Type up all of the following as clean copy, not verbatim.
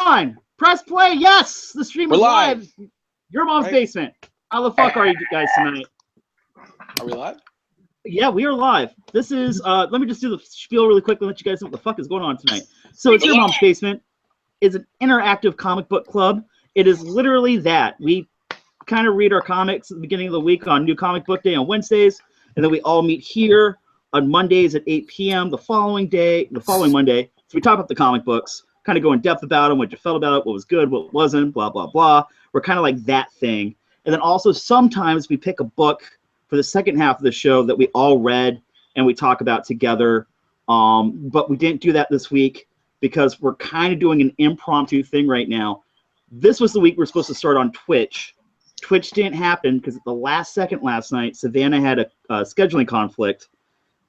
on. Press play. Yes, the stream is live. Your mom's basement. How the fuck are you guys tonight? Are we live? Yeah, we are live. This is, let me just do the spiel really quick and let you guys know what the fuck is going on tonight. So it's Your Mom's Basement. It's an interactive comic book club. It is literally that. We kind of read our comics at the beginning of the week on New Comic Book Day on Wednesdays, and then we all meet here on Mondays at 8 p.m. the following Monday. So we talk about the comic books, kind of go in depth about them, what you felt about it, what was good, what wasn't, blah, blah, blah. We're kind of like that thing. And then also sometimes we pick a book for the second half of the show that we all read and we talk about together. But we didn't do that this week because we're kind of doing an impromptu thing right now. This was the week we're supposed to start on Twitch. Twitch didn't happen because at the last second last night, Savanna had a scheduling conflict.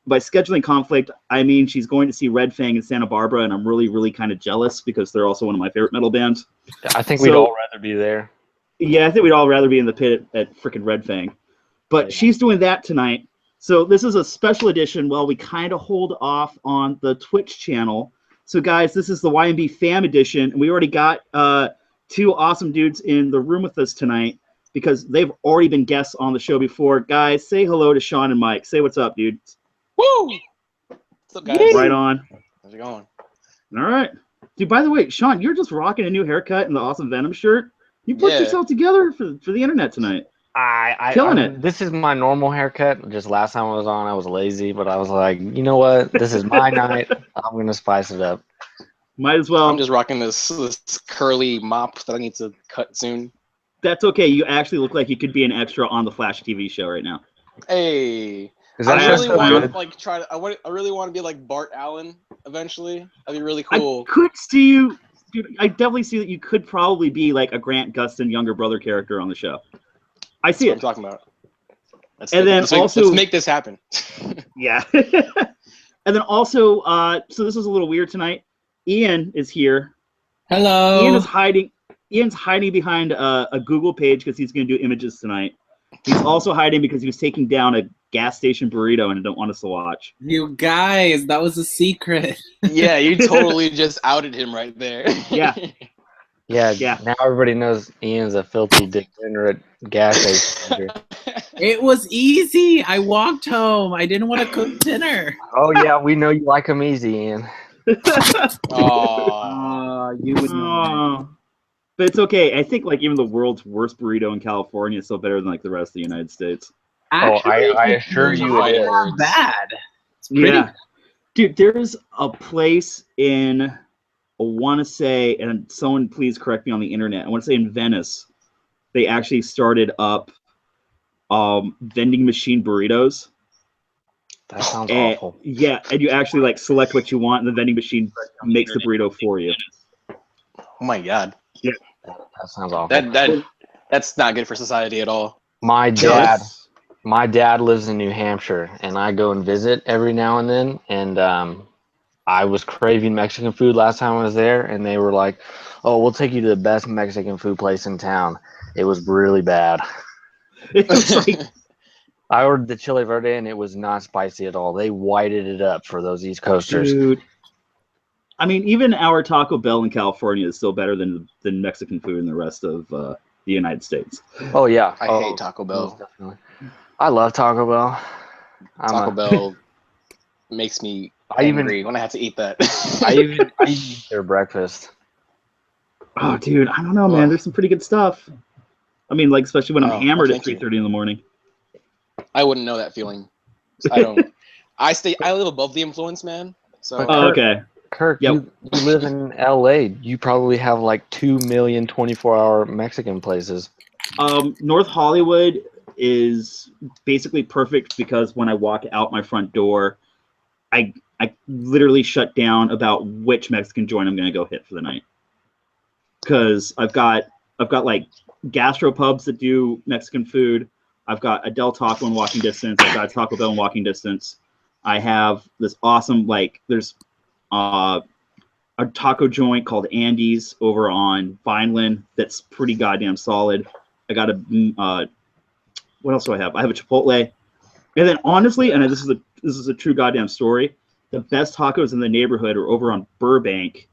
By scheduling conflict, I mean she's going to see Red Fang in Santa Barbara, and I'm really, really kind of jealous because they're also one of my favorite metal bands. I think we'd all rather be there. Yeah, I think we'd all rather be in the pit at freaking Red Fang. But she's doing that tonight. So this is a special edition while we kind of hold off on the Twitch channel. So guys, this is the YMB Fam edition. And we already got two awesome dudes in the room with us tonight because they've already been guests on the show before. Guys, say hello to Sean and Mike. Say what's up, dudes. Woo! What's up, guys? Right on. How's it going? All right. Dude, by the way, Sean, you're just rocking a new haircut and the awesome Venom shirt. You put yourself together for the internet tonight. Killing it. This is my normal haircut. Just last time I was on, I was lazy, but I was like, you know what? This is my night. I'm going to spice it up. Might as well. I'm just rocking this curly mop that I need to cut soon. That's okay. You actually look like you could be an extra on the Flash TV show right now. Hey. Is that I really want good? to like try. I really want to be like Bart Allen eventually. That'd be really cool. I could see you, dude. I definitely see that you could probably be like a Grant Gustin younger brother character on the show. I see That's it. what I'm talking about. Let's make this happen. Yeah. And then also, so this is a little weird tonight. Ian is here. Hello. Ian's hiding behind a Google page because he's going to do images tonight. He's also hiding because he was taking down a gas station burrito and don't want us to watch. You guys, that was a secret. Yeah, you totally just outed him right there. Yeah. Yeah. Now everybody knows Ian's a filthy degenerate gas station. It was easy. I walked home. I didn't want to cook dinner. Oh yeah, we know you like them easy, Ian. You would know. But it's okay. I think like even the world's worst burrito in California is still better than like the rest of the United States. Actually, I assure you it is. Not bad. It's pretty Yeah. Dude, there's a place in, I want to say, and someone please correct me on the internet, I want to say in Venice, they actually started up vending machine burritos. That sounds awful. Yeah, and you actually like select what you want and the vending machine makes the burrito for you. Oh my god. Yeah. That sounds awful. That's not good for society at all. My dad lives in New Hampshire, and I go and visit every now and then. And I was craving Mexican food last time I was there, and they were like, "Oh, we'll take you to the best Mexican food place in town." It was really bad. It was like, I ordered the chili verde, and it was not spicy at all. They whited it up for those East Coasters. dude. I mean, even our Taco Bell in California is still better than Mexican food in the rest of the United States. Oh yeah, I hate Taco Bell. Definitely. I love Taco Bell. Taco Bell makes me angry when I have to eat that. I eat their breakfast. Oh, dude, I don't know, man. There's some pretty good stuff. I mean, like especially when I'm hammered at 3:30 in the morning. I wouldn't know that feeling. I don't. I live above the influence, man. So. Okay. Kirk, you live in LA. You probably have like 2 million 24-hour Mexican places. North Hollywood is basically perfect because when I walk out my front door, I literally shut down about which Mexican joint I'm gonna go hit for the night. Because I've got like gastropubs that do Mexican food. I've got a Del Taco in walking distance. I've got Taco Bell in walking distance. I have this awesome there's a taco joint called Andy's over on Vineland that's pretty goddamn solid. I got what else do I have? I have a Chipotle. And then honestly, and this is a true goddamn story, the best tacos in the neighborhood are over on Burbank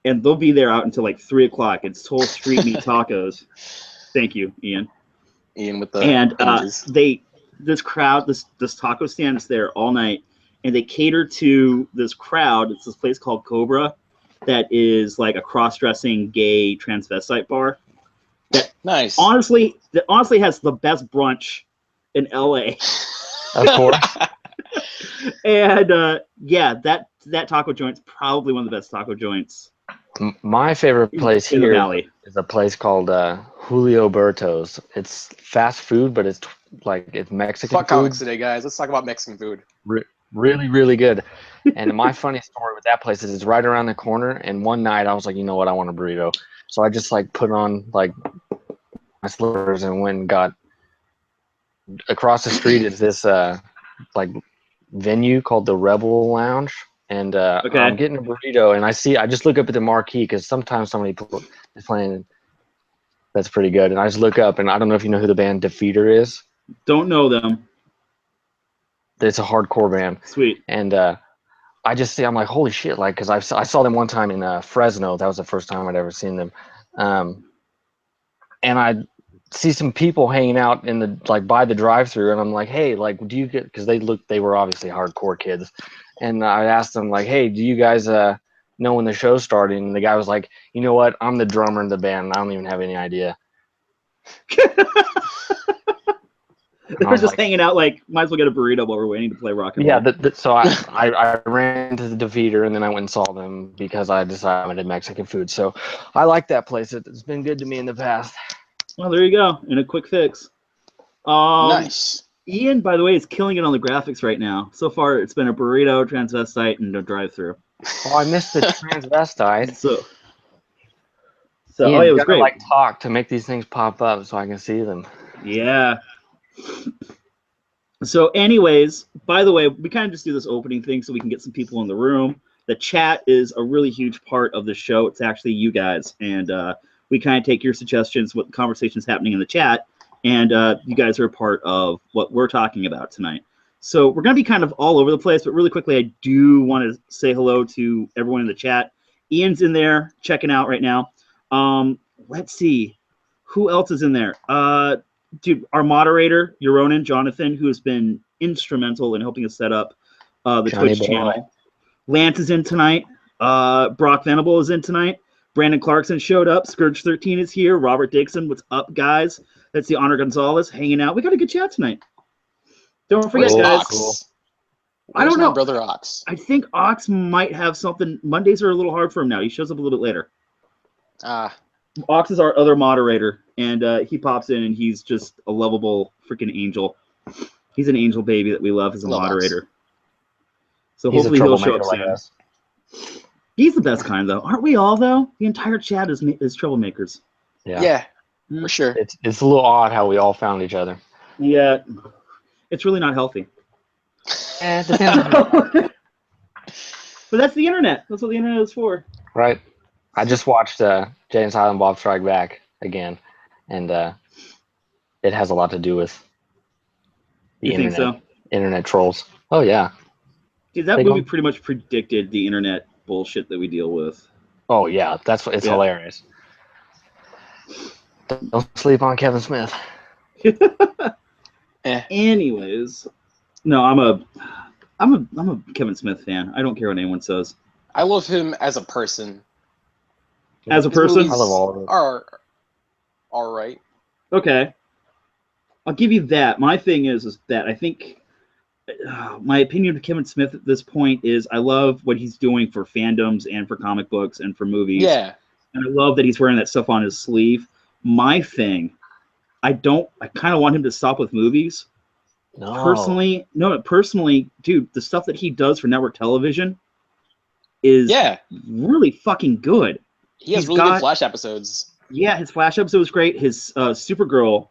and they'll be there out until like 3 o'clock. It's Toll Street Meat Tacos. Thank you, Ian. Ian with the And images. this crowd, this taco stand is there all night, and they cater to this crowd. It's this place called Cobra, that is like a cross-dressing gay transvestite bar. Nice. Honestly, that honestly has the best brunch in LA. Of course. And yeah, that taco joint's probably one of the best taco joints My favorite place in the here valley. is a place called Julio Berto's. It's fast food, but it's it's Mexican Fuck food. comics today, guys. Let's talk about Mexican food. Really, really good. And my funny story with that place is it's right around the corner. And one night I was like, you know what, I want a burrito. So I just like put on like my slippers and went and got. Across the street is this like venue called the Rebel Lounge, and Okay. I'm getting a burrito, and I just look up at the marquee because sometimes somebody is playing. That's pretty good, and I just look up, and I don't know if you know who the band Defeater is. Don't know them. It's a hardcore band. Sweet. And I just see, I'm like, holy shit, like, because I saw them one time in Fresno. That was the first time I'd ever seen them. And I see some people hanging out in the, like, by the drive-thru, and I'm like, hey, like, do you get, because they were obviously hardcore kids. And I asked them, like, hey, do you guys know when the show's starting? And the guy was like, you know what? I'm the drummer in the band, and I don't even have any idea. They're just hanging out like, might as well get a burrito while we're waiting to play rock and roll. Yeah, so I ran to the Defeater, and then I went and saw them because I decided I wanted Mexican food. So I like that place. It's been good to me in the past. Well, there you go. In a quick fix. Nice. Ian, by the way, is killing it on the graphics right now. So far, it's been a burrito, transvestite, and a drive-thru. Oh, I missed the transvestite. So Ian, oh, yeah, it you was gotta, great. like, talk to make these things pop up so I can see them. Yeah. So anyways, by the way, we kind of just do this opening thing so we can get some people in the room. The chat is a really huge part of the show. It's actually you guys. And we kind of take your suggestions, what conversation's happening in the chat. And you guys are a part of what we're talking about tonight. So we're going to be kind of all over the place. But really quickly, I do want to say hello to everyone in the chat. Ian's in there checking out right now. Let's see. Who else is in there? Dude, our moderator, Euronin Jonathan, who has been instrumental in helping us set up the Johnny Twitch boy. channel. Lance is in tonight. Brock Venable is in tonight. Brandon Clarkson showed up. Scourge13 is here. Robert Dixon, what's up, guys? That's the Honor Gonzalez hanging out. We got a good chat tonight. Don't forget, Where's guys. Ox? I don't Where's my know. brother Ox? I think Ox might have something. Mondays are a little hard for him now. He shows up a little bit later. Ox is our other moderator, and he pops in, and he's just a lovable freaking angel. He's an angel baby that we love as a Love moderator. So He's a hopefully he'll show up troublemaker like soon. us. He's the best kind, though. Aren't we all, though? The entire chat is troublemakers. Yeah, for sure. It's a little odd how we all found each other. Yeah. It's really not healthy. It depends. But that's the internet. That's what the internet is for. Right. I just watched Jay and Silent Bob Strike Back again, and it has a lot to do with the You think internet. so? Internet trolls. Oh yeah. Dude, that Big movie one. pretty much predicted the internet bullshit that we deal with. Oh yeah. It's Yeah. hilarious. Don't sleep on Kevin Smith. Anyways, no, I'm a Kevin Smith fan. I don't care what anyone says. I love him as a person. As a His person, movies I love all of them. Are all right. okay, I'll give you that. My thing is that I think my opinion of Kevin Smith at this point is I love what he's doing for fandoms and for comic books and for movies. Yeah. And I love that he's wearing that stuff on his sleeve. My thing, I kind of want him to stop with movies. No. Personally, dude, the stuff that he does for network television is really fucking good. He has He's really got- good Flash episodes. Yeah, his Flash episode was great. His Supergirl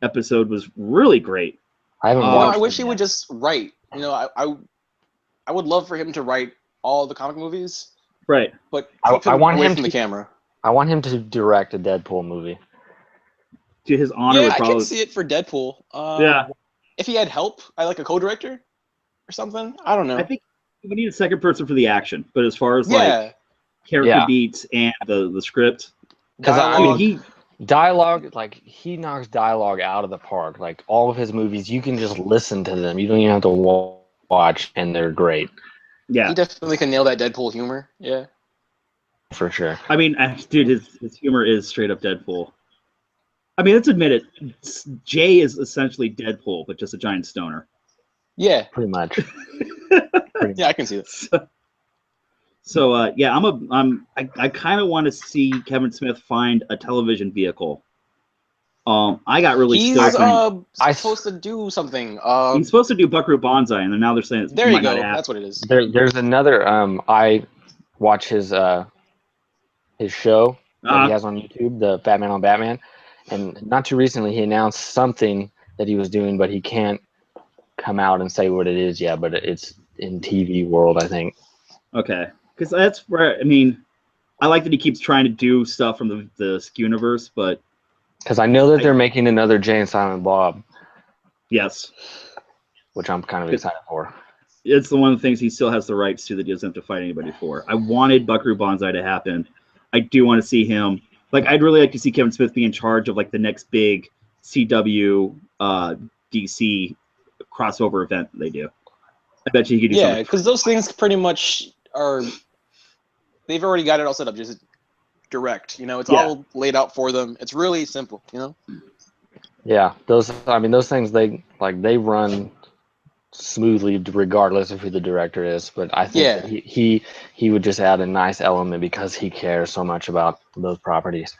episode was really great. I haven't You know, watched I wish them he yet. would just write. You know, I would love for him to write all the comic movies, Right. but I keep him want away him from the to- camera. I want him to direct a Deadpool movie. To his honor, Yeah, would I probably. can see it for Deadpool. Yeah. If he had help, like a co-director or something. I don't know. I think we need a second person for the action. But as far as yeah. character Yeah. beats and the script. Because I Dialogue. mean, dialogue, like he knocks dialogue out of the park. Like all of his movies, you can just listen to them. You don't even have to watch, and they're great Yeah, He definitely can nail that Deadpool humor. Yeah. for sure. I mean, dude, his humor is straight up Deadpool. I mean, let's admit it. Jay is essentially Deadpool, but just a giant stoner. Yeah. Pretty much. Yeah, I can see that. So yeah, I kind of want to see Kevin Smith find a television vehicle. I got really He's stoked. supposed to do something. He's supposed to do Buckaroo Banzai, and then now they're saying it There you might not go. happen. That's what it is. There's another. I watch his show that he has on YouTube, the Fat Man on Batman, and not too recently he announced something that he was doing, but he can't come out and say what it is yet. But it's in TV world, I think. Okay, because that's where I mean, I like that he keeps trying to do stuff from the Skewniverse, but Because I know that they're making another Jay and Silent Bob, yes, which I'm kind of excited for. it's the one of the things he still has the rights to that he doesn't have to fight anybody for. I wanted Buckaroo Banzai to happen. I do want to see him. Like, I'd really like to see Kevin Smith be in charge of like the next big CW DC crossover event that they do. I bet you he could do Yeah, something. because those things pretty much are. They've already got it all set up. Just direct. It's all laid out for them. It's really simple. Yeah, those things they run smoothly regardless of who the director is. But I think that he would just add a nice element because he cares so much about those properties.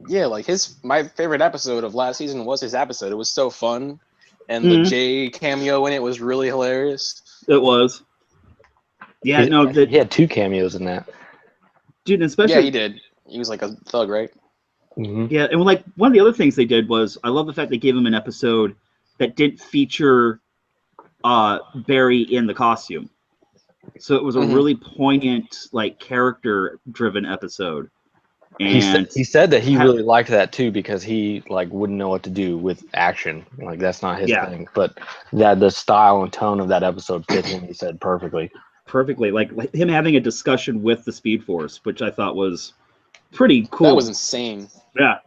Yeah, like my favorite episode of last season was his episode. It was so fun, and the Jay cameo in it was really hilarious. It was. Yeah, he had 2 cameos in that. Dude, especially Yeah, he did. He was like a thug, right? Mm-hmm. Yeah, and like one of the other things they did was I love the fact they gave him an episode that didn't feature Barry in the costume. So it was a really poignant, like character-driven episode. And He said that he really liked that too because he like wouldn't know what to do with action. Like that's not his thing. But that the style and tone of that episode fit him. He said perfectly. Like him having a discussion with the Speed Force, which I thought was pretty cool. That was insane. Yeah,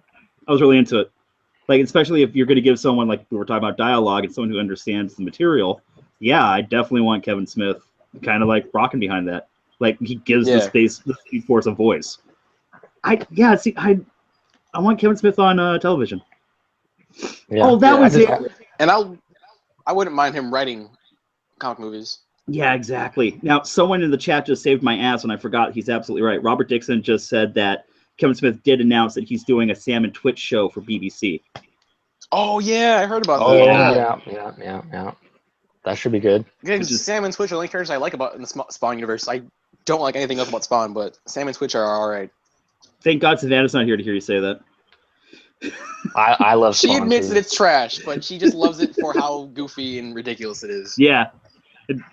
I was really into it. Like, especially if you're going to give someone, like we were talking about, dialogue and someone who understands the material. Yeah, I definitely want Kevin Smith kind of like rocking behind that. Like he gives the Speed Force a voice. I want Kevin Smith on television. Yeah. Oh, that was it. And I wouldn't mind him writing comic movies. Yeah, exactly. Now, someone in the chat just saved my ass, and I forgot. He's absolutely right. Robert Dixon just said that Kevin Smith did announce that he's doing a Sam and Twitch show for BBC. Oh yeah, I heard about that. Yeah. That should be good. Sam and Twitch are the only characters I like about in the Spawn universe. I don't like anything else about Spawn, but Sam and Twitch are all right. Thank God Savanna's not here to hear you say that. I love Spawn. She admits too. that it's trash, but she just loves it for how goofy and ridiculous it is. Yeah.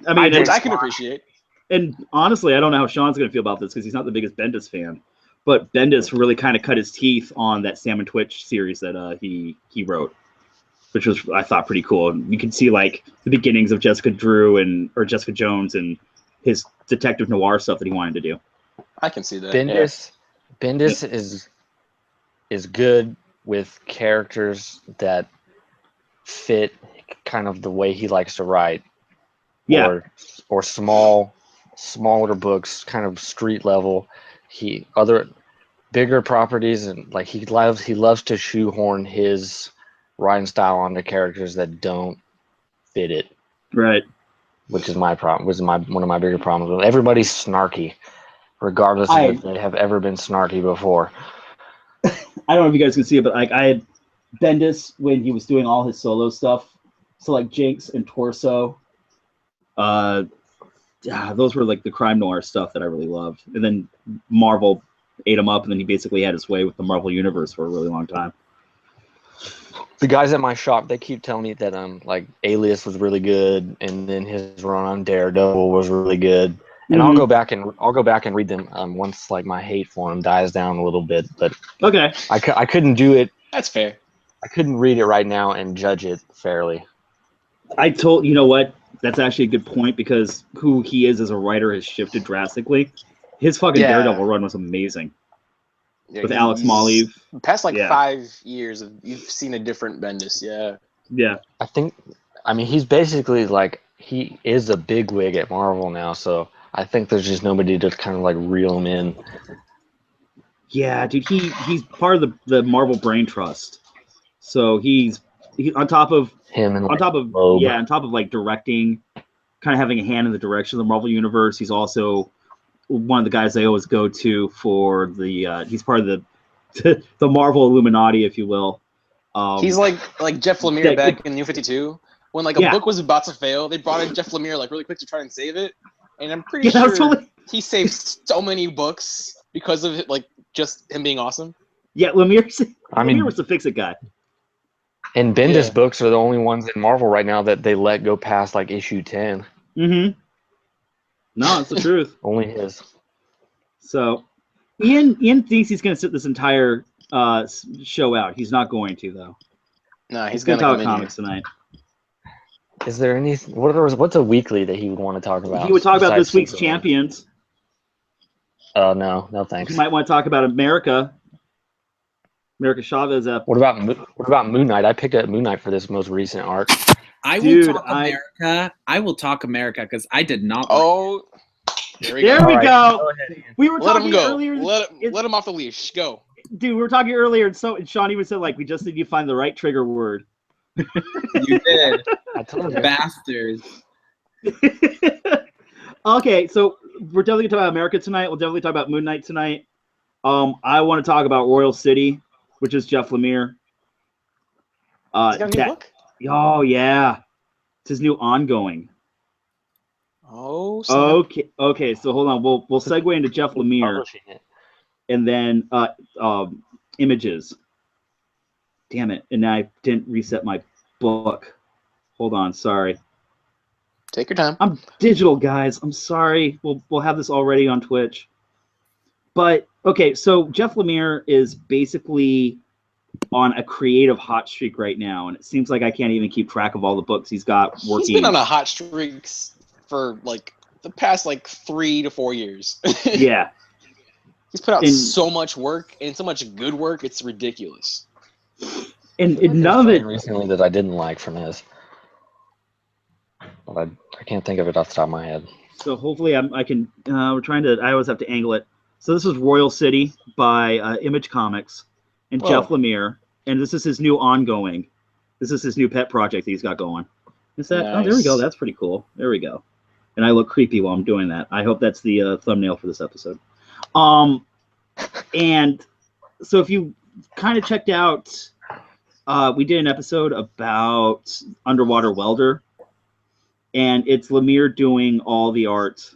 I mean, which I can appreciate. And honestly, I don't know how Sean's going to feel about this because he's not the biggest Bendis fan. But Bendis really kind of cut his teeth on that Sam and Twitch series that he wrote, which was, I thought, pretty cool. And you can see like the beginnings of Jessica Jones and his detective noir stuff that he wanted to do. I can see that. Bendis is good with characters that fit kind of the way he likes to write. Yeah. Or smaller books, kind of street level. Other bigger properties, and like he loves to shoehorn his writing style onto characters that don't fit it. Right. Which is my problem. One of my bigger problems. Everybody's snarky, regardless of if they have ever been snarky before. I don't know if you guys can see it, but like I had Bendis when he was doing all his solo stuff. So like Jinx and Torso. Those were like the crime noir stuff that I really loved. And then Marvel ate him up, and then he basically had his way with the Marvel Universe for a really long time. The guys at my shop, they keep telling me that like Alias was really good, and then his run on Daredevil was really good. And I'll go back and read them once like my hate for him dies down a little bit. But okay, I couldn't do it. That's fair. I couldn't read it right now and judge it fairly. You know what? That's actually a good point because who he is as a writer has shifted drastically. His fucking Yeah. Daredevil run was amazing. Yeah, With Alex he's- Molive. Past like Yeah. 5 years, you've seen a different Bendis. Yeah. Yeah. I mean, he's basically like, he is a bigwig at Marvel now, so I think there's just nobody to kind of like reel him in. Yeah, dude, he's part of the Marvel Brain Trust. So he's on top of Him and on top of Loeb. yeah, on top of like directing, kind of having a hand in the direction of the Marvel universe. He's also one of the guys they always go to for the he's part of the the Marvel Illuminati, if you will. He's like Jeff Lemire yeah, back in New 52. When like a Yeah. book was about to fail, they brought in Jeff Lemire like really quick to try and save it. And I'm pretty yeah, that was sure totally, he saved so many books because of it, like just him being awesome. yeah. Lemire I mean- was the fix-it guy. And Bendis Yeah. books are the only ones in Marvel right now that they let go past like issue 10. Mm-hmm. No, it's the truth. Only his. So, Ian thinks he's going to sit this entire show out. He's not going to, though. Nah, he's going gonna to talk come in comics tonight. Is there any what's a weekly that he would want to talk about? He would talk about besides this week's Superman? champions. Oh no thanks. You might want to talk about America Chavez. What about Moon Knight? I picked up Moon Knight for this most recent arc. I Dude, will talk America. I will talk America because I did not. Like Oh, there we There go. we All right, go. go ahead, Ian. We were Let talking him go. earlier. Let him off the leash. Go. Dude, we were talking earlier, and Sean even said, like, we just need to find the right trigger word. you did, I told you. bastards. Okay, so we're definitely going to talk about America tonight. We'll definitely talk about Moon Knight tonight. I want to talk about Royal City, which is Jeff Lemire. He's got a new book. Oh, yeah. It's his new ongoing. Oh. Snap. Okay. So hold on. We'll segue into Jeff Lemire, Publishing it. and then images. Damn it! And I didn't reset my book. Hold on. Sorry. Take your time. I'm digital, guys. I'm sorry. We'll have this already on Twitch. But okay, so Jeff Lemire is basically on a creative hot streak right now, and it seems like I can't even keep track of all the books he's got working. He's been on a hot streak for like the past like 3 to 4 years. Yeah. He's put out And- so much work and so much good work. It's ridiculous. And There's none of something it. recently that I didn't like from his. But I can't think of it off the top of my head. So hopefully I can. We're trying to. I always have to angle it. So this is Royal City by Image Comics and Whoa. Jeff Lemire, and this is his new ongoing. This is his new pet project that he's got going. Is that? Oh, there we go. Nice. That's pretty cool. There we go. And I look creepy while I'm doing that. I hope that's the thumbnail for this episode. And so if you kind of checked out, we did an episode about Underwater Welder, and it's Lemire doing all the art.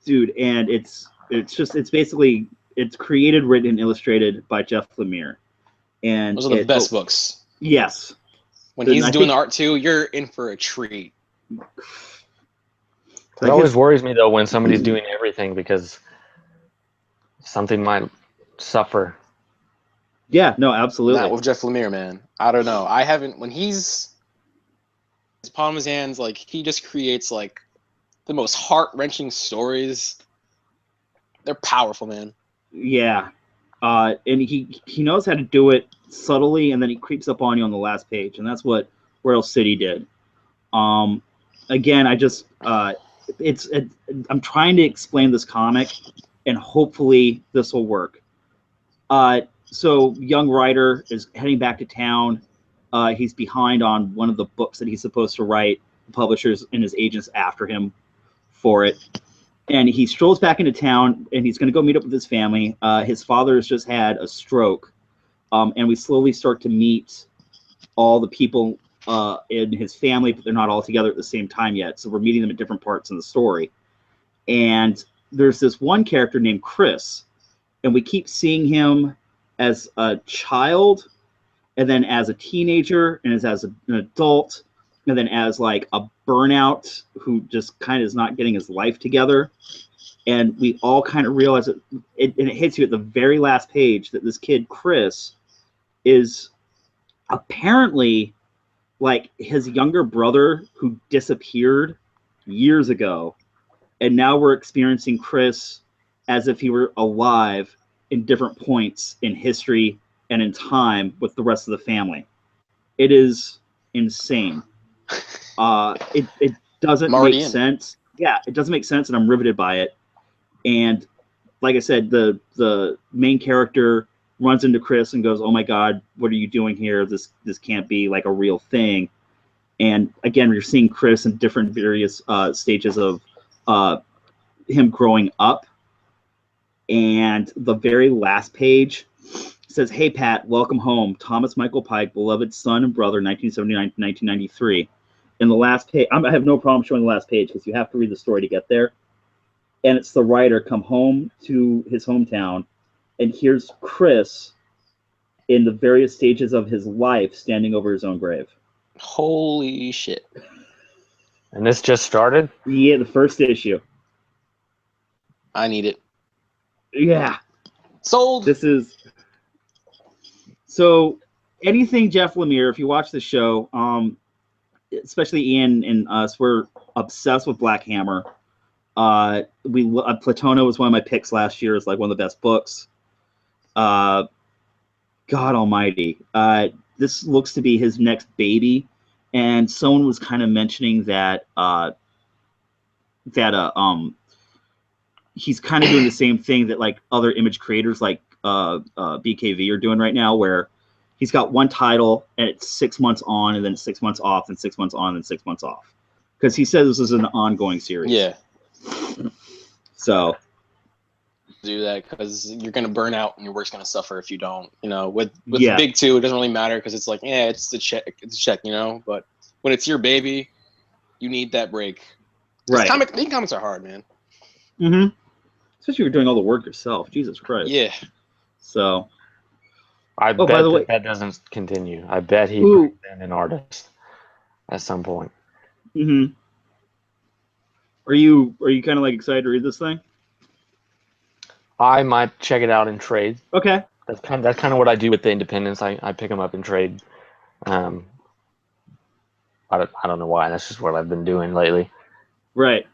Dude, and it's basically created, written, and illustrated by Jeff Lemire. And Those are the best books. Yes. When Then he's I doing think- the art too, you're in for a treat. It always worries me though when somebody's doing everything because something might suffer. Yeah, no, absolutely. Not with Jeff Lemire, man. I don't know. I haven't when he's his palm in his hands, like he just creates like the most heart-wrenching stories. They're powerful, man. Yeah. And he knows how to do it subtly, and then he creeps up on you on the last page, and that's what Royal City did. Again, I just I'm trying to explain this comic, and hopefully this will work. So young writer is heading back to town. He's behind on one of the books that he's supposed to write. The publishers and his agents after him for it. And he strolls back into town, and he's going to go meet up with his family. His father has just had a stroke, and we slowly start to meet all the people in his family, but they're not all together at the same time yet. So we're meeting them at different parts in the story. And there's this one character named Chris, and we keep seeing him as a child, and then as a teenager, and as an adult, and then as like a burnout who just kind of is not getting his life together. And we all kind of realize and it hits you at the very last page that this kid, Chris, is apparently like his younger brother who disappeared years ago. and now we're experiencing Chris as if he were alive in different points in history and in time with the rest of the family. It is insane. It doesn't make sense. Yeah, it doesn't make sense, and I'm riveted by it. And like I said, the main character runs into Chris and goes, "Oh my God, what are you doing here? This can't be like a real thing." And again, you're seeing Chris in different various stages of him growing up. And the very last page says, "Hey Pat, welcome home. Thomas Michael Pike, beloved son and brother, 1979 to 1993." In the last page, I have no problem showing the last page because you have to read the story to get there. And it's the writer come home to his hometown, and here's Chris in the various stages of his life standing over his own grave. Holy shit. And this just started? Yeah, the first issue. I need it. Yeah. Sold. This is... So, anything Jeff Lemire, if you watch the show, especially Ian and us, we're obsessed with Black Hammer. Platona was one of my picks last year. It's like one of the best books. God almighty. This looks to be his next baby. And someone was kind of mentioning that he's kind of doing the same thing that like other image creators like BKV are doing right now, where he's got one title and it's 6 months on and then 6 months off and 6 months on and 6 months off. Because he says this is an ongoing series. Yeah. So do that because you're gonna burn out and your work's gonna suffer if you don't. You know, with big two, it doesn't really matter because it's like, yeah, it's the check, you know. But when it's your baby, you need that break. Right. Making comics are hard, man. Mm-hmm. Especially if you're doing all the work yourself. Jesus Christ. Yeah. So. I bet by the way, that doesn't continue. I bet he brings in an artist at some point. Mm-hmm. Are you kind of like excited to read this thing? I might check it out in trade. Okay. That's kind of what I do with the independents. I pick them up in trade. I don't know why. That's just what I've been doing lately. Right.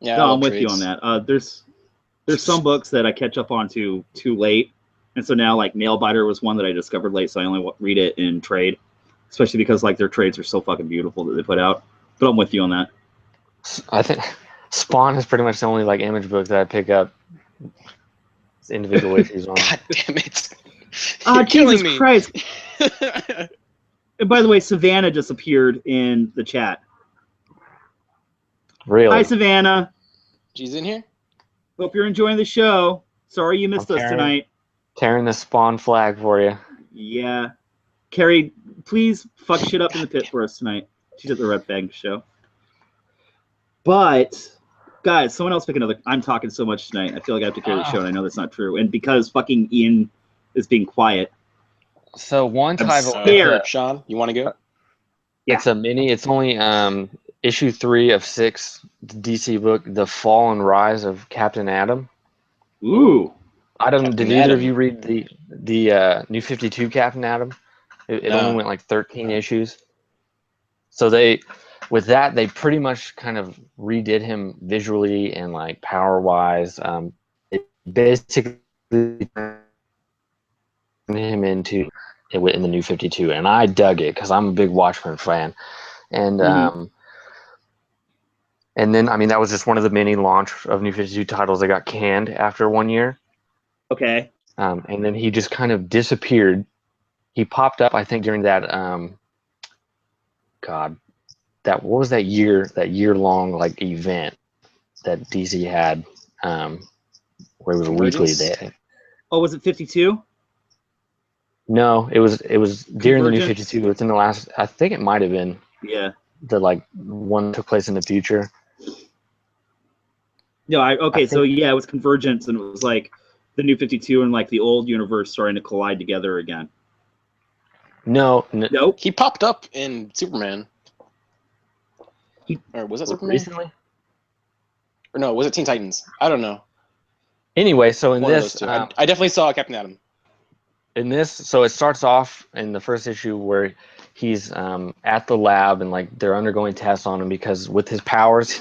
Yeah. No, I'm with you on that. There's some books that I catch up on too late, and so now like Nailbiter was one that I discovered late, so I only read it in trade, especially because like their trades are so fucking beautiful that they put out. But I'm with you on that. I think Spawn is pretty much the only like image book that I pick up. It's individual issues on. God damn it! Jesus Christ! And by the way, Savanna just appeared in the chat. Really? Hi, Savanna. She's in here. Hope you're enjoying the show. Sorry you missed us tonight. Tearing the Spawn flag for you. Yeah. Carrie, please fuck shit up in the pit for us tonight. She's at the Red Fang show. But, guys, someone else pick another. I'm talking so much tonight. I feel like I have to carry the show, and I know that's not true. And because fucking Ian is being quiet. So one title. Sean, you want to go? Yeah. It's a mini. It's only issue 3 of 6 DC book, The Fall and Rise of Captain Atom. Ooh. Did either of you read the New 52 Captain Atom? It only went like 13 issues. So they pretty much kind of redid him visually and like power wise. It basically turned him into in the New 52, and I dug it because I'm a big Watchmen fan, and and then I mean that was just one of the mini launch of New 52 titles that got canned after 1 year. Okay. And then he just kind of disappeared. He popped up, I think, during that what was that year long like event that DC had where it was weekly day. Oh, was it 52? No, it was during the New Convergence? 52. It's in the last. I think it might have been. Yeah. The like one that took place in the future. No, so yeah, it was Convergence, and it was like the New 52 and like the old universe starting to collide together again. Nope. He popped up in Superman. Or was that Superman? Recently? Or no, was it Teen Titans? I don't know. Anyway, so in One of this, those two. I definitely saw Captain Atom. In this, so it starts off in the first issue where he's at the lab and like they're undergoing tests on him because with his powers,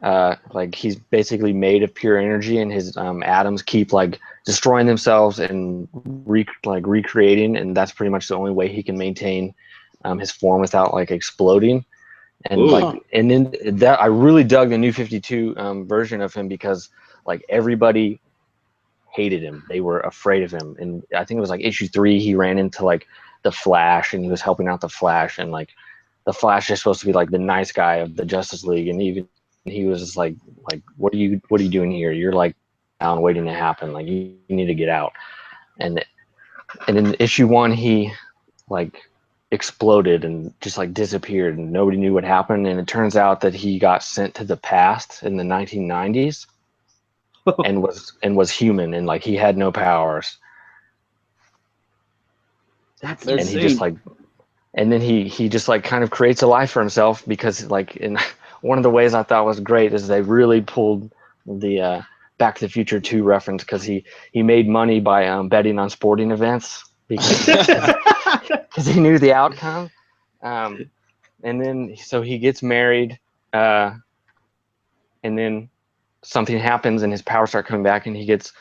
like he's basically made of pure energy, and his atoms keep like destroying themselves and recreating, and that's pretty much the only way he can maintain his form without like exploding. And Ooh. like, and then that I really dug the New 52 version of him because like everybody hated him. They were afraid of him. And I think it was like issue 3, he ran into like the Flash, and he was helping out the Flash, and like the Flash is supposed to be like the nice guy of the Justice League, and even he was just like what are you doing here? You're like down waiting to happen. Like you need to get out. And in issue 1 he like exploded and just like disappeared, and nobody knew what happened. And it turns out that he got sent to the past in the 1990s and was human, and like he had no powers. That's And insane. he just like, and then he just like kind of creates a life for himself, because like in one of the ways I thought was great is they really pulled the Back to the Future 2 reference, because he made money by betting on sporting events because he knew the outcome. And then so he gets married, and then something happens and his powers start coming back, and he gets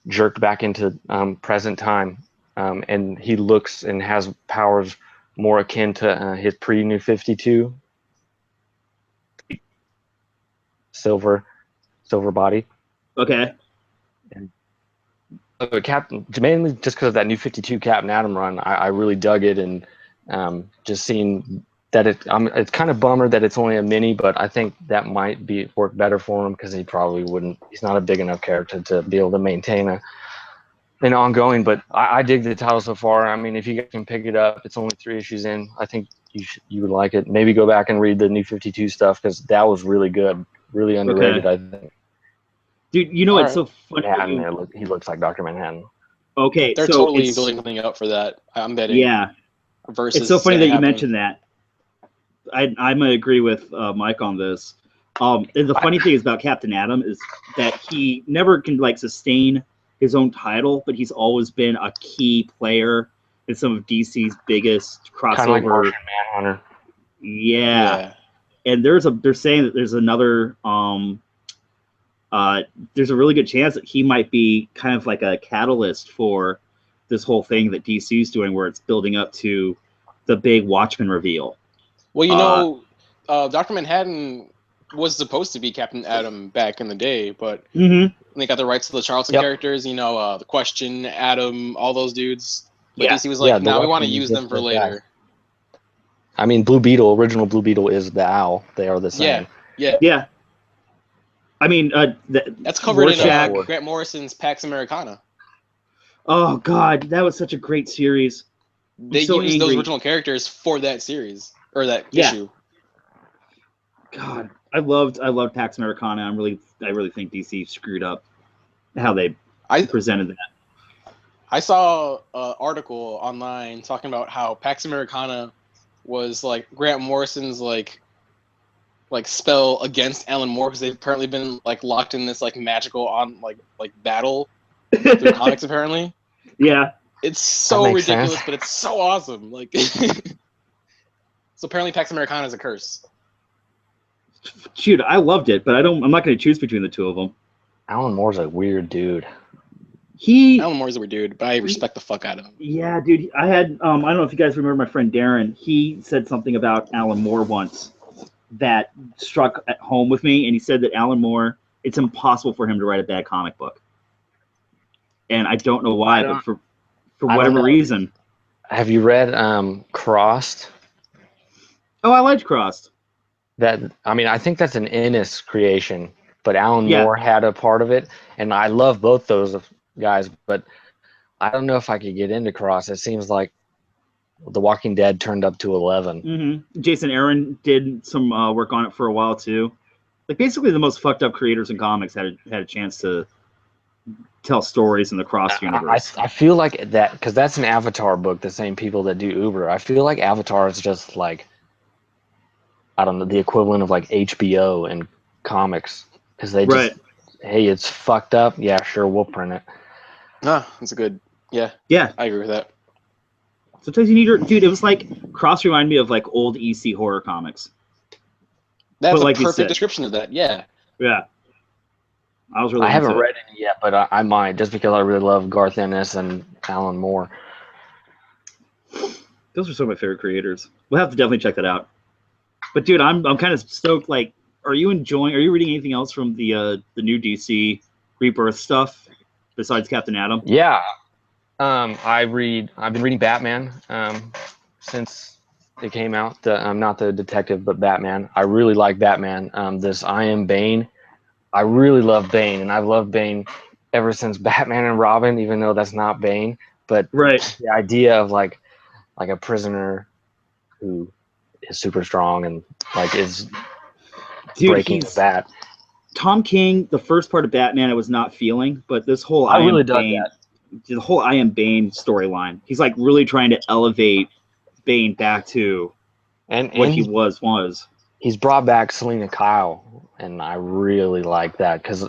jerked back into present time, and he looks and has powers more akin to his pre-New 52 silver body. Okay. Captain, mainly just because of that New 52 Captain Atom run, I really dug it, and just seeing that it's kind of bummer that it's only a mini, but I think that might work better for him, because he probably wouldn't. He's not a big enough character to be able to maintain an ongoing. But I dig the title so far. I mean, if you guys can pick it up, it's only 3 issues in. I think you would like it. Maybe go back and read the New 52 stuff, because that was really good, really underrated. Okay. I think. Dude, you know what's so funny? Manhattan, he looks like Dr. Manhattan. Okay, They're so totally building something up for that. I'm betting. Yeah, Versus it's so funny that you happening. mentioned that. I'm gonna agree with Mike on this. And the funny thing is about Captain Atom is that he never can like sustain his own title, but he's always been a key player in some of DC's biggest crossover. Kind of like Martian Manhunter. Yeah. And they're saying that there's another there's a really good chance that he might be kind of like a catalyst for this whole thing that DC's doing, where it's building up to the big Watchmen reveal. Well, you know, Dr. Manhattan was supposed to be Captain Atom back in the day, but when they got the rights to the Charlton characters, you know, the Question, Atom, all those dudes. But DC was like, now we want to use them for later. I mean, original Blue Beetle is the owl. They are the same. Yeah. I mean, that's covered in Grant Morrison's Pax Americana. Oh God, that was such a great series. They used those original characters for that series or that issue. God, I loved Pax Americana. I really think DC screwed up how they presented that. I saw an article online talking about how Pax Americana was like Grant Morrison's like spell against Alan Moore, because they've apparently been like locked in this like magical battle through comics apparently. Yeah. It's so ridiculous, but it's so awesome. Like so apparently Pax Americana is a curse. Shoot, I loved it, but I'm not going to choose between the two of them. Alan Moore's a weird dude. Alan Moore's a weird dude, but I respect the fuck out of him. Yeah, dude. I don't know if you guys remember my friend Darren. He said something about Alan Moore once that struck at home with me, and he said that Alan Moore, it's impossible for him to write a bad comic book. And I don't know why, but for whatever reason. Have you read Crossed? Oh, I liked Crossed. I think that's an Ennis creation, but Alan Moore had a part of it, and I love both those guys, but I don't know if I could get into Cross. It seems like The Walking Dead turned up to 11. Mm-hmm. Jason Aaron did some work on it for a while too. Like basically the most fucked up creators in comics had a chance to tell stories in the Cross universe. I feel like that, because that's an Avatar book, the same people that do Uber. I feel like Avatar is just like, I don't know, the equivalent of like HBO and comics, because they just, hey, it's fucked up. Yeah, sure, we'll print it. That's a good, yeah, I agree with that. Sometimes you need dude. It was like Cross reminded me of like old EC horror comics. That's a perfect description of that. Yeah, Yeah. I was really I haven't into it. read it yet, but I might just because I really love Garth Ennis and Alan Moore. Those are some of my favorite creators. We'll have to definitely check that out. But dude, I'm kind of stoked. Like, are you reading anything else from the new DC Rebirth stuff besides Captain Atom? Yeah. I've been reading Batman since it came out. Not the detective, but Batman. I really like Batman. This I Am Bane. I really love Bane, and I've loved Bane ever since Batman and Robin, even though that's not Bane. But Right. the idea of like a prisoner who is super strong and like is breaking the bat. Tom King, the first part of Batman I was not feeling, but this whole I really Am dug Bane, that. the whole I Am Bane storyline, he's like really trying to elevate Bane back to what he was. He's brought back Selena Kyle, and I really like that because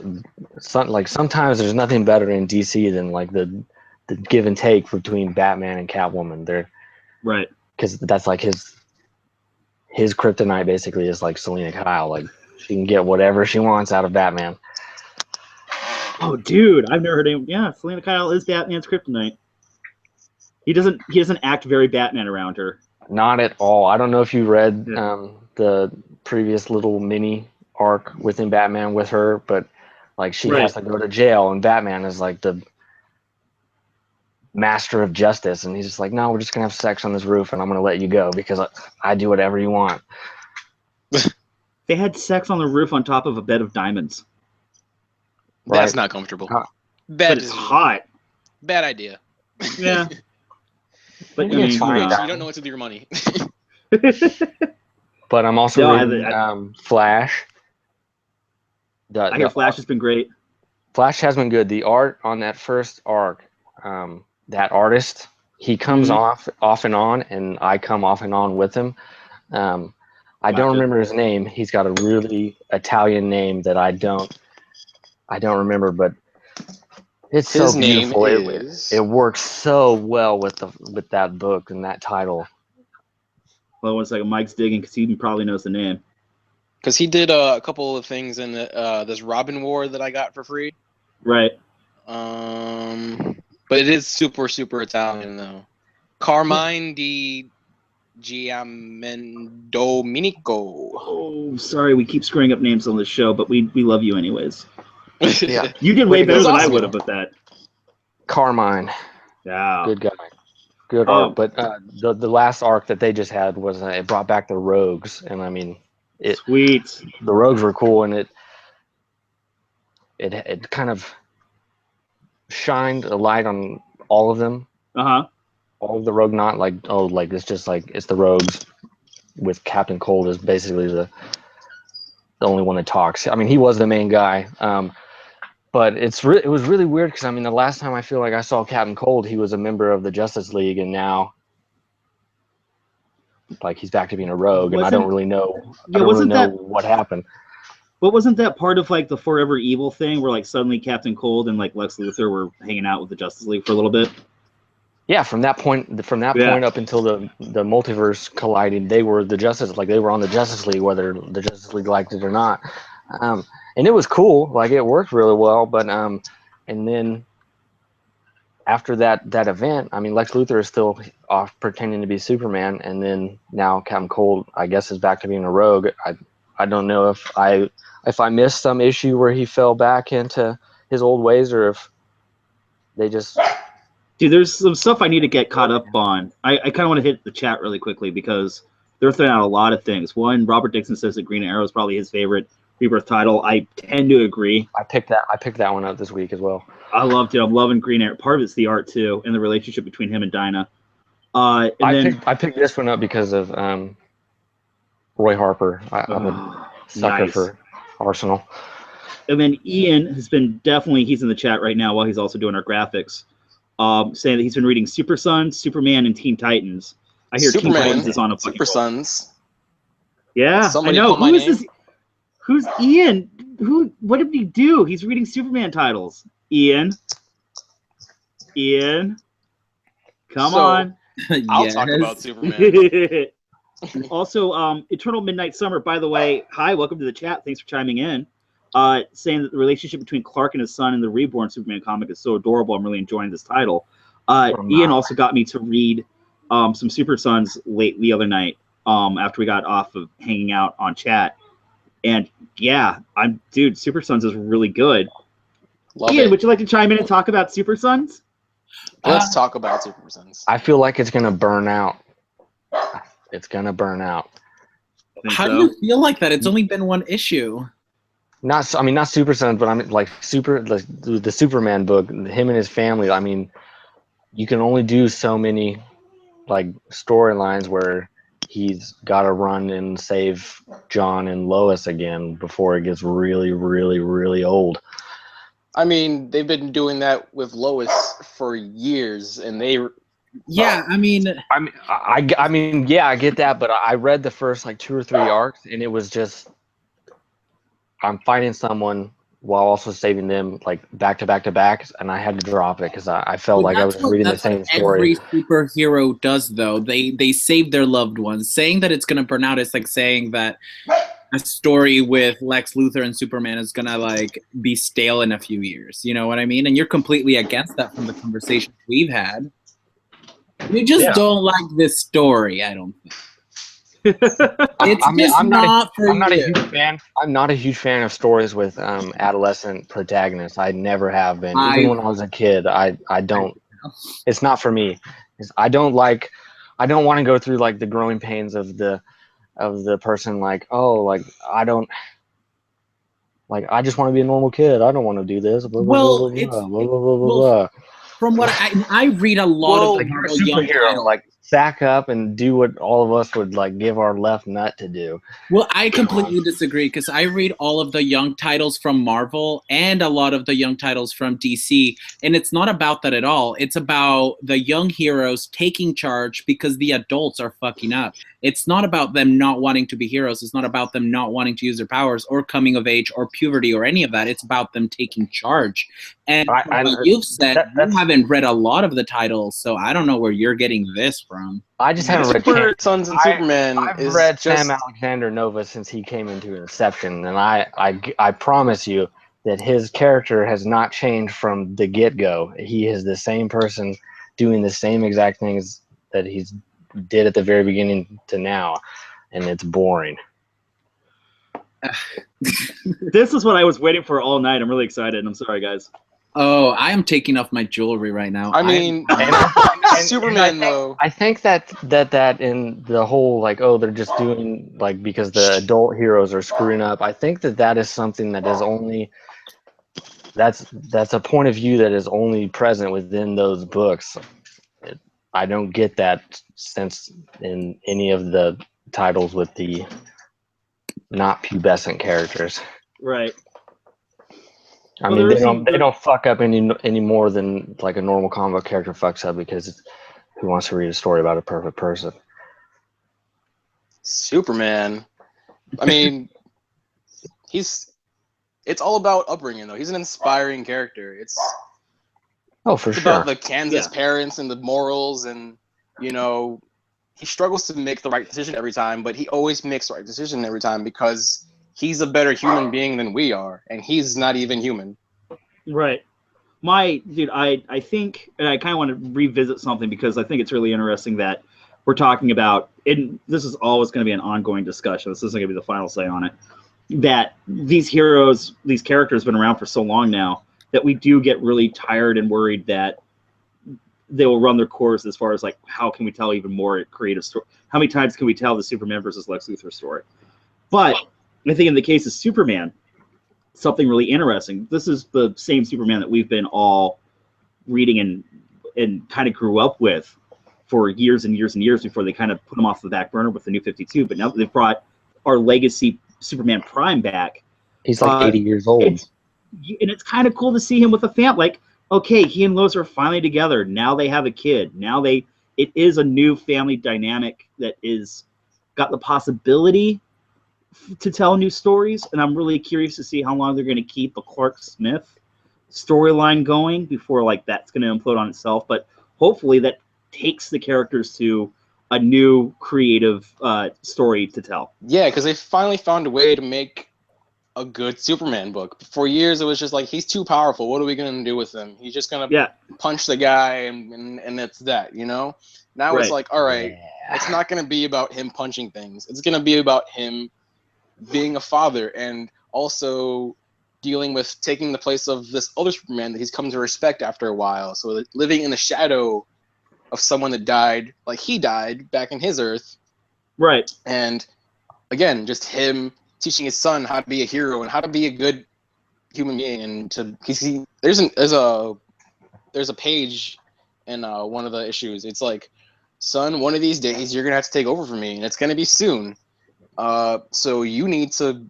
sometimes there's nothing better in DC than like the give and take between Batman and Catwoman. They're right, because that's like his kryptonite basically is like Selena Kyle. Like she can get whatever she wants out of Batman. Oh, dude, I've never heard him. Yeah, Selena Kyle is Batman's kryptonite. He doesn't act very Batman around her. Not at all. I don't know if you read Yeah. the previous little mini arc within Batman with her, but like she has to go to jail, and Batman is like the master of justice, and he's just like, no, we're just gonna have sex on this roof, and I'm gonna let you go because I do whatever you want. They had sex on the roof on top of a bed of diamonds. That's not comfortable. But it's hot. Bad idea. Yeah. But I mean, it's fine. You don't know what to do with your money. But I'm also reading Flash. I hear Flash has been great. Flash has been good. The art on that first arc, that artist, he comes off and on, and I come off and on with him. I don't remember his name. He's got a really Italian name that I don't remember, but it's his so beautiful. Name is... It works so well with that book and that title. Well, 1 second, Mike's digging because he probably knows the name. Because he did a couple of things in this Robin War that I got for free. Right. But it is super, super Italian though. Carmine di Giamendomenico. Oh, sorry, we keep screwing up names on this show, but we love you anyways. Yeah. You did way better than I would have with that. Carmine. Yeah. Good guy. Good art. But the last arc that they just had was it brought back the Rogues, and I mean, sweet. The Rogues were cool, and it kind of shined a light on all of them. All of the Rogue, not like it's just like it's the Rogues with Captain Cold is basically the only one that talks. I mean, he was the main guy. But it was really weird because I mean the last time I feel like I saw Captain Cold, he was a member of the Justice League, and now like he's back to being a rogue, and I don't really know. I don't really know what happened. But wasn't that part of like the Forever Evil thing, where like suddenly Captain Cold and like Lex Luthor were hanging out with the Justice League for a little bit? Yeah, from that point up until the multiverse colliding, they were the Justice, like they were on the Justice League, whether the Justice League liked it or not. And it was cool, like it worked really well. But and then after that event, I mean, Lex Luthor is still off pretending to be Superman, and then now Captain Cold, I guess, is back to being a rogue. I don't know if I missed some issue where he fell back into his old ways, or if they just. Dude, there's some stuff I need to get caught up on. I kind of want to hit the chat really quickly because they're throwing out a lot of things. One, Robert Dixon says that Green Arrow is probably his favorite Rebirth title. I tend to agree. I picked that one up this week as well. I loved it. I'm loving Green Arrow. Part of it's the art too, and the relationship between him and Dinah. I picked this one up because of Roy Harper. I'm a sucker for Arsenal. And then Ian has been he's in the chat right now while he's also doing our graphics. Saying that he's been reading Super Sons, Superman, and Teen Titans. I hear Teen Titans is on a Super Sons. Yeah, I know. Who is this? Who's Ian? What did he do? He's reading Superman titles. Ian, come on. I'll talk about Superman. Also, Eternal Midnight Summer. By the way, hi, welcome to the chat. Thanks for chiming in. saying that the relationship between Clark and his son in the Reborn Superman comic is so adorable. I'm really enjoying this title. Ian also got me to read some Super Sons late the other night after we got off of hanging out on chat. And yeah, dude, Super Sons is really good. Love Ian, it. would you like to chime in and talk about Super Sons? Let's talk about Super Sons. I feel like it's gonna burn out. It's gonna burn out. How do you feel like that? It's only been one issue. Not Super Sons, but I mean like the Superman book. Him and his family. I mean, you can only do so many like storylines where he's got to run and save John and Lois again before it gets really, really, really old. I mean, they've been doing that with Lois for years, and they. Yeah, I mean, yeah, I get that, but I read the first like 2 or 3 arcs, and it was just I'm fighting someone while also saving them like back to back to back, and I had to drop it because I felt like I was reading the same story. Every superhero does, though. They save their loved ones. Saying that it's gonna burn out is like saying that a story with Lex Luthor and Superman is gonna like be stale in a few years. You know what I mean? And you're completely against that from the conversations we've had. You just don't like this story, I don't think. I'm not a huge fan. I'm not a huge fan of stories with adolescent protagonists. I never have been. Even when I was a kid, I don't. It's not for me. I don't want to go through like the growing pains of the person. Like, oh, like I don't. Like, I just want to be a normal kid. I don't want to do this. Blah, blah, blah, blah, blah, blah, blah. From what I read a lot of like you're a superhero, like sack up and do what all of us would like give our left nut to do. Well, I completely disagree because I read all of the young titles from Marvel and a lot of the young titles from DC, and it's not about that at all. It's about the young heroes taking charge because the adults are fucking up. It's not about them not wanting to be heroes. It's not about them not wanting to use their powers or coming of age or puberty or any of that. It's about them taking charge. And what you've said, you haven't read a lot of the titles, so I don't know where you're getting this from. I just haven't read Super Sons and Superman. I've read Sam Alexander Nova since he came into Inception, and I promise you that his character has not changed from the get-go. He is the same person doing the same exact things that he's did at the very beginning to now, and it's boring. This is what I was waiting for all night. I'm really excited. I'm sorry, guys. Oh, I am taking off my jewelry right now. I mean, Superman though. I think that in the whole like, oh, they're just doing like because the adult heroes are screwing up. I think that is something that is only that's a point of view that is only present within those books. I don't get that sense in any of the titles with the not pubescent characters. Right. I mean, they don't fuck up any more than like a normal comic book character fucks up because who wants to read a story about a perfect person? Superman. I mean, it's all about upbringing though. He's an inspiring character. It's for sure about the Kansas parents and the morals, and you know, he struggles to make the right decision every time, but he always makes the right decision every time because he's a better human being than we are, and he's not even human. Right. I think, and I kind of want to revisit something because I think it's really interesting that we're talking about, and this is always going to be an ongoing discussion. This isn't going to be the final say on it. That these characters have been around for so long now that we do get really tired and worried that they will run their course as far as like, how can we tell even more creative story? How many times can we tell the Superman versus Lex Luthor story? But I think in the case of Superman, something really interesting. This is the same Superman that we've been all reading and kind of grew up with for years and years and years before they kind of put him off the back burner with the New 52. But now that they've brought our legacy Superman Prime back, he's like 80 years old. And it's kind of cool to see him with a family. Like, okay, he and Lois are finally together. Now they have a kid. It is a new family dynamic that is got the possibility to tell new stories, and I'm really curious to see how long they're going to keep a Clark Smith storyline going before like that's going to implode on itself. But hopefully that takes the characters to a new creative story to tell. Yeah, because they finally found a way to make a good Superman book. For years, it was just like, he's too powerful. What are we going to do with him? He's just going to punch the guy, and it's that, you know? Now it's like, all right, it's not going to be about him punching things. It's going to be about him being a father and also dealing with taking the place of this other Superman that he's come to respect after a while. So living in the shadow of someone that died, like he died back in his Earth. Right. And again, just him teaching his son how to be a hero and how to be a good human being. And there's a page in one of the issues. It's like, son, one of these days you're gonna have to take over for me, and it's gonna be soon. So you need to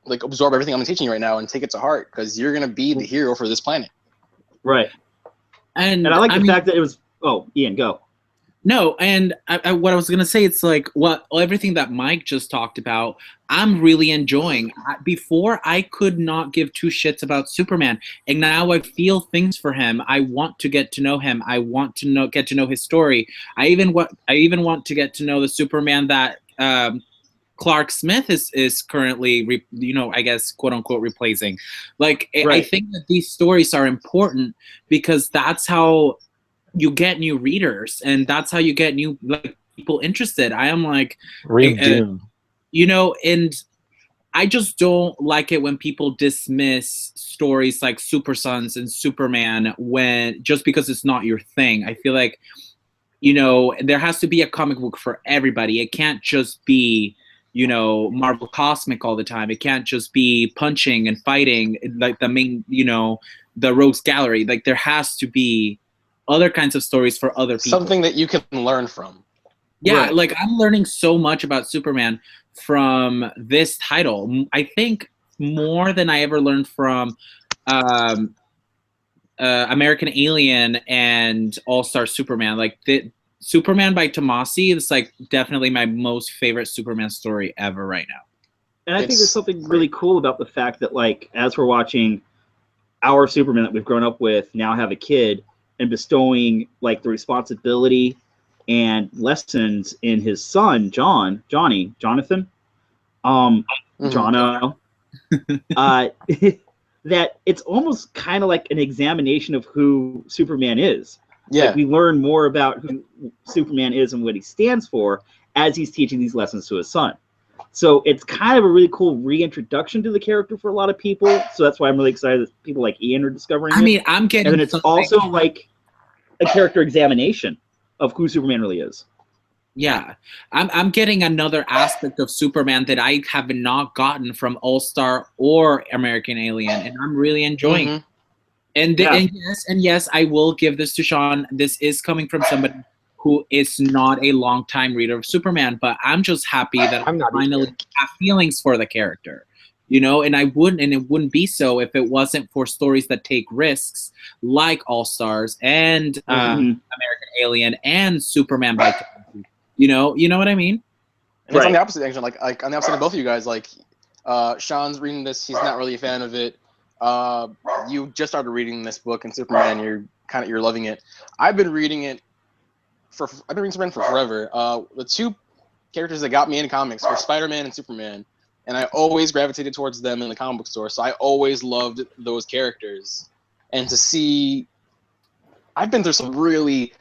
like absorb everything I'm teaching you right now and take it to heart, because you're gonna be the hero for this planet. Right. And I like the fact that it was. Oh, Ian, go. No, and what I was gonna say, it's like everything that Mike just talked about, I'm really enjoying. Before, I could not give two shits about Superman, and now I feel things for him. I want to get to know him. I want to get to know his story. I even want to get to know the Superman that Clark Smith is currently, I guess, quote unquote, replacing. Like, I think that these stories are important because that's how you get new readers, and that's how you get new people interested. I am like, read Doom, and I just don't like it when people dismiss stories like Super Sons and Superman just because it's not your thing. I feel like, there has to be a comic book for everybody. It can't just be, Marvel Cosmic all the time. It can't just be punching and fighting like the main, the Rogues Gallery. Like, there has to be other kinds of stories for other people. Something that you can learn from. Yeah, like, I'm learning so much about Superman from this title. I think more than I ever learned from American Alien and All-Star Superman. Like, Superman by Tomasi is like definitely my most favorite Superman story ever right now. And I think there's something really cool about the fact that, like, as we're watching our Superman that we've grown up with now have a kid, and bestowing like the responsibility and lessons in his son, Jonathan, Jono, that it's almost kind of like an examination of who Superman is. Yeah. Like, we learn more about who Superman is and what he stands for as he's teaching these lessons to his son. So it's kind of a really cool reintroduction to the character for a lot of people. So that's why I'm really excited that people like Ian are discovering it. I mean, I'm getting, and then it's also like a character examination of who Superman really is. Yeah, I'm getting another aspect of Superman that I have not gotten from All-Star or American Alien, and I'm really enjoying it. And yes, I will give this to Sean. This is coming from somebody who is not a long-time reader of Superman, but I'm just happy that I finally have feelings for the character, and it wouldn't be so if it wasn't for stories that take risks like All-Stars and American Alien and Superman by Tomasi. You know what I mean? And it's on the opposite actually, like on the opposite of both of you guys. Like, Sean's reading this, he's not really a fan of it. You just started reading this book in Superman, you're loving it. I've been reading Superman for forever. The two characters that got me into comics were Spider-Man and Superman, and I always gravitated towards them in the comic book store. So I always loved those characters. And to see, I've been through some really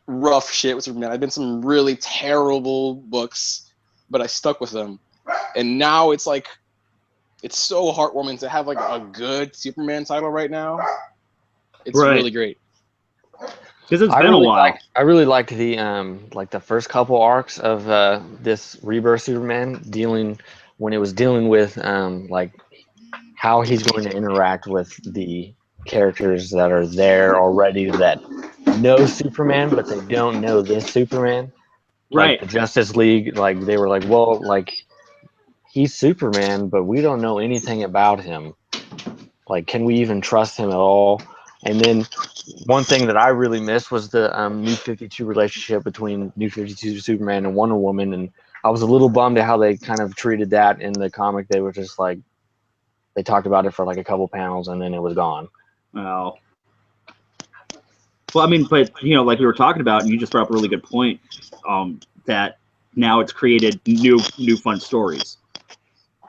rough shit with Superman. I've been some really terrible books, but I stuck with them. And now it's like, it's so heartwarming to have like a good Superman title right now. It's really great. Because it's been a while. I really liked the first couple arcs of this Rebirth Superman when it was dealing with like how he's going to interact with the characters that are there already that know Superman, but they don't know this Superman. Like the Justice League, like they were like, well, like he's Superman, but we don't know anything about him. Like, can we even trust him at all? And then one thing that I really missed was the New 52 relationship between New 52 Superman and Wonder Woman, and I was a little bummed at how they kind of treated that in the comic. They were just like, they talked about it for like a couple panels and then it was gone. Oh. Well, I mean, but, like we were talking about, and you just brought up a really good point, that now it's created new fun stories.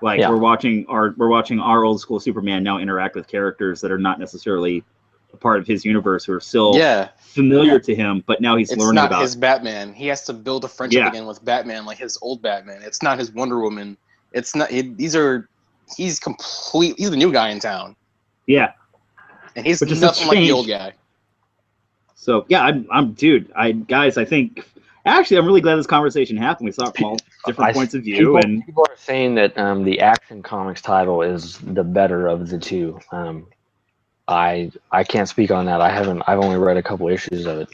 Like we're watching our old school Superman now interact with characters that are not necessarily a part of his universe, who are still familiar to him, but now he's learning about. It's not his Batman. He has to build a friendship again with Batman, like his old Batman. It's not his Wonder Woman. It's not. He's the new guy in town. Yeah, and he's nothing like the old guy. So yeah, guys, I think actually I'm really glad this conversation happened. We saw all different points of view, and people are saying that the Action Comics title is the better of the two. I can't speak on that. I've only read a couple issues of it.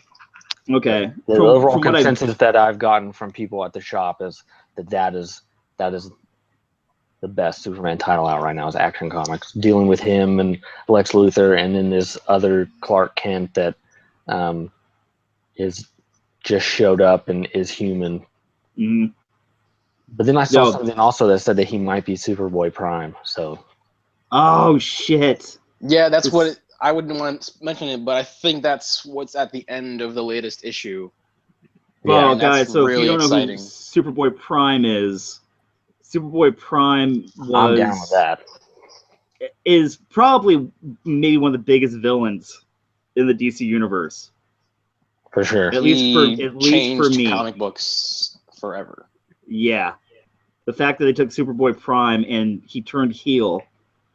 Okay. The overall consensus that I've gotten from people at the shop is that is the best Superman title out right now is Action Comics, dealing with him and Lex Luthor, and then this other Clark Kent that is just showed up and is human. Mm-hmm. But then I saw something also that said that he might be Superboy Prime. So. Oh shit. Yeah, that's I wouldn't want to mention it, but I think that's what's at the end of the latest issue. Well, guys, so if you don't know who Superboy Prime is, Superboy Prime I'm down with that. Is probably maybe one of the biggest villains in the DC universe. For sure. At least for me. Comic books forever. Yeah. The fact that they took Superboy Prime and he turned heel,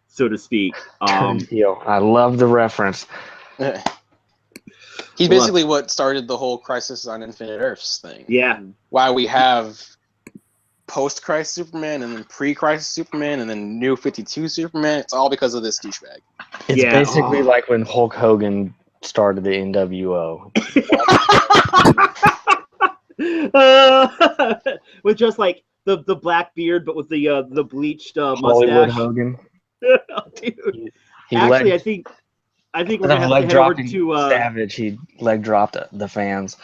so to speak. Turned heel. I love the reference. He's basically what started the whole Crisis on Infinite Earths thing. Yeah. Why we have post-Crisis Superman and then pre-Crisis Superman and then New 52 Superman. It's all because of this douchebag. It's basically like when Hulk Hogan started the NWO. With just like the black beard, but with the bleached mustache. Hollywood Hogan. Oh, dude. Actually, I think we're gonna have to head over to Savage. He leg dropped the fans.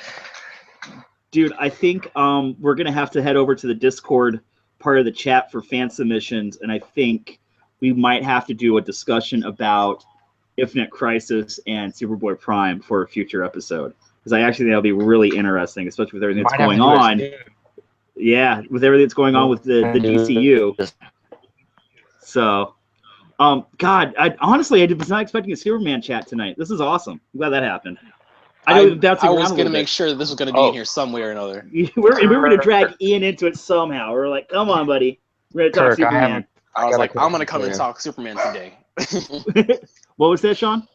Dude, I think we're gonna have to head over to the Discord part of the chat for fan submissions, and I think we might have to do a discussion about Infinite Crisis and Superboy Prime for a future episode, because I actually think that'll be really interesting, especially with everything that's going on. Yeah, with everything that's going on with the DCU. So, God, honestly, I was not expecting a Superman chat tonight. This is awesome. I'm glad that happened. I was going to make sure that this was going to be in here some way or another. we were going to drag Ian into it somehow. We were like, come on, buddy. We're going to talk Superman. I was like, I'm going to come and talk Superman today. What was that, Sean?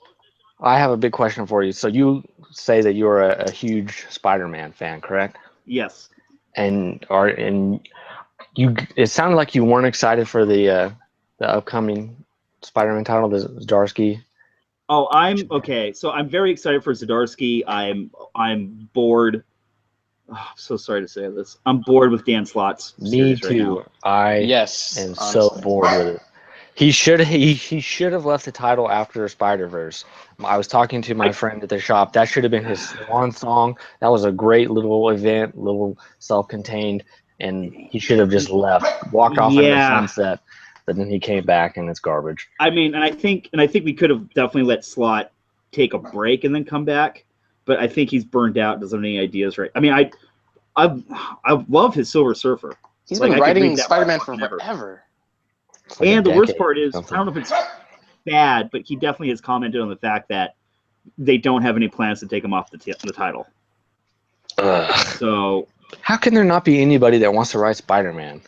I have a big question for you. So you say that you're a huge Spider-Man fan, correct? Yes. And it sounded like you weren't excited for the upcoming Spider-Man title, the Zdarsky. Oh, okay. So I'm very excited for Zdarsky. I'm bored. Oh, I'm so sorry to say this. I'm bored with Dan Slott's series. Me too. Right now. am so bored with it. He should have left the title after Spider-Verse. I was talking to my friend at the shop. That should have been his swan song. That was a great little event, little self-contained, and he should have just walked off into the sunset. But then he came back, and it's garbage. I mean, and I think we could have definitely let Slott take a break and then come back. But I think he's burned out. Doesn't have any ideas right. I mean, I love his Silver Surfer. He's been writing Spider-Man forever. And the worst part is, I don't know if it's bad, but he definitely has commented on the fact that they don't have any plans to take him off the title. So how can there not be anybody that wants to write Spider-Man?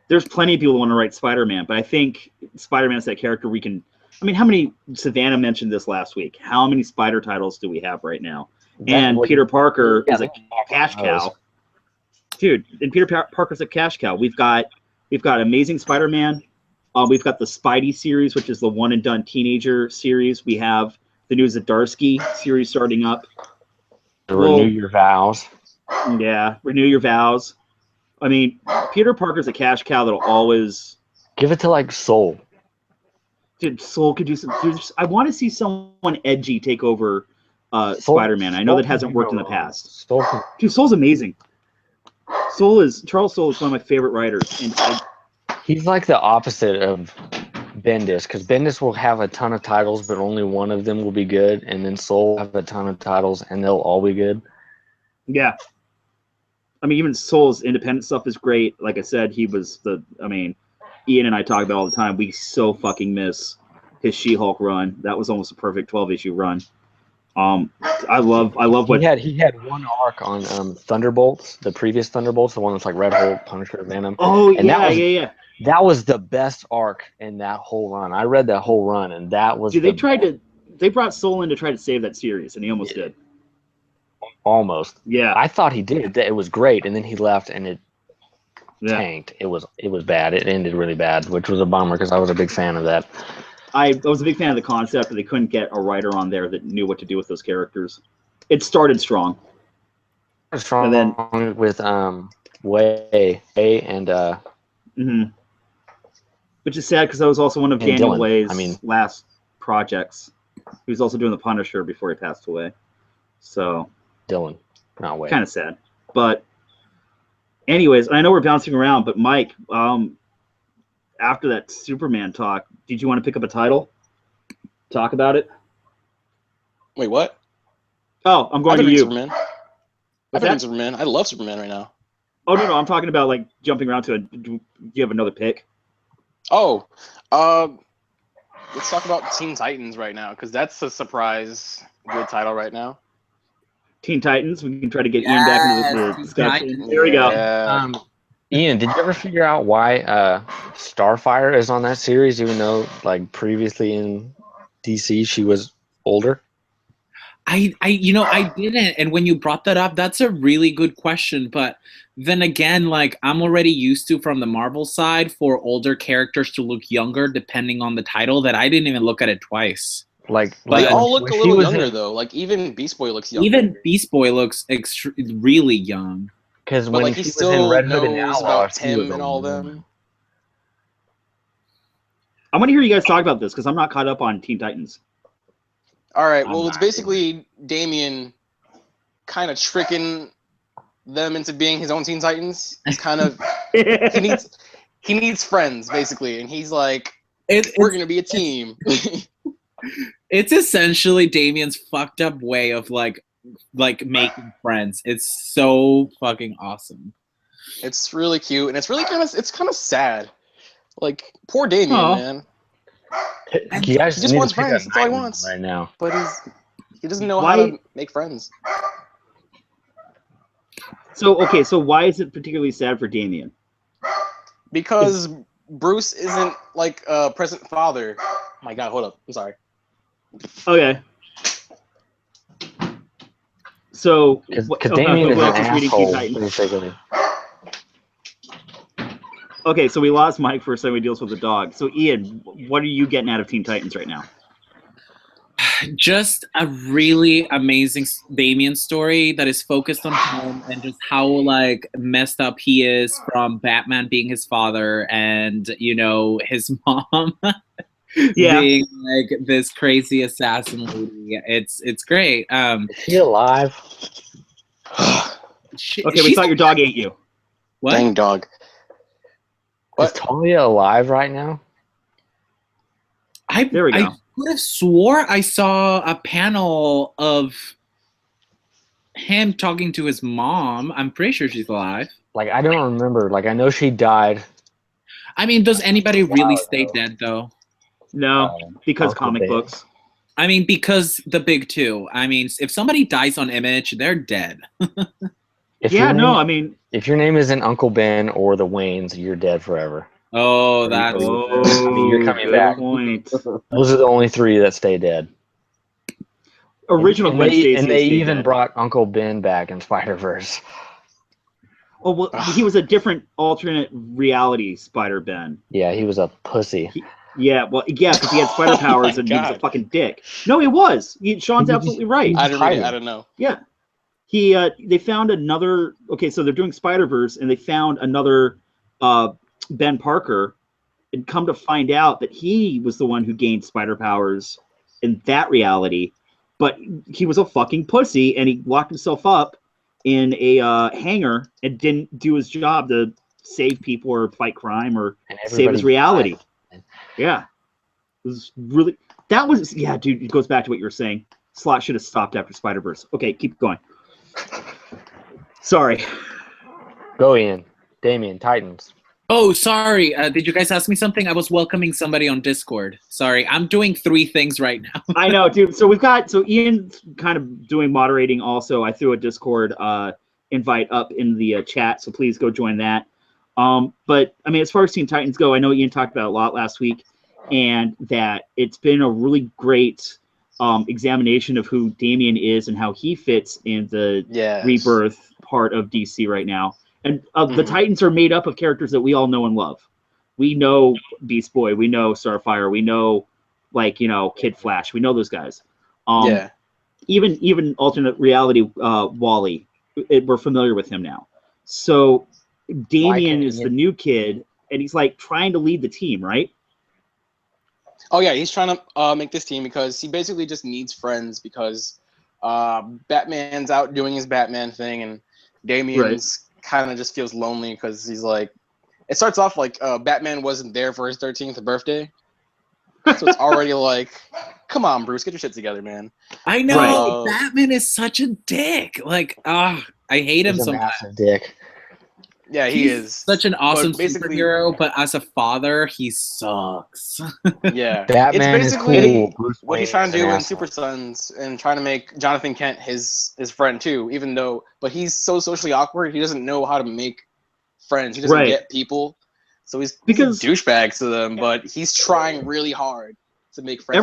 There's plenty of people who want to write Spider-Man, but I think Spider-Man's that character we can. I mean, how many? Savanna mentioned this last week. How many Spider titles do we have right now? And Peter Parker is a cash cow, dude. And Peter Parker's a cash cow. We've got Amazing Spider-Man. We've got the Spidey series, which is the one and done teenager series. We have the new Zdarsky series starting up. Renew your vows. Yeah, renew your vows. I mean, Peter Parker's a cash cow that'll always give it to like Soul. Dude, Soul could do some. Dude, I want to see someone edgy take over Spider-Man. I know that hasn't worked in the past. Dude, Soul's amazing. Charles Soule is one of my favorite writers, and he's like the opposite of Bendis, because Bendis will have a ton of titles, but only one of them will be good, and then Soule will have a ton of titles, and they'll all be good. Yeah. I mean, even Soule's independent stuff is great. Like I said, he was Ian and I talk about all the time. We so fucking miss his She-Hulk run. That was almost a perfect 12-issue run. I love what he had one arc on Thunderbolts, the previous Thunderbolts, the one that's like Red Hulk, Punisher, Venom. Oh And yeah, yeah. That was the best arc in that whole run. I read that whole run, and that was. Dude, they brought Soul in to try to save that series, and he almost did. Almost. Yeah. I thought he did. It was great, and then he left, and it tanked. It was bad. It ended really bad, which was a bummer because I was a big fan of that. I was a big fan of the concept, but they couldn't get a writer on there that knew what to do with those characters. It started strong. Strong, and then with Way and which is sad because that was also one of Daniel Dylan. Way's last projects. He was also doing the Punisher before he passed away. So Dylan, not Way. Kind of sad, but anyways, I know we're bouncing around, but Mike, after that Superman talk, did you want to pick up a title? Talk about it? Wait, what? Oh, I'm going to you. Superman. I've been Superman. I love Superman right now. Oh, no, I'm talking about, like, jumping around to do you have another pick? Oh, let's talk about Teen Titans right now, because that's a surprise good title right now. Teen Titans. We can try to get Ian back into the discussion. There we go. Ian, did you ever figure out why Starfire is on that series, even though, like, previously in DC she was older? I didn't. And when you brought that up, that's a really good question. But then again, like, I'm already used to, from the Marvel side, for older characters to look younger depending on the title, that I didn't even look at it twice. They all look a little younger though. Like even Beast Boy looks younger. Even Beast Boy looks really young. Because when he still was in Red Hood and knows Outlaw, about Tim and all them. I want to hear you guys talk about this because I'm not caught up on Teen Titans. All right. Well, it's basically Damian kind of tricking them into being his own Teen Titans. It's kind of he needs friends basically, and he's like, "We're gonna be a team." It's essentially Damian's fucked up way of like making friends. It's so fucking awesome. It's really cute, and it's really kind of sad. Like poor Damian, man. You guys he just wants friends. That's all he wants right now. But he doesn't know how to make friends. So why is it particularly sad for Damian? Because Bruce isn't like a present father. Oh my God, hold up. I'm sorry. Okay. So Damian is an asshole, basically. Okay, so we lost Mike for a second. He deals with the dog. So Ian, what are you getting out of Teen Titans right now? Just a really amazing Damian story that is focused on him and just how like messed up he is from Batman being his father and his mom being like this crazy assassin lady. It's great. Is he alive? Okay, we thought your dog ate you. What? Dang dog. Is Talia alive right now? There we go. I could have swore I saw a panel of him talking to his mom. I'm pretty sure she's alive. Like, I don't remember. Like, I know she died. I mean, does anybody really stay dead, though? No, because Uncle comic Ben. books. I mean, because the big two. I mean, if somebody dies on Image, they're dead. If your name isn't Uncle Ben or the Waynes, you're dead forever. Oh, that's... I mean, you're coming back. Point. Those are the only three that stay dead. Original Gwen Stacy. And they even brought Uncle Ben back in Spider-Verse. Oh, well, he was a different alternate reality Spider-Ben. Yeah, he was a pussy. Because he had spider powers and he was a fucking dick. No, he was. Sean's absolutely right. I don't know. Yeah. They found another... Okay, so they're doing Spider-Verse, and they found another Ben Parker, and come to find out that he was the one who gained spider powers in that reality, but he was a fucking pussy, and he locked himself up in a hangar and didn't do his job to save people or fight crime or save his reality. Died. Yeah. It was really... That was... Yeah, dude, it goes back to what you were saying. Slott should have stopped after Spider-Verse. Okay, keep going. Sorry. Go Ian. Damian, Titans. Oh, sorry. Did you guys ask me something? I was welcoming somebody on Discord. Sorry, I'm doing 3 things right now. I know, dude. So Ian's kind of doing moderating also. I threw a Discord invite up in the chat, so please go join that. But I mean, as far as Teen Titans go, I know Ian talked about it a lot last week, and that it's been a really great examination of who Damian is and how he fits in the rebirth part of DC right now. And the Titans are made up of characters that we all know and love. We know Beast Boy, we know Starfire, we know, like, you know, Kid Flash. We know those guys. Even alternate reality Wally, we're familiar with him now. So Damian is the new kid, and he's like trying to lead the team, right? Oh yeah, he's trying to make this team because he basically just needs friends because Batman's out doing his Batman thing, and Damian's kind of just feels lonely because he's like, it starts off like Batman wasn't there for his 13th birthday, so it's already like, come on, Bruce, get your shit together, man. I know Batman is such a dick. Like, I hate him He's a sometimes. massive dick. Yeah, he is such an awesome superhero, but as a father, he sucks. Yeah, Batman it's basically is cool. what he's trying to do in Super Sons and trying to make Jonathan Kent his friend too. But he's so socially awkward, he doesn't know how to make friends. He doesn't get people, so he's douchebags to them. But he's trying really hard to make friends.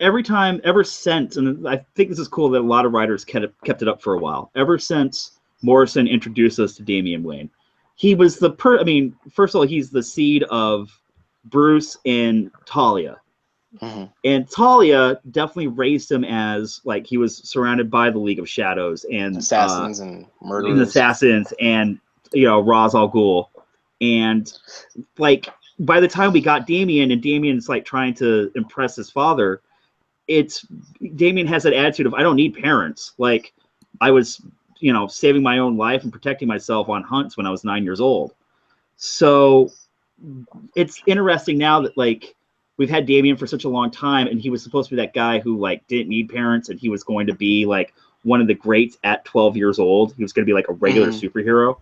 Ever since, and I think this is cool that a lot of writers kept it up for a while. Ever since Morrison introduced us to Damian Wayne, he was first of all, he's the seed of Bruce and Talia. And Talia definitely raised him as, like, he was surrounded by the League of Shadows and assassins and murderers and assassins and, you know, Ra's al Ghul. And like by the time we got Damian, and Damian's like trying to impress his father, Damian has that attitude of, I don't need parents. Like, I was, you know, saving my own life and protecting myself on hunts when I was 9 years old. So it's interesting now that, like, we've had Damian for such a long time, and he was supposed to be that guy who, like, didn't need parents, and he was going to be like one of the greats at 12 years old. He was going to be like a regular superhero.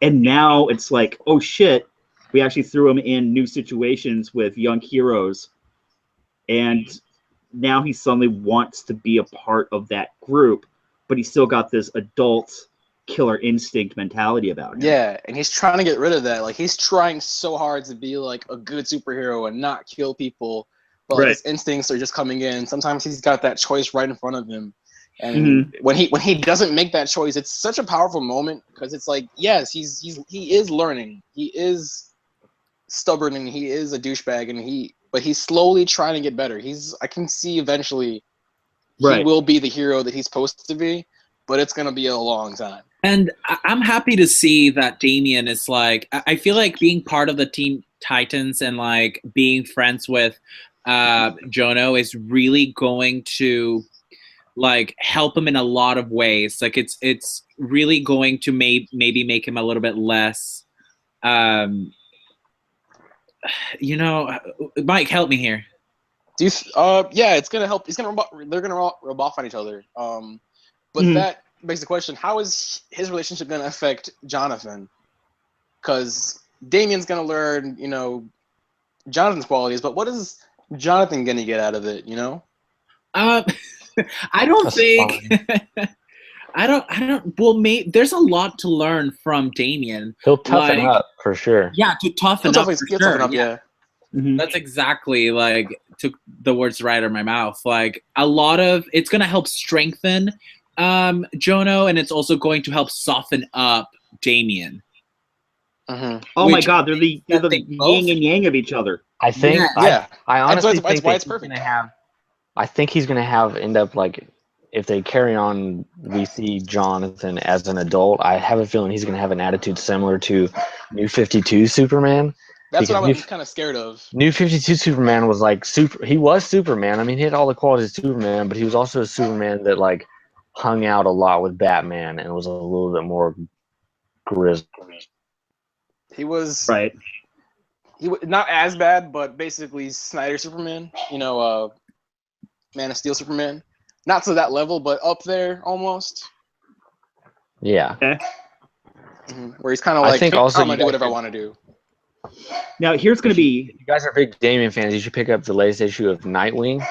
And now it's like, oh shit, we actually threw him in new situations with young heroes, and now he suddenly wants to be a part of that group, but he's still got this adult killer instinct mentality about him. Yeah, and he's trying to get rid of that. Like, he's trying so hard to be like a good superhero and not kill people, but like, his instincts are just coming in. Sometimes he's got that choice right in front of him. And when he doesn't make that choice, it's such a powerful moment, because it's like, yes, he is learning. He is stubborn and he is a douchebag, but he's slowly trying to get better. I can see eventually he will be the hero that he's supposed to be, but it's gonna be a long time. And I'm happy to see that Damian is like, I feel like being part of the Teen Titans and like being friends with Jono is really going to like help him in a lot of ways. Like it's really going to maybe make him a little bit less, you know, Mike, help me here. Yeah, it's gonna help. They're gonna rub off on each other. But that begs the question: how is his relationship gonna affect Jonathan? Because Damian's gonna learn, you know, Jonathan's qualities, but what is Jonathan gonna get out of it? You know? I don't think. I don't. Well, there's a lot to learn from Damian. He'll toughen up for sure. Yeah, to toughen up. Yeah. That's exactly, like, took the words right out of my mouth. Like, a lot of it's gonna help strengthen Jono, and it's also going to help soften up Damian. Oh my God, they're the yin and yang of each other. I think. Yeah. I honestly think that's perfect. I think he's gonna end up like, if they carry on, we see Jonathan as an adult. I have a feeling he's gonna have an attitude similar to New 52 Superman. That's what I'm kind of scared of. New 52 Superman was like he was Superman. I mean, he had all the qualities of Superman, but he was also a Superman that like hung out a lot with Batman and was a little bit more grisly. He was right. He was not as bad, but basically Snyder Superman. You know, Man of Steel Superman. Not to that level, but up there almost. Yeah. Okay. Where he's kind of like, I think also I'm gonna do whatever I want to do. Now here's going to be. If you guys are big Damian fans, you should pick up the latest issue of Nightwing.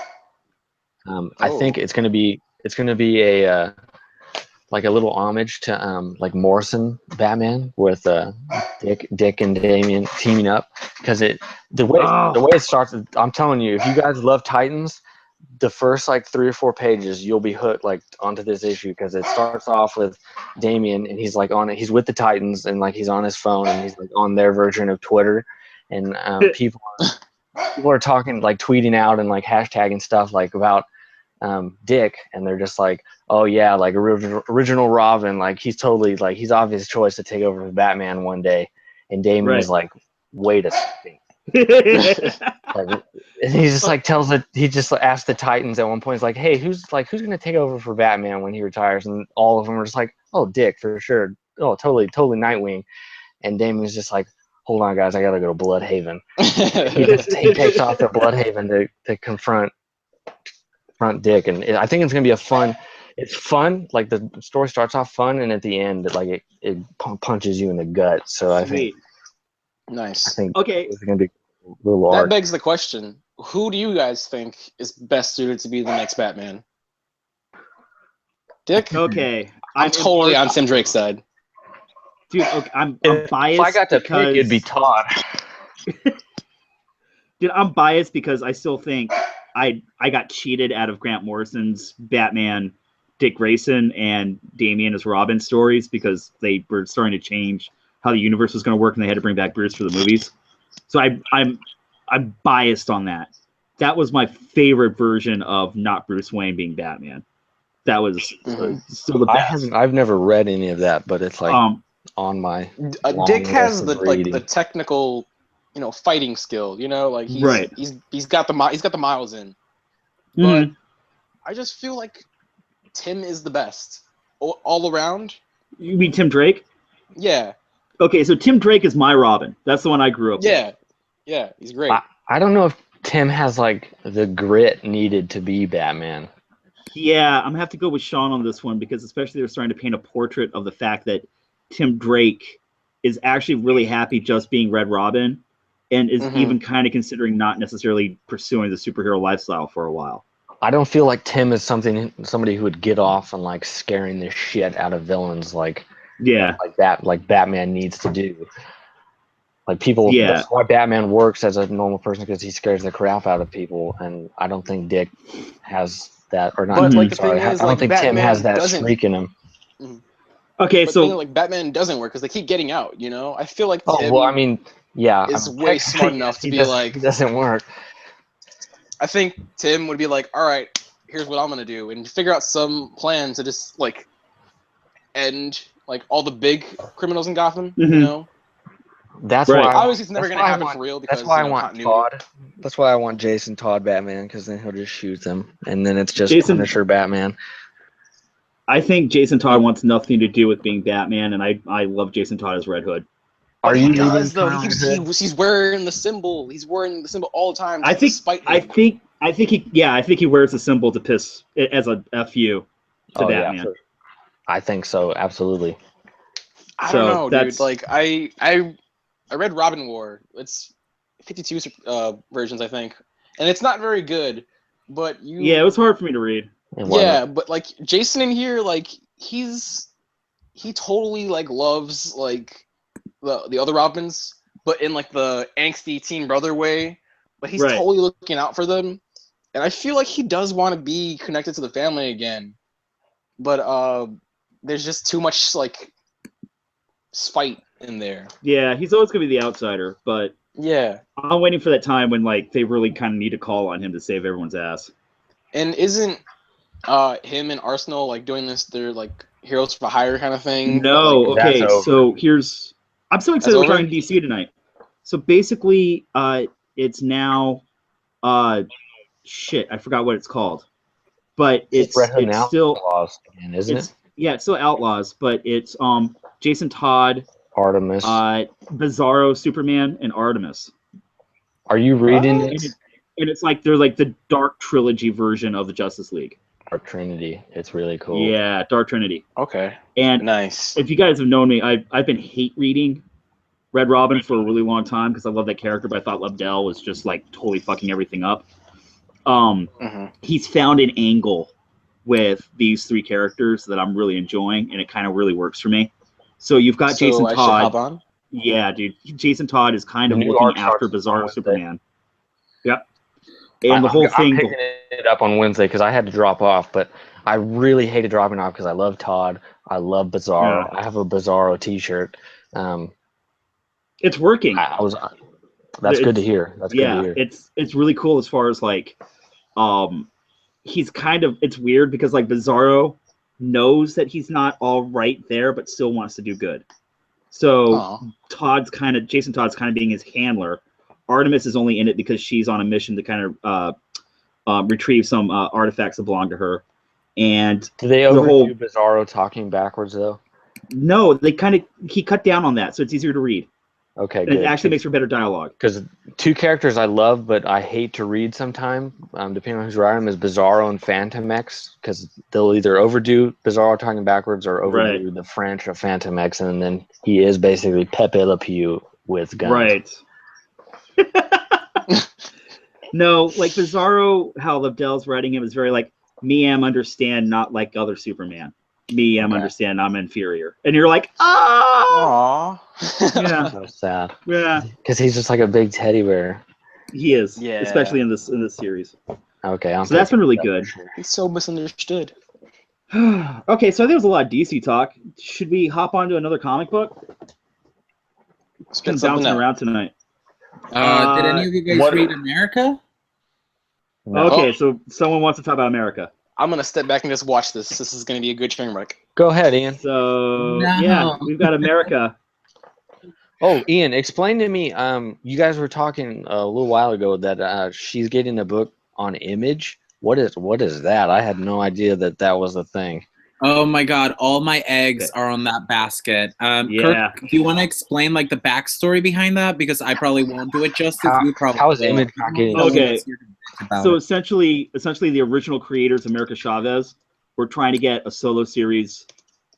I think it's gonna be a like a little homage to like Morrison Batman with Dick and Damian teaming up, because the way it starts. I'm telling you, if you guys love Titans, the first like 3 or 4 pages you'll be hooked like onto this issue, because it starts off with Damian and he's like he's with the Titans and like he's on his phone and he's like on their version of Twitter, and people are talking like tweeting out and like hashtagging stuff like about Dick, and they're just like, oh yeah, like original Robin, like he's totally like he's obvious choice to take over for Batman one day, and Damon is like, wait a second. Like, and he just like he just asks the Titans at one point, he's like, hey, who's gonna take over for Batman when he retires? And all of them are just like, oh, Dick for sure, oh totally Nightwing. And Damon's just like, hold on guys, I gotta go to Bloodhaven. he takes off to Bloodhaven to confront Dick, and I think it's gonna be it's fun. Like the story starts off fun, and at the end, like it punches you in the gut. So I think nice. I think okay, it's gonna be a little that art. begs the question: who do you guys think is best suited to be the next Batman? Dick. Okay, I'm totally on Tim Drake's side. Dude, okay, I'm biased. If I got to pick, it'd be Todd. Dude, I'm biased because I still think I got cheated out of Grant Morrison's Batman, Dick Grayson, and Damian as Robin stories, because they were starting to change how the universe was going to work, and they had to bring back Bruce for the movies. So I'm biased on that. That was my favorite version of not Bruce Wayne being Batman. That was still the best. I've never read any of that, but it's like on my Dick has the technical, fighting skill. Like he's got the miles in. But I just feel like Tim is the best all around. You mean Tim Drake? Yeah. Okay, so Tim Drake is my Robin. That's the one I grew up with. Yeah, he's great. I don't know if Tim has like the grit needed to be Batman. Yeah, I'm gonna have to go with Sean on this one, because especially they're starting to paint a portrait of the fact that Tim Drake is actually really happy just being Red Robin, and is even kind of considering not necessarily pursuing the superhero lifestyle for a while. I don't feel like Tim is somebody who would get off on like scaring the shit out of villains like Batman needs to do. Like people, that's why Batman works as a normal person, because he scares the crap out of people, and I don't think Dick has that, or not. But I don't think Tim has that streak in him. Okay, so like Batman doesn't work because they keep getting out. I feel like Tim is way smart enough to be like, it doesn't work. I think Tim would be like, all right, here's what I'm gonna do, and figure out some plan to just like end like all the big criminals in Gotham. That's why obviously it's never gonna happen for real, because that's why I want Todd. That's why I want Jason Todd Batman, because then he'll just shoot them, and then it's just Punisher Batman. I think Jason Todd wants nothing to do with being Batman, and I love Jason Todd as Red Hood. Are you does though? He's wearing the symbol. He's wearing the symbol all the time. I think he wears the symbol to piss as a FU to Batman. Yeah, I think so, absolutely. I don't know, dude. Like I read Robin War. It's 52 versions, I think, and it's not very good. But it was hard for me to read. Yeah, but like Jason in here, like he totally like loves like the other Robins, but in like the angsty teen brother way. But he's totally looking out for them, and I feel like he does want to be connected to the family again. But there's just too much like spite in there. Yeah, he's always gonna be the outsider, but I'm waiting for that time when like they really kind of need to call on him to save everyone's ass. And isn't him and Arsenal like doing this? They're like heroes for hire kind of thing. No, like, okay. So I'm so excited we're talking DC tonight. So basically, it's now, I forgot what it's called, but it's still Outlaws again, isn't it? Yeah, it's still Outlaws, but it's Jason Todd, Artemis, Bizarro Superman, and Artemis. Are you reading it? And it's like they're like the Dark Trilogy version of the Justice League. Dark Trinity. It's really cool. Yeah, Dark Trinity. Okay. And nice. If you guys have known me, I've been hate reading Red Robin for a really long time because I love that character, but I thought Lobdell was just like totally fucking everything up. He's found an angle with these three characters that I'm really enjoying, and it kind of really works for me. So you've got Jason I should Todd. hop on? Yeah, dude. Jason Todd is kind of The new looking art after starts Bizarro on Superman. Yep. And the whole thing. I'm picking it up on Wednesday because I had to drop off, but I really hated dropping off because I love Todd. I love Bizarro. Yeah. I have a Bizarro T-shirt. It's working. That's good to hear. That's good to hear. It's really cool as far as like, he's kind of, it's weird because like Bizarro knows that he's not all right there, but still wants to do good. So Jason Todd's kind of being his handler. Artemis is only in it because she's on a mission to kind of retrieve some artifacts that belong to her. And do they overdo Bizarro talking backwards though? No, he cut down on that, so it's easier to read. Okay, and good. It actually makes for better dialogue. Because two characters I love, but I hate to read sometime, depending on who's writing them, is Bizarro and Phantom X, because they'll either overdo Bizarro talking backwards or overdo the French of Phantom X, and then he is basically Pepe Le Pew with guns. Right. No, like Bizarro, how Lobdell's writing him is very like, me am understand, not like other Superman. Me am understand, I'm inferior. And you're like, ah! Yeah. So sad. Yeah. Because he's just like a big teddy bear. He is. Yeah. Especially in this series. Okay. So that's been really good. He's so misunderstood. Okay, so I think there was a lot of DC talk. Should we hop on to another comic book? It's been bouncing around tonight. Did any of you guys read America? No. Okay, so someone wants to talk about America. I'm going to step back and just watch this. This is going to be a good train wreck. Go ahead, Ian. So, yeah, we've got America. Oh, Ian, explain to me. You guys were talking a little while ago that she's getting a book on Image. What is that? I had no idea that was a thing. Oh my God! All my eggs are on that basket. Kirk, do you want to explain like the backstory behind that? Because I probably won't do it justice. How is Image not getting? Okay. So essentially, the original creators, America Chavez, were trying to get a solo series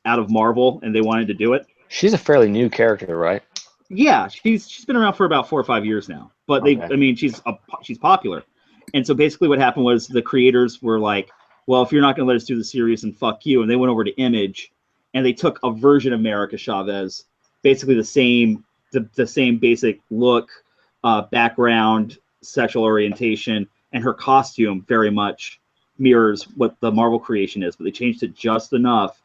out of Marvel, and they wanted to do it. She's a fairly new character, right? Yeah, she's been around for about 4 or 5 years now. But she's popular, and so basically what happened was the creators were like, well, if you're not going to let us do the series, then fuck you. And they went over to Image, and they took a version of America Chavez, basically the same basic look, background, sexual orientation, and her costume very much mirrors what the Marvel creation is. But they changed it just enough,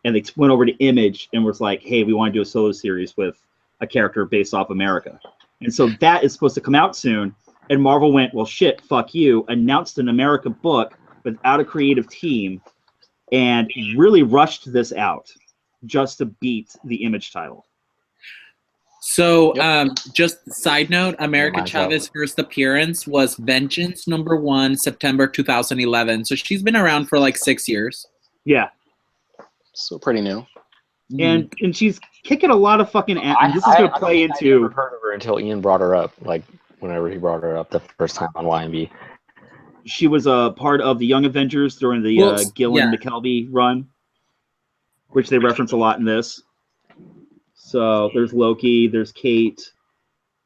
and they went over to Image and was like, hey, we want to do a solo series with a character based off America. And so that is supposed to come out soon. And Marvel went, well, shit, fuck you, announced an America book without a creative team, and really rushed this out just to beat the Image title. So, just side note, America Chavez's first appearance was Vengeance #1, September 2011. So she's been around for like 6 years. Yeah. So pretty new. And she's kicking a lot of fucking ass. This is going to play into... I never heard of her until Ian brought her up, like whenever he brought her up the first time on YMB. She was a part of the Young Avengers during the Gillen McKelvey run, which they reference a lot in this. So there's Loki, there's Kate,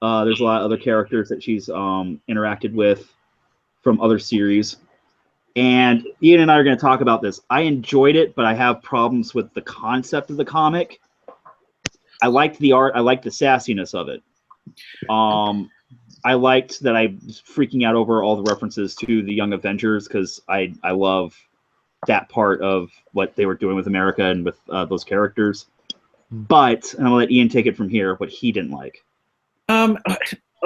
there's a lot of other characters that she's interacted with from other series. And Ian and I are going to talk about this. I enjoyed it, but I have problems with the concept of the comic. I liked the art. I liked the sassiness of it. I liked that I was freaking out over all the references to the Young Avengers because I love that part of what they were doing with America and with those characters. But, and I'll let Ian take it from here, what he didn't like.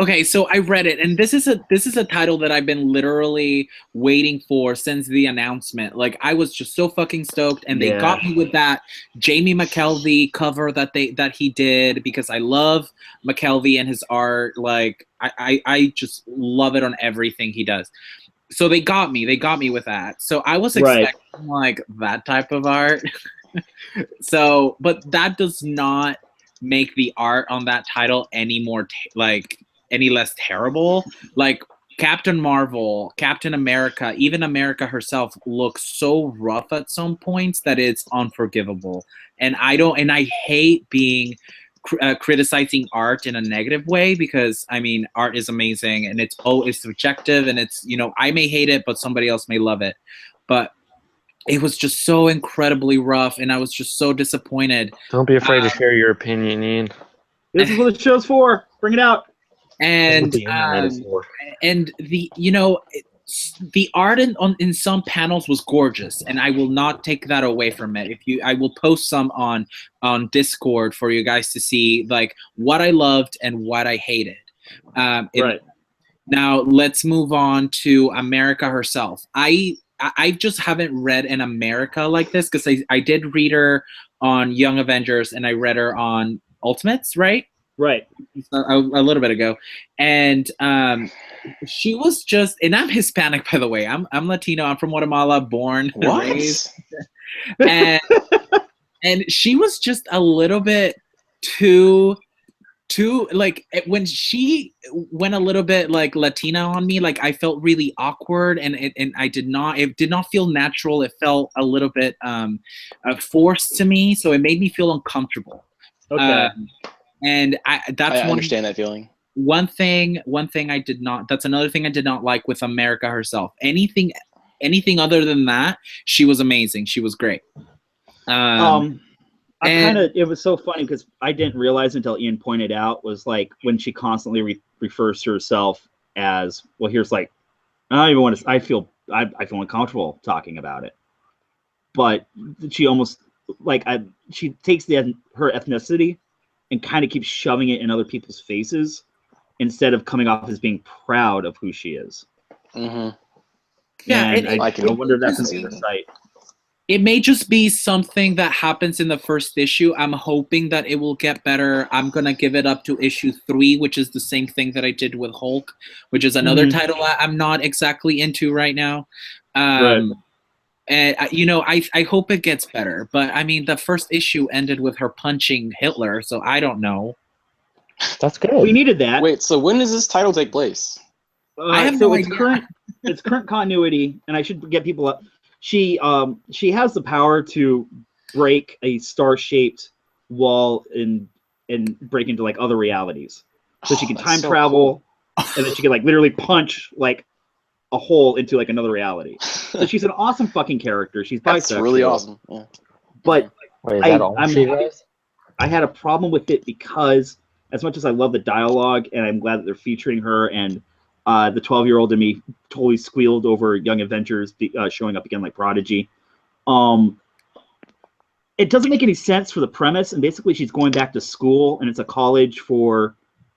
Okay, so I read it, and this is a title that I've been literally waiting for since the announcement. Like, I was just so fucking stoked, and they got me with that Jamie McKelvey cover that he did, because I love McKelvey and his art. Like, I just love it on everything he does. So they got me with that. So I was expecting like that type of art. So, but that does not make the art on that title any more any less terrible. Like Captain Marvel, Captain America, even America herself looks so rough at some points that it's unforgivable. And I hate being criticizing art in a negative way, because I mean, art is amazing and it's subjective, and it's, you know, I may hate it, but somebody else may love it. But it was just so incredibly rough, and I was just so disappointed. Don't be afraid to share your opinion, Ian. This is what the show's for. Bring it out. And the internet is for. and the, you know, the art in some panels was gorgeous, and I will not take that away from it. I will post some on Discord for you guys to see, like, what I loved and what I hated. Right. Now let's move on to America herself. I just haven't read an America like this, because I did read her on Young Avengers and I read her on Ultimates, right? Right. A little bit ago, and she was just, and I'm Hispanic, by the way. I'm Latino. I'm from Guatemala, born and raised. And she was just a little bit too like, when she went a little bit like Latina on me, like I felt really awkward, and it did not feel natural. It felt a little bit forced to me, so it made me feel uncomfortable. Okay. And I understand that feeling. One thing I did not. That's another thing I did not like with America herself. Anything other than that, she was amazing. She was great. It was so funny because I didn't realize until Ian pointed out, was like when she constantly refers to herself as, well, here's like, I don't even want to. I feel uncomfortable talking about it, but she almost like she takes her ethnicity and kind of keeps shoving it in other people's faces instead of coming off as being proud of who she is. Mm-hmm. Yeah, and I wonder if that's an oversight. It may just be something that happens in the first issue. I'm hoping that it will get better. I'm going to give it up to issue 3, which is the same thing that I did with Hulk, which is another title I'm not exactly into right now. Right. And, you know, I hope it gets better. But, I mean, the first issue ended with her punching Hitler, so I don't know. That's good. We needed that. Wait, so when does this title take place? I have no idea. It's current continuity, and I should get people up. She has the power to break a star-shaped wall and break into like other realities. So she can time travel, and then she can like literally punch like a hole into like another reality. So she's an awesome fucking character. She's bisexual. That's really awesome. Yeah. But wait, is that all she does? I had a problem with it because, as much as I love the dialogue, and I'm glad that they're featuring her, and the 12-year-old in me totally squealed over Young Avengers showing up again like Prodigy. It doesn't make any sense for the premise, and basically she's going back to school, and it's a college for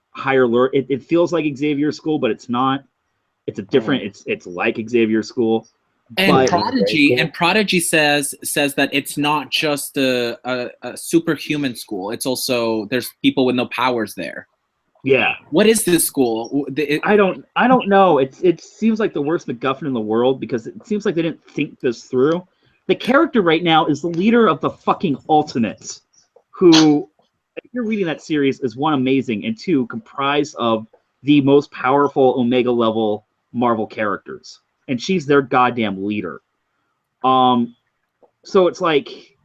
higher learn. It feels like Xavier School, but it's not. It's a different. It's like Xavier School. And Prodigy says that it's not just a superhuman school. It's also, there's people with no powers there. Yeah. What is this school? I don't know. It seems like the worst MacGuffin in the world, because it seems like they didn't think this through. The character right now is the leader of the fucking Ultimates, who, if you're reading that series, is one, amazing, and two, comprised of the most powerful Omega level Marvel characters, and she's their goddamn leader. So it's like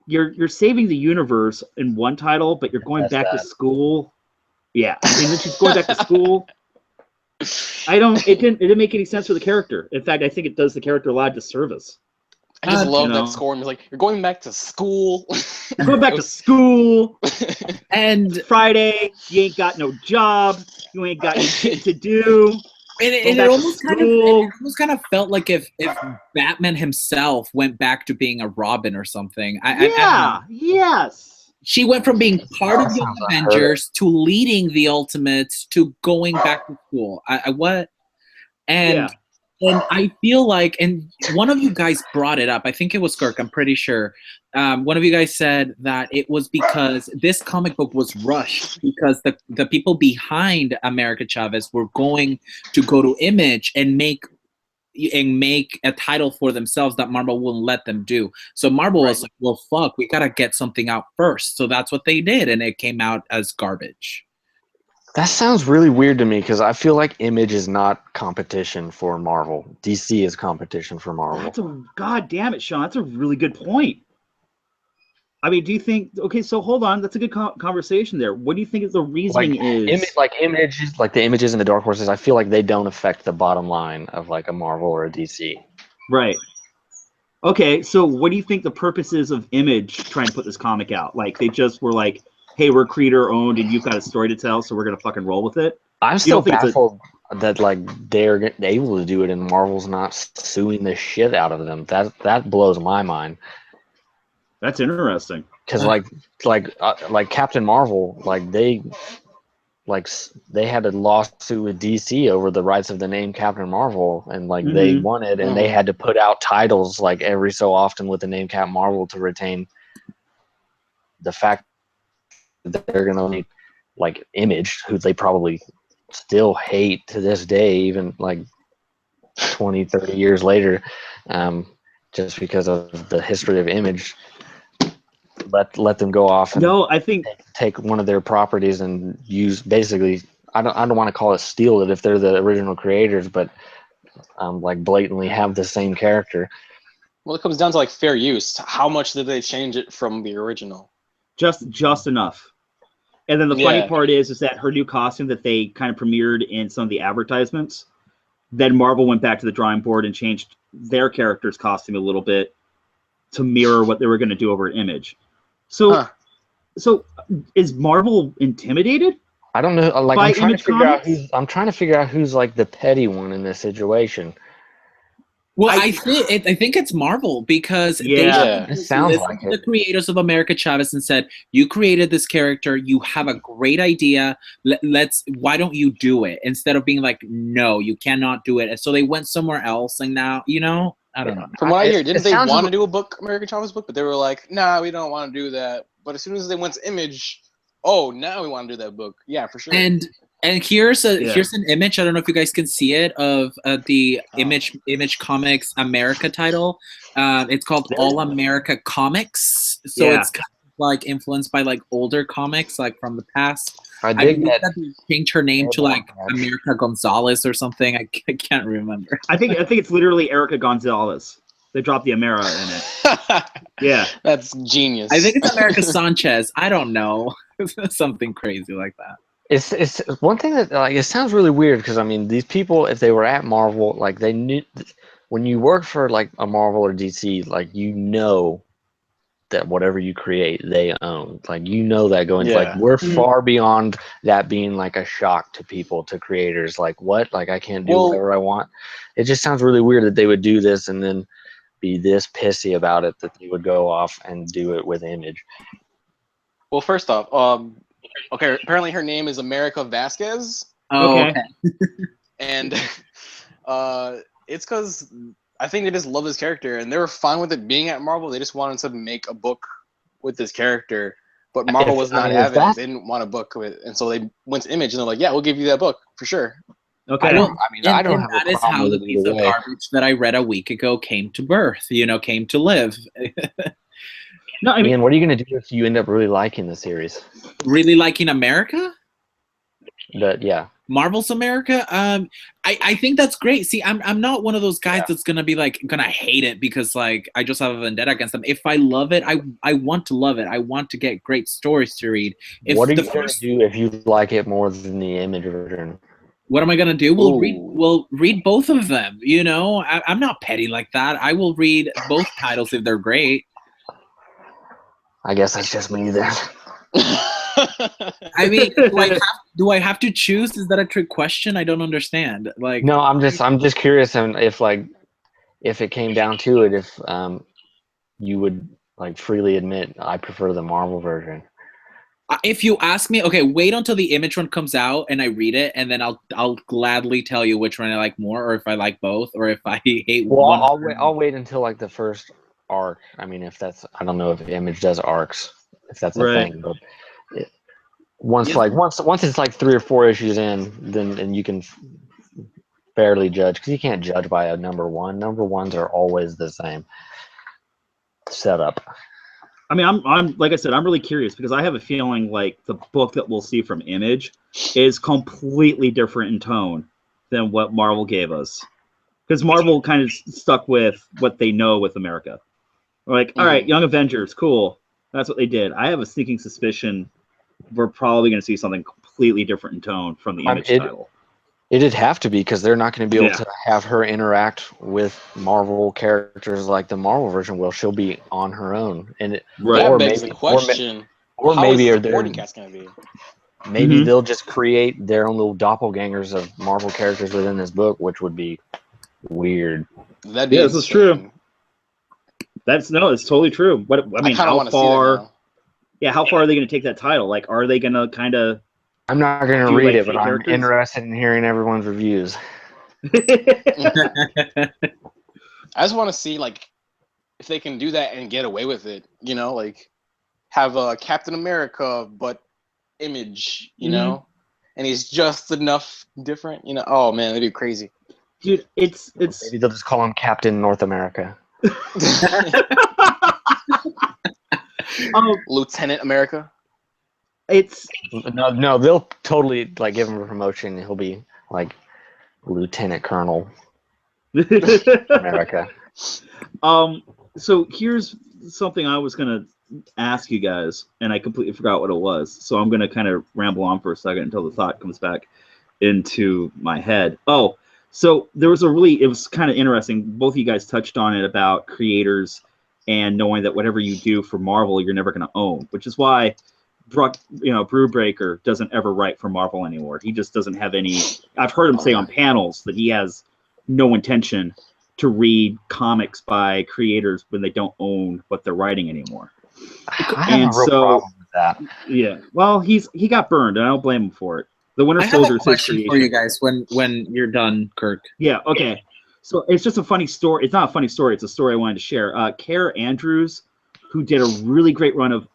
you're saving the universe in one title, but you're going back to school. Yeah, and then she's going back to school. It didn't make any sense for the character. In fact, I think it does the character a lot of disservice. I just love that score. And it's like, you're going back to school. You're going back to school. And Friday, you ain't got no job. You ain't got any shit to do. And it almost kind of felt like if Batman himself went back to being a Robin or something. Yes. She went from being part of the Avengers to leading the Ultimates to going back to school. And I feel like, and one of you guys brought it up. I think it was Kirk. I'm pretty sure. One of you guys said that it was because this comic book was rushed because the people behind America Chavez were going to go to Image and make a title for themselves that Marvel wouldn't let them do. So Marvel was like, well, fuck, we got to get something out first. So that's what they did. And it came out as garbage. That sounds really weird to me because I feel like Image is not competition for Marvel. DC is competition for Marvel. God damn it, Sean. That's a really good point. I mean, do you think? Okay, so hold on. That's a good conversation there. What do you think is the reasoning is? Images, like the images and the dark horses. I feel like they don't affect the bottom line of like a Marvel or a DC. Right. Okay, so what do you think the purpose is of Image trying to put this comic out? Like, they just were like, hey, we're creator owned and you've got a story to tell, so we're going to fucking roll with it? I'm still baffled that like they're able to do it and Marvel's not suing the shit out of them. That blows my mind. That's interesting. Because like Captain Marvel, they had a lawsuit with DC over the rights of the name Captain Marvel, and they won it, and they had to put out titles like every so often with the name Captain Marvel to retain the fact that they're gonna make like Image, who they probably still hate to this day, even like 20, 30 years later, just because of the history of Image. Let them go off and I think take one of their properties and use basically I don't want to call it steal it if they're the original creators, but like blatantly have the same character. Well, it comes down to like fair use. How much did they change it from the original? Just enough. And then the funny part is that her new costume that they kind of premiered in some of the advertisements, then Marvel went back to the drawing board and changed their character's costume a little bit to mirror what they were going to do over at Image. So is Marvel intimidated? I don't know. Like by I'm trying Image to figure out Comics? I'm trying to figure out who's like the petty one in this situation. Well, I think it's Marvel because it sounds like the creators of America Chavez and said, "You created this character. You have a great idea. Why don't you do it?" Instead of being like, "No, you cannot do it." And so they went somewhere else, and now I don't know. From what I hear, didn't they want to do a book, America Chavez book, but they were like, "Nah, we don't want to do that." But as soon as they went to Image, now we want to do that book. Yeah, for sure. And here's an image. I don't know if you guys can see it of the Image Comics America title. It's called All America Comics. So it's kind of like influenced by like older comics like from the past. I dig that they changed her name to like America Gonzalez or something. I can't remember. I think it's literally Erica Gonzalez. They dropped the Amera in it. Yeah, that's genius. I think it's America Sanchez. I don't know. Something crazy like that. It's one thing that like it sounds really weird because I mean these people, if they were at Marvel, like they knew when you work for like a Marvel or DC, like that whatever you create they own. Like that going like we're far beyond that being like a shock to people, to creators. Like what? Like I can't do whatever I want. It just sounds really weird that they would do this and then be this pissy about it that they would go off and do it with Image. Well, first off, okay, apparently her name is America Vasquez. Oh, okay. And it's because I think they just love this character, and they were fine with it being at Marvel. They just wanted to make a book with this character, but Marvel was not having it. They didn't want a book with it, and so they went to Image, and they're like, "Yeah, we'll give you that book for sure." Okay. I don't have that a is how the piece of garbage that I read a week ago came to birth. Came to live. No, I mean, what are you going to do if you end up really liking the series? Really liking America? Marvel's America. I think that's great. See, I'm not one of those guys that's gonna be like gonna hate it because like I just have a vendetta against them. If I love it, I want to love it. I want to get great stories to read. What are you gonna do if you like it more than the Image version? What am I gonna do? We'll read both of them. I'm not petty like that. I will read both titles if they're great. I guess that's just me then. I mean, do I have to choose? Is that a trick question? I don't understand. Like, no, I'm just curious, and if it came down to it, if you would like freely admit I prefer the Marvel version. If you ask me, okay, wait until the Image one comes out and I read it, and then I'll gladly tell you which one I like more, or if I like both, or if I hate one. I'll wait until like the first arc. I mean, I don't know if Image does arcs, if that's a thing, but once it's like 3 or 4 issues in, then you can fairly judge, because you can't judge by a number one. Number ones are always the same setup. I mean, I'm like I said, I'm really curious because I have a feeling like the book that we'll see from Image is completely different in tone than what Marvel gave us, because Marvel kind of stuck with what they know with America. Like, all right, Young Avengers, cool. That's what they did. I have a sneaking suspicion we're probably going to see something completely different in tone from the Image title. It'd have to be, because they're not going to be able Yeah. to have her interact with Marvel characters like the Marvel version will. She'll be on her own, and Right. That or begs maybe, the question: or how maybe is are the supporting cast going to be? maybe Mhm. they'll just create their own little doppelgangers of Marvel characters within this book, which would be weird. That'd be Yeah, this is true. insane. It's totally true. What I mean, kind of how want to see that far? now. Yeah, how far are they going to take that title? Like, are they going to kind of? I'm not going to Do, read like, it, but fake I'm characters? interested in hearing everyone's reviews. I just want to see like if they can do that and get away with it. You know, like have a Captain America but Image. You know, and he's just enough different. You know, oh man, that'd be crazy. Dude, it's Maybe they'll just call him Captain North America. Lieutenant America. It's No, they'll totally like give him a promotion. He'll be like Lieutenant Colonel America. So here's something I was gonna ask you guys, and I completely forgot what it was. So I'm gonna kind of ramble on for a second until the thought comes back into my head. Oh, so there was it was kind of interesting. Both of you guys touched on it about creators and knowing that whatever you do for Marvel, you're never gonna own, which is why Brewbreaker doesn't ever write for Marvel anymore. He just doesn't have any. I've heard him say on panels that he has no intention to read comics by creators when they don't own what they're writing anymore. I have a real problem with that. Yeah, well, he got burned, and I don't blame him for it. The Winter I have Soldier a is his question creation. for you guys when you're done, Kirk. Yeah, okay. So it's just a funny story. It's not a funny story. It's a story I wanted to share. Kara Andrews, who did a really great run of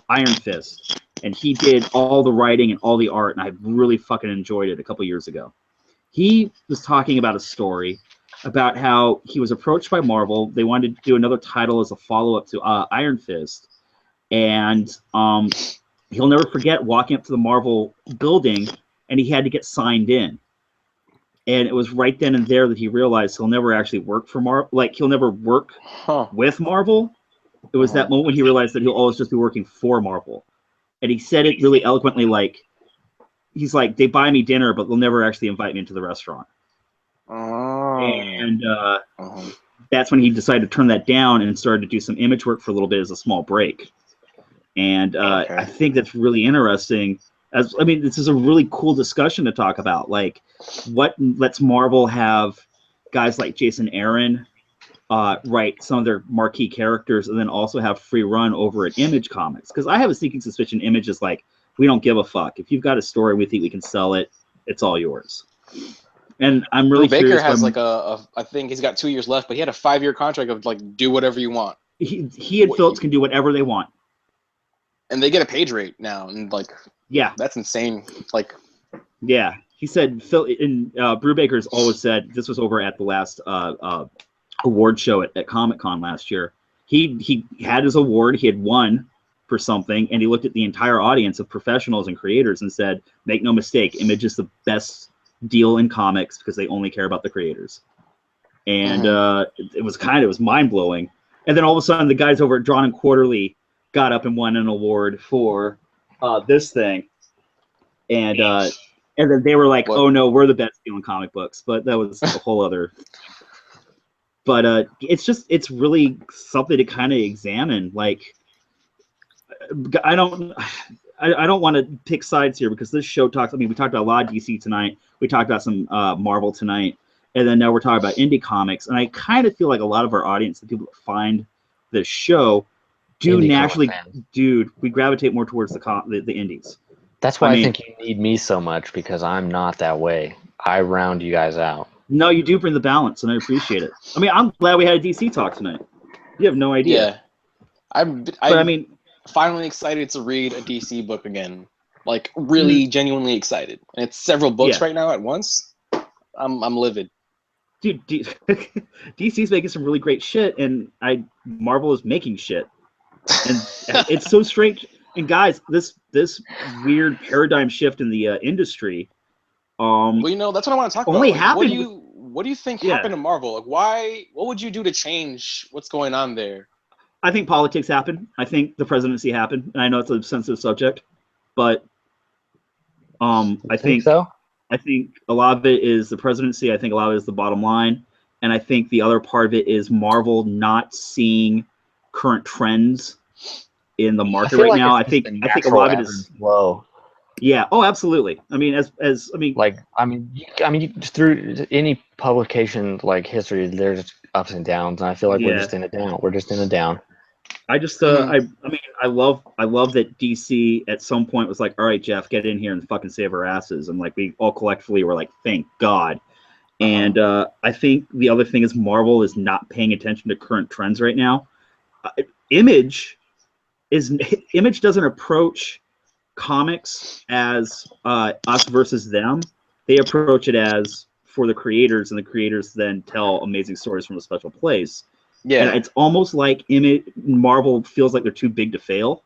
Iron Fist, and he did all the writing and all the art, and I really fucking enjoyed it a couple years ago. He was talking about a story about how he was approached by Marvel. They wanted to do another title as a follow-up to Iron Fist, and he'll never forget walking up to the Marvel building, and he had to get signed in. And it was right then and there that he realized he'll never actually work for Marvel. Like, he'll never work with Marvel. It was that moment when he realized that he'll always just be working for Marvel. And he said it really eloquently, like, he's like, they buy me dinner, but they'll never actually invite me into the restaurant. And that's when he decided to turn that down and started to do some image work for a little bit as a small break. And I think that's really interesting. This is a really cool discussion to talk about. Like, what lets Marvel have guys like Jason Aaron write some of their marquee characters, and then also have free run over at Image Comics? Because I have a sneaking suspicion Image is like, we don't give a fuck. If you've got a story, we think we can sell it. It's all yours. And I'm really curious. Baker has I think he's got 2 years left, but he had a 5-year contract of like, do whatever you want. He and Phillips can do whatever they want. And they get a page rate now, and like, yeah, that's insane. Like, yeah, he said Phil and Brewbaker's always said, this was over at the last award show at Comic-Con last year. He had his award, he had won for something, and he looked at the entire audience of professionals and creators and said, make no mistake, Image is the best deal in comics because they only care about the creators. And it was mind-blowing. And then all of a sudden, the guys over at Drawn and Quarterly got up and won an award for this thing. And then they were like, oh no, we're the best deal in comic books. But that was a whole other. But it's really something to kind of examine. Like, I don't want to pick sides here, because this show talks. I mean, we talked about a lot of DC tonight. We talked about some Marvel tonight, and then now we're talking about indie comics. And I kind of feel like a lot of our audience, the people that find this show, do indie naturally, we gravitate more towards the indies. That's why I think you need me so much, because I'm not that way. I round you guys out. No, you do bring the balance, and I appreciate it. I mean, I'm glad we had a DC talk tonight. You have no idea. Yeah, finally excited to read a DC book again. Like, really genuinely excited. And it's several books right now at once. I'm livid. Dude, DC's making some really great shit, and Marvel is making shit. And it's so strange. And guys, this weird paradigm shift in the industry. Well, that's what I want to talk about. Like, what do you think happened to Marvel? Like, what would you do to change what's going on there? I think politics happened. I think the presidency happened. And I know it's a sensitive subject, but I think so. I think a lot of it is the presidency. I think a lot of it is the bottom line. And I think the other part of it is Marvel not seeing current trends in the market right now. I think a lot of it is low. Yeah. Oh, absolutely. I mean, through any publication like history, there's ups and downs, and I feel like we're Yeah. just in a down. We're just in a down. I just I mean, I love that DC at some point was like, all right, Jeff, get in here and fucking save our asses, and like we all collectively were like, thank God. And I think the other thing is Marvel is not paying attention to current trends right now. Image doesn't approach comics as us versus them. They approach it as for the creators, and the creators then tell amazing stories from a special place. Yeah, and it's almost like Marvel feels like they're too big to fail,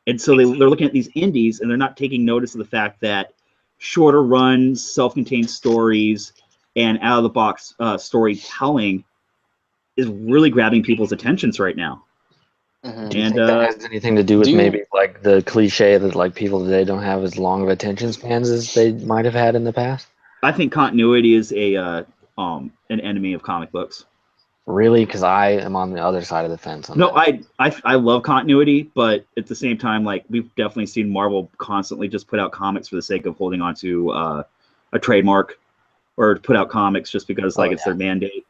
and so they're looking at these indies and they're not taking notice of the fact that shorter runs, self-contained stories, and out-of-the-box storytelling is really grabbing people's attentions right now. Mm-hmm. Do you think that has anything to do with maybe like the cliche that like people today don't have as long of attention spans as they might have had in the past? I think continuity is an enemy of comic books. Really? Because I am on the other side of the fence. No, I love continuity, but at the same time, like we've definitely seen Marvel constantly just put out comics for the sake of holding on to a trademark, or put out comics just because it's their mandate.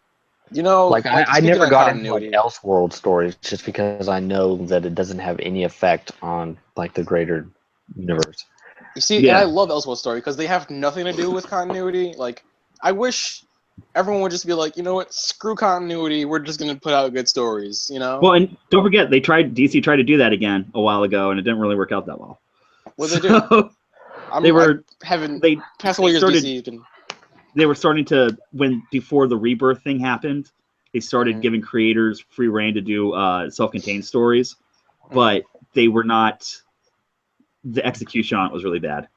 You know, like I never got into like Elseworld stories just because I know that it doesn't have any effect on like the greater universe. You see, and I love Elseworld story because they have nothing to do with continuity. Like, I wish everyone would just be like, you know what, screw continuity. We're just gonna put out good stories. You know. Well, and don't forget, DC tried to do that again a while ago, and it didn't really work out that well. What did they do? They were starting to, before the Rebirth thing happened, they started giving creators free reign to do self-contained stories, but they were not. The execution on it was really bad.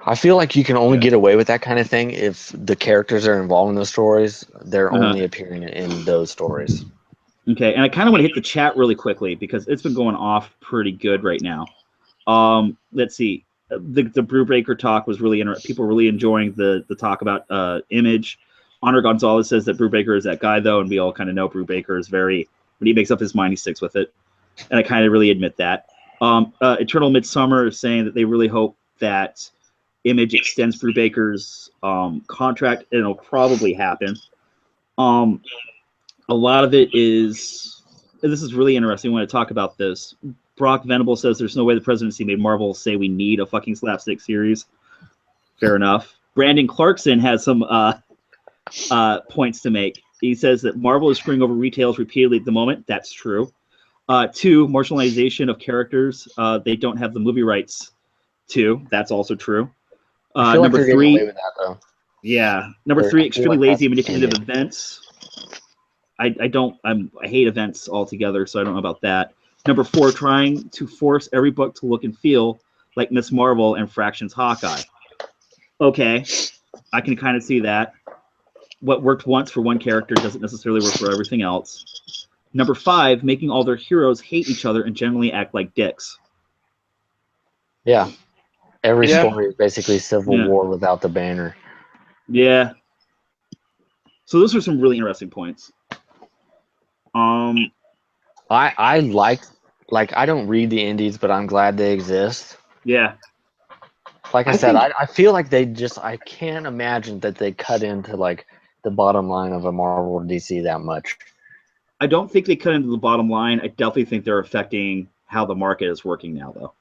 I feel like you can only get away with that kind of thing if the characters are involved in those stories. They're only appearing in those stories. Okay, and I kind of want to hit the chat really quickly because it's been going off pretty good right now. Let's see. The Brewbreaker talk was really interesting. People really enjoying the talk about Image. Honor Gonzalez says that Brewbreaker is that guy, though, and we all kind of know Brewbreaker is when he makes up his mind, he sticks with it. And I kind of really admit that. Eternal Midsummer is saying that they really hope that Image extends Brewbreaker's contract, and it'll probably happen. A lot of it is, and this is really interesting when I talk about this. Brock Venable says there's no way the presidency made Marvel say we need a fucking slapstick series. Fair enough. Brandon Clarkson has some points to make. He says that Marvel is screwing over retailers repeatedly at the moment. That's true. 2, marginalization of characters. They don't have the movie rights to. That's also true. Number 3. Away with that, though. Yeah. Number 3, extremely lazy and manipulative events. I hate events altogether, so I don't know about that. Number 4, trying to force every book to look and feel like Miss Marvel and Fraction's Hawkeye. Okay, I can kind of see that. What worked once for one character doesn't necessarily work for everything else. Number 5, making all their heroes hate each other and generally act like dicks. Yeah. Every story is basically Civil War without the banner. Yeah. So those are some really interesting points. I like I don't read the indies, but I'm glad they exist. Yeah. Like I said, I feel like I can't imagine that they cut into like the bottom line of a Marvel or DC that much. I don't think they cut into the bottom line. I definitely think they're affecting how the market is working now, though.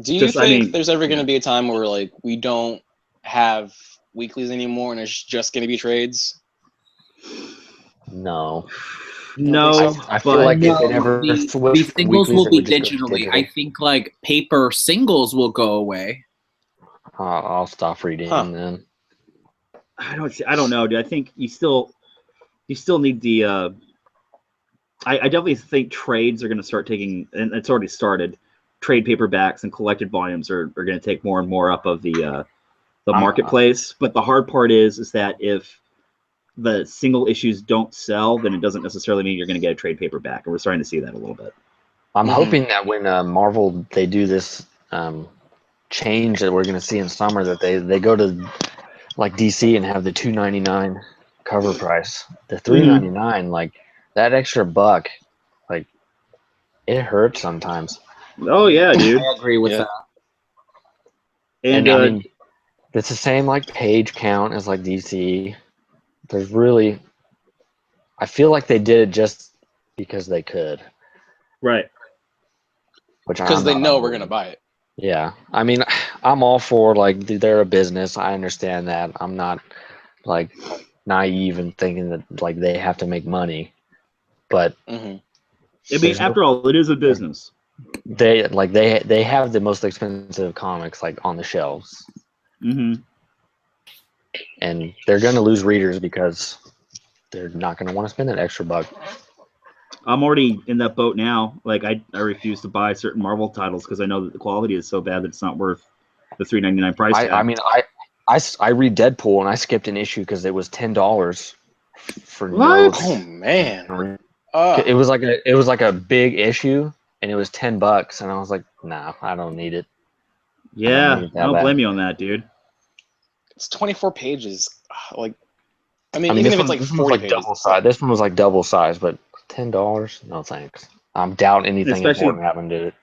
Do you think there's ever going to be a time where like we don't have weeklies anymore and it's just going to be trades? No. I feel like if it ever these singles will be digitally. I think like paper singles will go away. I'll stop reading then. I don't know, dude. I think you still need the. I definitely think trades are going to start taking, and it's already started. Trade paperbacks and collected volumes are going to take more and more up of the marketplace. But the hard part is that if the single issues don't sell, then it doesn't necessarily mean you're going to get a trade paperback. And we're starting to see that a little bit. I'm hoping that when Marvel they do this change that we're going to see in summer, that they go to like DC and have the $2.99 cover price. The $3.99, like that extra buck, like it hurts sometimes. Oh yeah, dude. I agree with that. And I mean, it's the same like page count as like DC. There's really, I feel like they did it just because they could. right. Because they know we're gonna buy it. Yeah, I mean, I'm all for like they're a business. I understand that. I'm not like naive and thinking that like they have to make money, but I mean, after all, it is a business. They have the most expensive comics like on the shelves, and they're gonna lose readers because they're not gonna want to spend that extra buck. I'm already in that boat now. Like I refuse to buy certain Marvel titles because I know that the quality is so bad that it's not worth the $3.99 price tag. I mean, I read Deadpool and I skipped an issue because it was $10 for What? Oh man, it was like a big issue and it was $10 and I was like, nah, I don't need it. Yeah, I don't blame you on that, dude. it's 24 pages. Like, I mean even if it's like 40 pages, double size. This one was like double size, but $10? No thanks. I'm doubting anything important happened to it.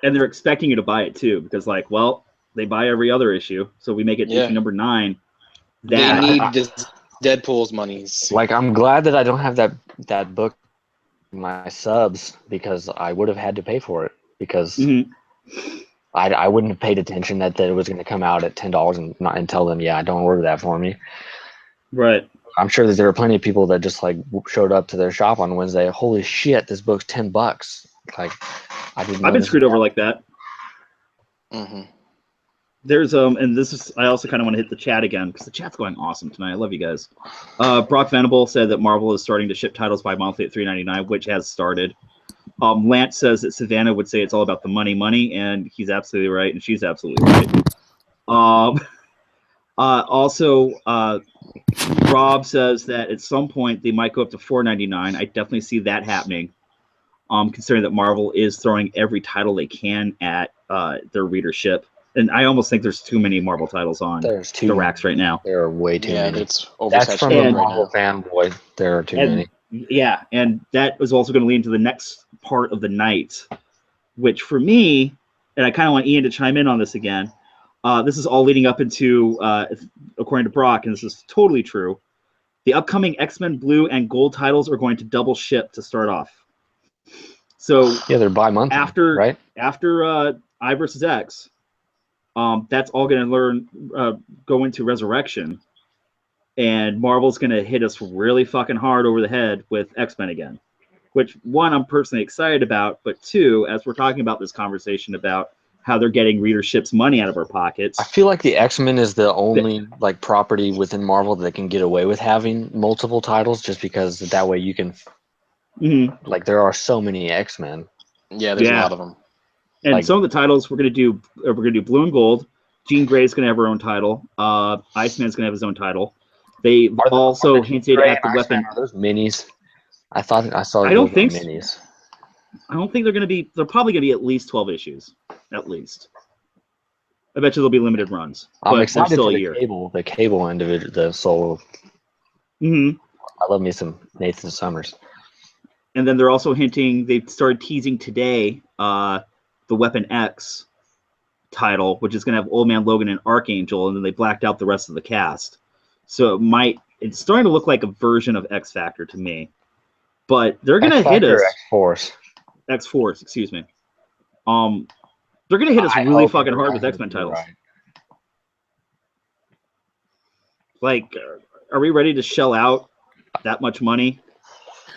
And they're expecting you to buy it too, because like, well, they buy every other issue, so we make it issue number 9. They need Deadpool's monies. Like, I'm glad that I don't have that book in my subs because I would have had to pay for it because I wouldn't have paid attention that it was going to come out at $10 and tell them, yeah, don't order that for me. Right. I'm sure that there are plenty of people that just like showed up to their shop on Wednesday. Holy shit, this book's $10. Like, I've been screwed over like that. There's and this is, I also kind of want to hit the chat again because the chat's going awesome tonight. I love you guys. Brock Venable said that Marvel is starting to ship titles bi-monthly at $3.99, which has started. Lance says that Savanna would say it's all about the money, and he's absolutely right, and she's absolutely right. Also, Rob says that at some point they might go up to $4.99. I definitely see that happening, considering that Marvel is throwing every title they can at their readership. And I almost think there's too many Marvel titles on the racks right now. There are way too many. It's That's from oversaturated a Marvel fanboy. There are too many. Yeah, and that is also going to lead into the next part of the night, which for me, and I kind of want Ian to chime in on this again, this is all leading up into, according to Brock, and this is totally true, the upcoming X-Men Blue and Gold titles are going to double ship to start off. So yeah, they're bi-monthly, right? After I versus X, that's all going to go into Resurrection, and Marvel's going to hit us really fucking hard over the head with X-Men again, which, one, I'm personally excited about, but two, as we're talking about this conversation about how they're getting readership's money out of our pockets. I feel like the X-Men is the only like property within Marvel that can get away with having multiple titles, just because that way you can like there are so many X-Men. Yeah, there's a lot of them. And like, some of the titles we're gonna do Blue and Gold. Jean Grey's gonna have her own title. Iceman's gonna have his own title. They also hinted at the weapon. Are those minis? I thought I saw. I don't think minis. I don't think they're gonna be. They're probably gonna be at least 12 issues, at least. I bet you there'll be limited runs. I'm excited still for a year. The cable individual, the solo. I love me some Nathan Summers. And then they're also hinting. They started teasing today the Weapon X title, which is going to have Old Man Logan and Archangel, and then they blacked out the rest of the cast. So it's starting to look like a version of X Factor to me. But they're going to hit us. X-Force, excuse me. They're going to hit us really fucking hard with X-Men titles. Right. Like, are we ready to shell out that much money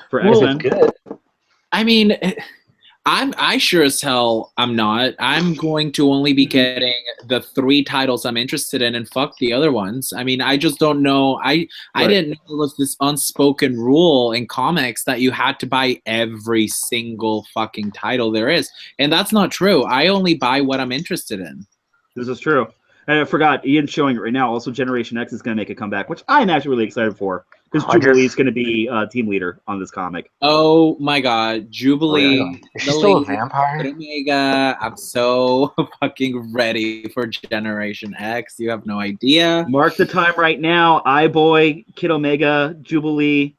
for X-Men? Good. I mean, I sure as hell I'm not. I'm going to only be getting the 3 titles I'm interested in, and fuck the other ones. I mean, I just don't know. I didn't know there was this unspoken rule in comics that you had to buy every single fucking title there is. And that's not true. I only buy what I'm interested in. This is true. And I forgot, Ian's showing it right now. Also, Generation X is going to make a comeback, which I'm actually really excited for because Jubilee is going to be team leader on this comic. Oh my God, Jubilee! Oh, yeah. Is she the still a lady, vampire? Kid Omega. I'm so fucking ready for Generation X. You have no idea. Mark the time right now. iBoy, Kid Omega, Jubilee.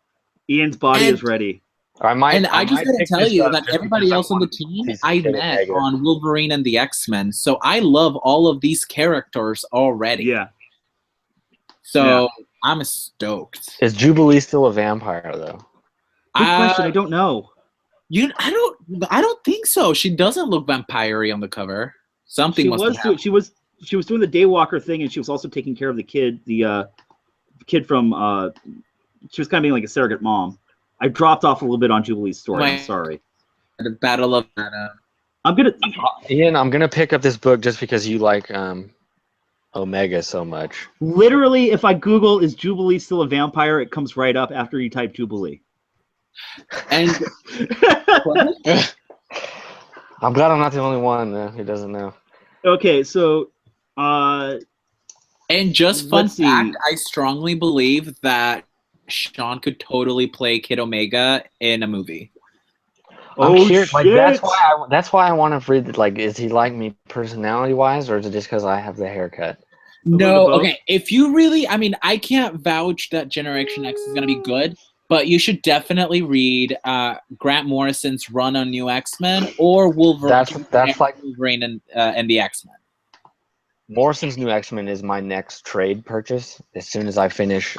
Ian's body is ready. I just gotta tell you that everybody else on the team I Kid met Omega. on Wolverine and the X-Men, so I love all of these characters already. Yeah. So I'm stoked. Is Jubilee still a vampire though? Good question. I don't know. I don't think so. She doesn't look vampire-y on the cover. Something She must was have happened. she was doing the Daywalker thing, and she was also taking care of the kid from she was kind of being like a surrogate mom. I dropped off a little bit on Jubilee's story. I'm sorry. The Battle of Ian, I'm gonna pick up this book just because you like Omega so much. Literally, if I Google "is Jubilee still a vampire," it comes right up after you type Jubilee. And I'm glad I'm not the only one who doesn't know. Okay, so and just fun let's see. fact, I strongly believe that Sean could totally play Kid Omega in a movie. I'm curious, shit! like, that's why I want to read. Like, is he like me personality wise, or is it just because I have the haircut? No, okay. If you really, I mean, I can't vouch that Generation X is going to be good, but you should definitely read Grant Morrison's run on New X-Men or Wolverine. That's like Wolverine and the X-Men. Morrison's New X-Men is my next trade purchase as soon as I finish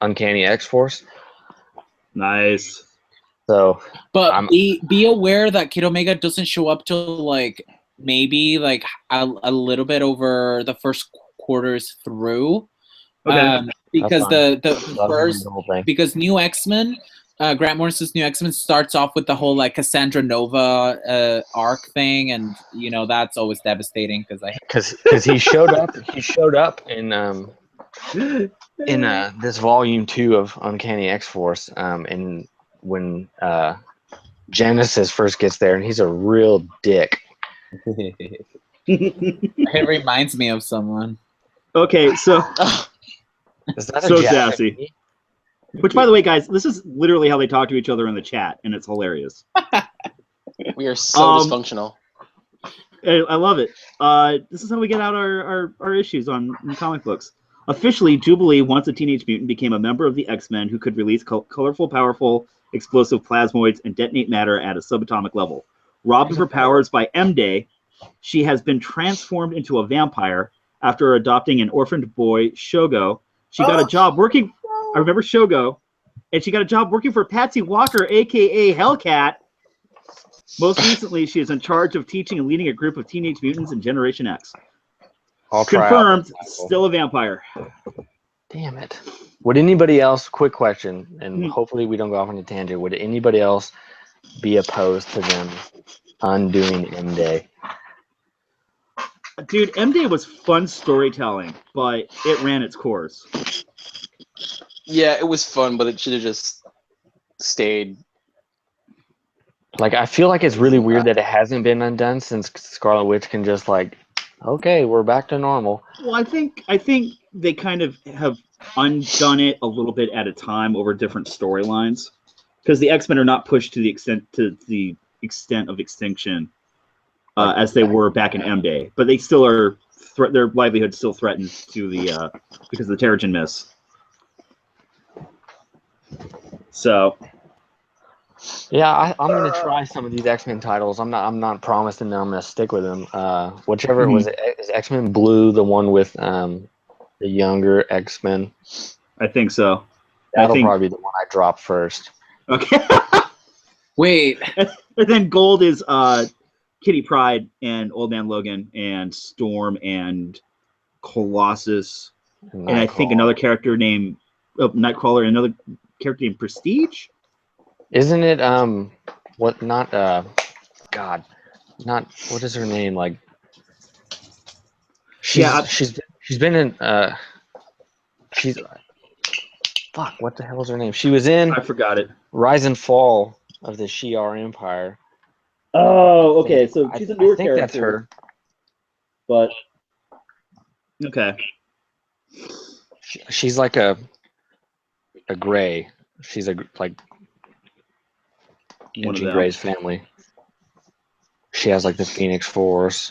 Uncanny X-Force. Nice. So, but be aware that Kid Omega doesn't show up till like maybe like a little bit over the first quarters through. Okay. Because because New X-Men, Grant Morrison's New X-Men starts off with the whole like Cassandra Nova arc thing, and you know that's always devastating because he showed up in this volume 2 of Uncanny X-Force, and when Genesis first gets there, and he's a real dick. It reminds me of someone. Okay, so is that so sassy. Which, by the way, guys, this is literally how they talk to each other in the chat, and it's hilarious. We are so dysfunctional. I love it. This is how we get out our issues in comic books. Officially, Jubilee, once a teenage mutant, became a member of the X-Men who could release colorful, powerful, explosive plasmoids and detonate matter at a subatomic level. Robbed of her powers by M-Day, she has been transformed into a vampire after adopting an orphaned boy, Shogo. She got a job working... I remember Shogo. And she got a job working for Patsy Walker, a.k.a. Hellcat. Most recently, she is in charge of teaching and leading a group of teenage mutants in Generation X. Confirmed, still a vampire. Damn it. Would anybody else, quick question, and hopefully we don't go off on a tangent, would anybody else be opposed to them undoing M-Day? Dude, M-Day was fun storytelling, but it ran its course. Yeah, it was fun, but it should have just stayed. Like, I feel like it's really weird that it hasn't been undone since Scarlet Witch can just like, okay, we're back to normal. Well, I think they kind of have undone it a little bit at a time over different storylines, because the X-Men are not pushed to the extent of extinction as they were back in M-Day, but they still are. Their livelihood still threatened to the because of the Terrigen Mist. So. Yeah, I'm gonna try some of these X-Men titles. I'm not promising that I'm gonna stick with them. Whichever was it, is X-Men Blue the one with the younger X-Men? I think so. That'll probably be the one I drop first. Okay. Wait. And then Gold is Kitty Pryde and Old Man Logan and Storm and Colossus and I think another character named Nightcrawler and another character named Prestige. Isn't it what is her name, like she's been in what the hell is her name? She was in I forgot it. Rise and Fall of the Shi'ar Empire. Oh, okay. So she's a newer character. That's her. But Okay. She's like a Gray. She's like in One of Jean them. Grey's family. She has like the Phoenix Force.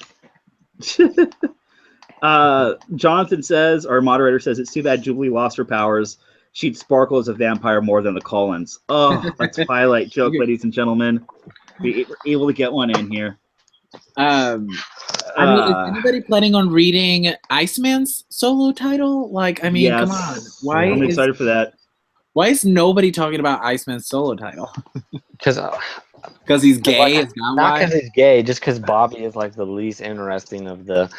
Jonathan says, our moderator says, it's too bad Jubilee lost her powers. She'd sparkle as a vampire more than the Cullens. Oh, a Twilight joke, ladies and gentlemen. We were able to get one in here. I mean, is anybody planning on reading Iceman's solo title? Like, I mean, Yes. come on. Why I'm excited for that. Why is nobody talking about Iceman's solo title? Because he's gay? Is that not why? because he's gay, just because Bobby is like the least interesting of the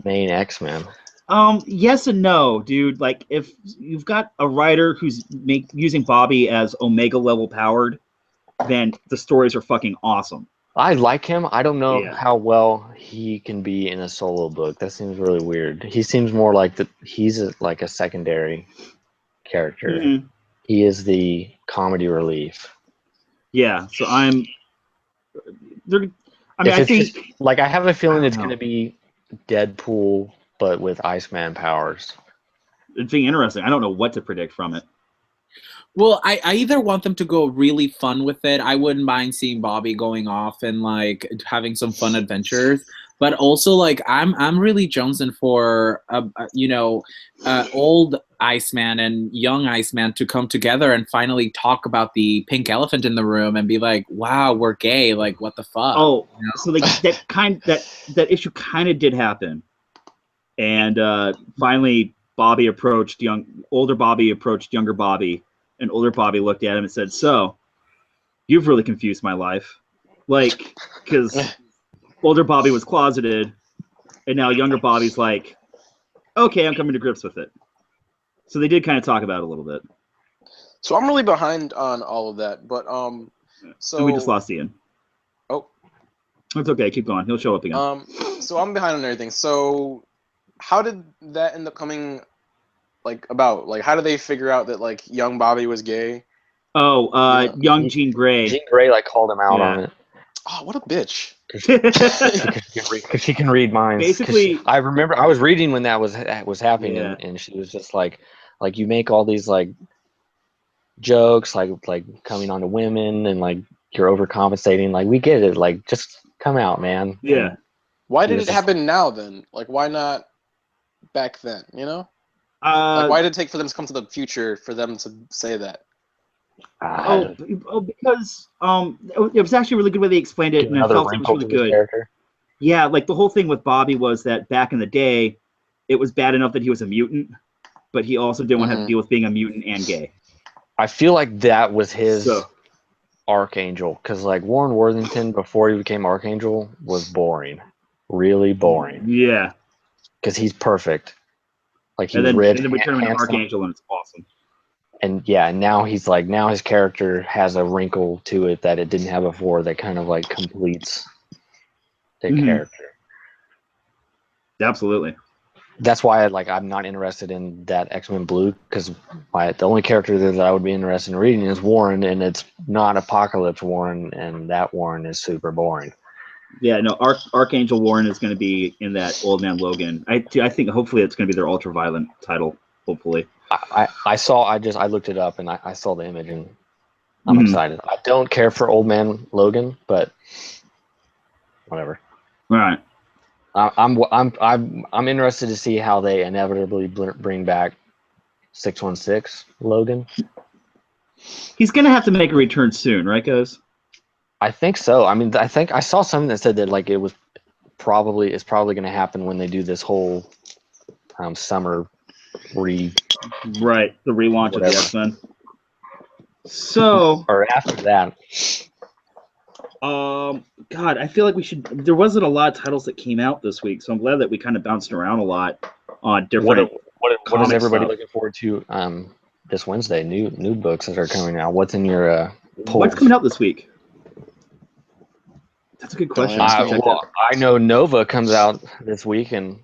main X-Men. Yes and no, dude. Like, if you've got a writer who's using Bobby as Omega level powered, then the stories are fucking awesome. I like him. I don't know Yeah. how well he can be in a solo book. That seems really weird. He seems more like he's like a secondary character. Mm-hmm. He is the comedy relief. Yeah. So I think just, like, I have a feeling it's know. going to be Deadpool, but with Iceman powers. It's being interesting. I don't know what to predict from it. Well, I either want them to go really fun with it. I wouldn't mind seeing Bobby going off and like having some fun adventures, but also like I'm really jonesing for old Iceman and young Iceman to come together and finally talk about the pink elephant in the room and be like, "Wow, we're gay! Like, what the fuck?" Oh, you know? So like that issue kind of did happen, and finally Bobby approached older Bobby approached younger Bobby. And older Bobby looked at him and said, "So, you've really confused my life." Like, because older Bobby was closeted, and now younger Bobby's like, "Okay, I'm coming to grips with it." So they did kind of talk about it a little bit. So I'm really behind on all of that, but so and we just lost Ian. Oh, it's okay. Keep going. He'll show up again. So I'm behind on everything. So how did that end up coming? About how do they figure out that like young Bobby was gay? Young Jean Grey. Jean Grey called him out on it. Oh, what a bitch! Because she can read minds. Basically, I remember I was reading when that was happening, and she was just like you make all these like jokes, like coming on to women, and like you're overcompensating. Like, we get it. Like, just come out, man. Yeah. And why did it happen now then? Like, why not back then? You know. Why did it take for them to come to the future for them to say that? Because it was actually a really good way they explained it, and I felt it was really good. Character. Yeah, like the whole thing with Bobby was that back in the day, it was bad enough that he was a mutant, but he also didn't want to have to deal with being a mutant and gay. I feel like that was his Archangel, because like Warren Worthington before he became Archangel was boring, really boring. Yeah, because he's perfect. Like, he's and red, then we turn him into handsome. Archangel, and it's awesome. And yeah, now he's like, now his character has a wrinkle to it that it didn't have before that kind of like completes the character. Absolutely. That's why I'm not interested in that X-Men Blue, because the only character that I would be interested in reading is Warren, and it's not Apocalypse Warren, and that Warren is super boring. Yeah, no, Archangel Warren is going to be in that Old Man Logan. I think hopefully it's going to be their Ultraviolet title. Hopefully, I looked it up and I saw the image and I'm excited. I don't care for Old Man Logan, but whatever. All right. I'm interested to see how they inevitably bring back 616 Logan. He's going to have to make a return soon, right, guys? I think so. I mean, I think I saw something that said that like it's probably going to happen when they do this whole summer the relaunch of the X-Men. So, or after that. God, I feel like there wasn't a lot of titles that came out this week, so I'm glad that we kind of bounced around a lot on different. What is everybody looking forward to this Wednesday? New books that are coming out. What's in your polls? What's coming out this week? That's a good question. I know Nova comes out this week, and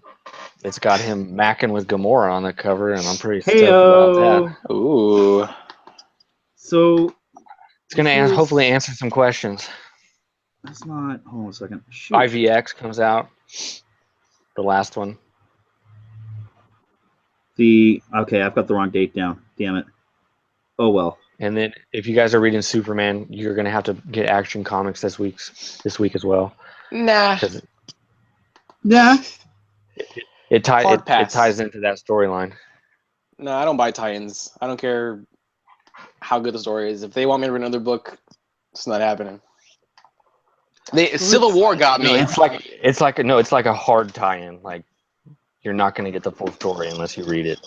it's got him macking with Gamora on the cover, and I'm pretty stoked about that. Ooh. So it's going to hopefully answer some questions. That's not. Hold on a second. Shoot. IVX comes out. The last one. Okay, I've got the wrong date down. Damn it. Oh well. And then if you guys are reading Superman, you're gonna have to get Action Comics this week as well. Nah. 'Cause Nah. it Hard pass. ties into that storyline. No, I don't buy tie-ins. I don't care how good the story is. If they want me to read another book, it's not happening. Civil War got me. No, it's like a hard tie-in. Like you're not gonna get the full story unless you read it.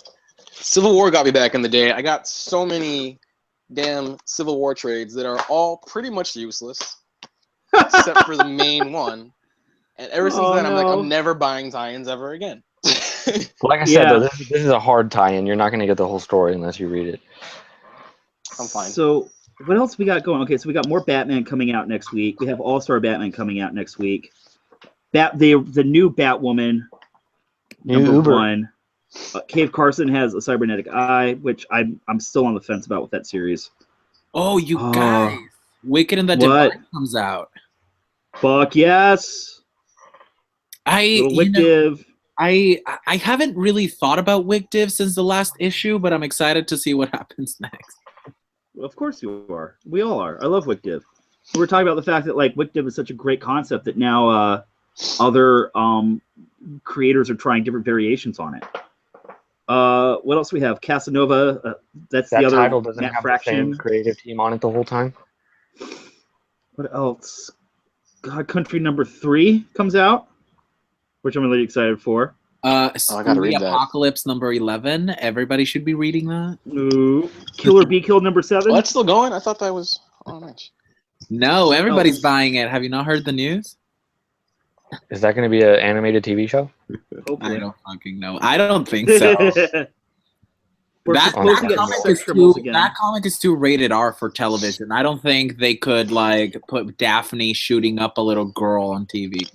Civil War got me back in the day. I got so many damn Civil War trades that are all pretty much useless, except for the main one. And ever since then, I'm like, I'm never buying tie-ins ever again. Like I said, though, this is a hard tie-in. You're not going to get the whole story unless you read it. I'm fine. So, what else we got going? Okay, so we got more Batman coming out next week. We have All-Star Batman coming out next week. The new Batwoman, number 1. Cave Carson has a cybernetic eye, which I'm still on the fence about with that series. Oh, you guys! Wicked and the Divine comes out. Fuck yes! Wick Div. I haven't really thought about Wick Div since the last issue, but I'm excited to see what happens next. Well, of course you are. We all are. I love Wick Div. We were talking about the fact that like Wick Div is such a great concept that now other creators are trying different variations on it. What else we have? Casanova. That's that the other title doesn't Matt have Fraction. the same creative team on it the whole time. What else? God Country number 3 comes out, which I'm really excited for. I gotta read that. Apocalypse number 11. Everybody should be reading that. Ooh. Killer Be Killed number 7. Oh, that's still going? I thought that was nice. No, everybody's buying it. Have you not heard the news? Is that going to be an animated TV show? I don't fucking know. I don't think so. That comic is too rated R for television. I don't think they could like put Daphne shooting up a little girl on TV.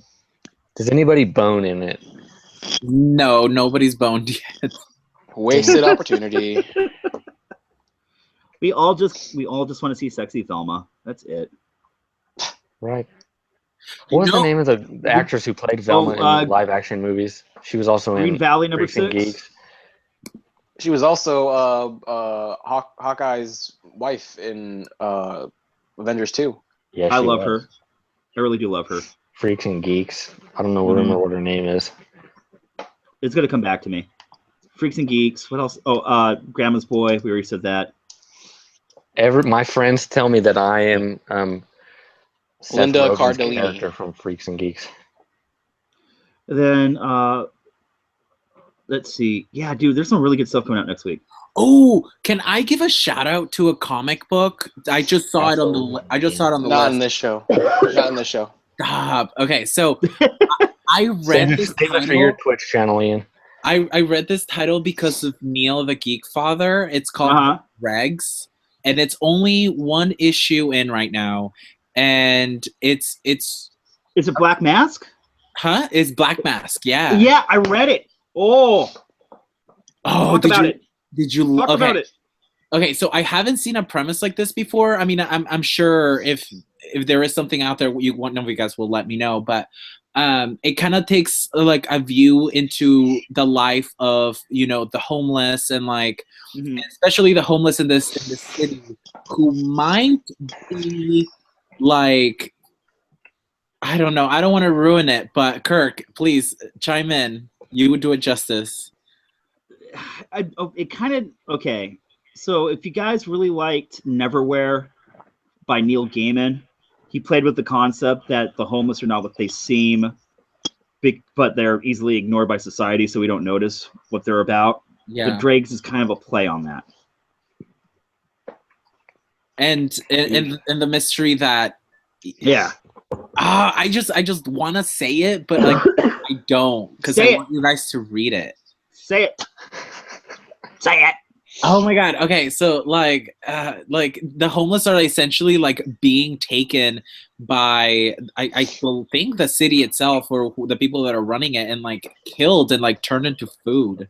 Does anybody bone in it? No, nobody's boned yet. Wasted opportunity. We all just want to see sexy Thelma. That's it. Right. What was the name of the actress who played Velma in live action movies? She was also in Green Valley number Freaks and 6. Geeks. She was also Hawkeye's wife in Avengers 2. Yeah, I love her. I really do love her. Freaks and Geeks. I don't know what her name is. It's gonna come back to me. Freaks and Geeks. What else? Oh, Grandma's Boy. We already said that. My friends tell me that I am Linda Seth Rogen's Cardellini character from Freaks and Geeks. Then let's see. Yeah, dude, there's some really good stuff coming out next week. Oh, can I give a shout out to a comic book? I just saw it on the list. Not in this show. Not in this show. Stop. Okay, so I read this title. Save it for your Twitch channel, Ian. I read this title because of Neil the Geek Father. It's called Regs, and it's only one issue in right now, and it's a Black Mask? Huh? It's Black Mask, yeah. Yeah, I read it. Oh, talk about it. Did you talk about it? Okay, so I haven't seen a premise like this before. I mean, I'm sure if there is something out there, one of you guys will let me know. But it kind of takes like a view into the life of the homeless and like especially the homeless in this city who might be like, I don't know. I don't want to ruin it, but Kirk, please chime in. You would do it justice. Okay. So if you guys really liked Neverwhere by Neil Gaiman, he played with the concept that the homeless are not what they seem, but they're easily ignored by society, so we don't notice what they're about. Yeah. The Dregs is kind of a play on that. And the mystery that I just want to say it, but like I don't, because I want you guys to read it. Say it. Say it. Oh my god. Okay, so like the homeless are essentially like being taken by I think the city itself or the people that are running it and like killed and like turned into food.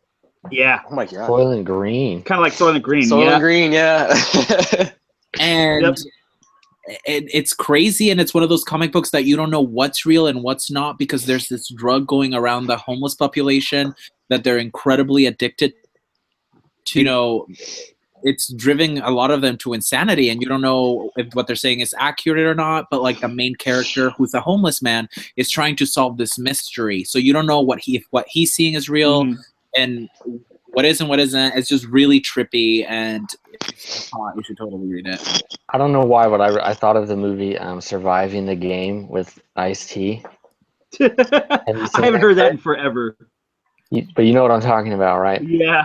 Yeah. Oh my god. Soylent Green. Kind of like Soylent Green. Soylent Green, yeah. And it's crazy, and it's one of those comic books that you don't know what's real and what's not because there's this drug going around the homeless population that they're incredibly addicted to, it's driving a lot of them to insanity, and you don't know if what they're saying is accurate or not. But like the main character, who's a homeless man, is trying to solve this mystery. So you don't know what he's seeing is real, and what is and what isn't. It's just really trippy, and you should totally read it. I don't know why, but I thought of the movie Surviving the Game with Ice-T. I haven't heard that in forever. But you know what I'm talking about, right? Yeah.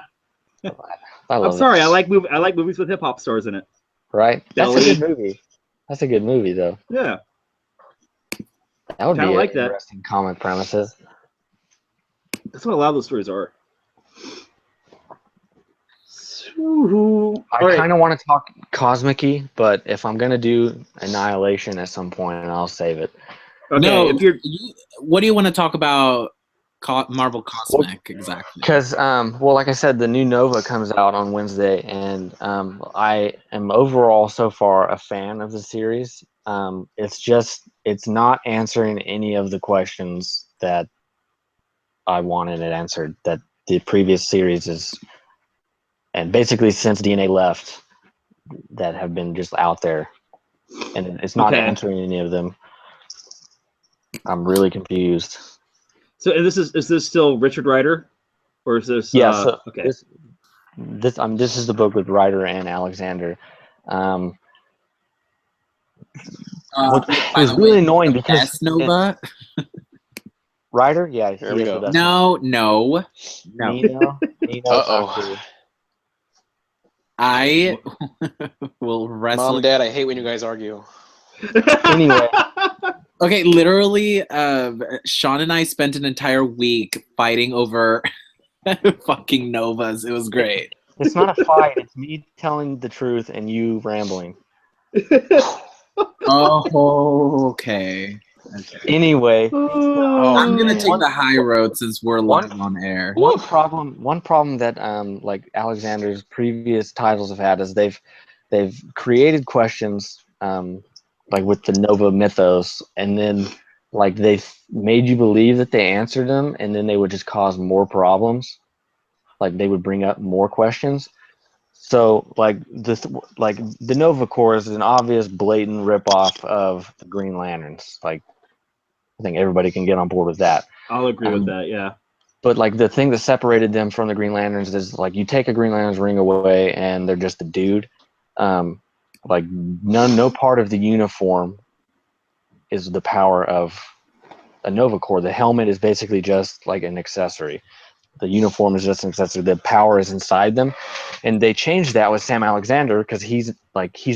I'm sorry. I like movies with hip hop stars in it. Right. That's a good movie. That's a good movie, though. Yeah. That would be like an interesting comic premises. That's what a lot of those stories are. I kind of want to talk cosmic-y, but if I'm gonna do Annihilation at some point, I'll save it. Okay, no, what do you want to talk about? Marvel Cosmic, exactly. Because, like I said, the new Nova comes out on Wednesday, and I am overall so far a fan of the series. It's not answering any of the questions that I wanted it answered that the previous series is, and basically since DNA left, that have been just out there, and it's not answering any of them. I'm really confused. So is this still Richard Rider, or is this? Yeah. So okay. This is the book with Ryder and Alexander. It was really annoying because Nova. Ryder, yeah. Here we go. No. Nino. I will wrestle. Mom, Dad, I hate when you guys argue. Anyway. Okay, literally, Sean and I spent an entire week fighting over fucking Novas. It was great. It's not a fight. It's me telling the truth and you rambling. Oh, okay. Anyway, I'm gonna take the high road since we're live on air. One problem that like Alexander's previous titles have had is they've created questions like with the Nova mythos, and then like they've made you believe that they answered them, and then they would just cause more problems. Like they would bring up more questions. So like the Nova Corps is an obvious, blatant ripoff of the Green Lanterns. Like I think everybody can get on board with that. I'll agree with that. Yeah. But like the thing that separated them from the Green Lanterns is like you take a Green Lantern's ring away, and they're just a dude. Like no part of the uniform is the power of a Nova Corps. The helmet is basically just like an accessory. The uniform is just an accessory. The power is inside them, and they changed that with Sam Alexander because he's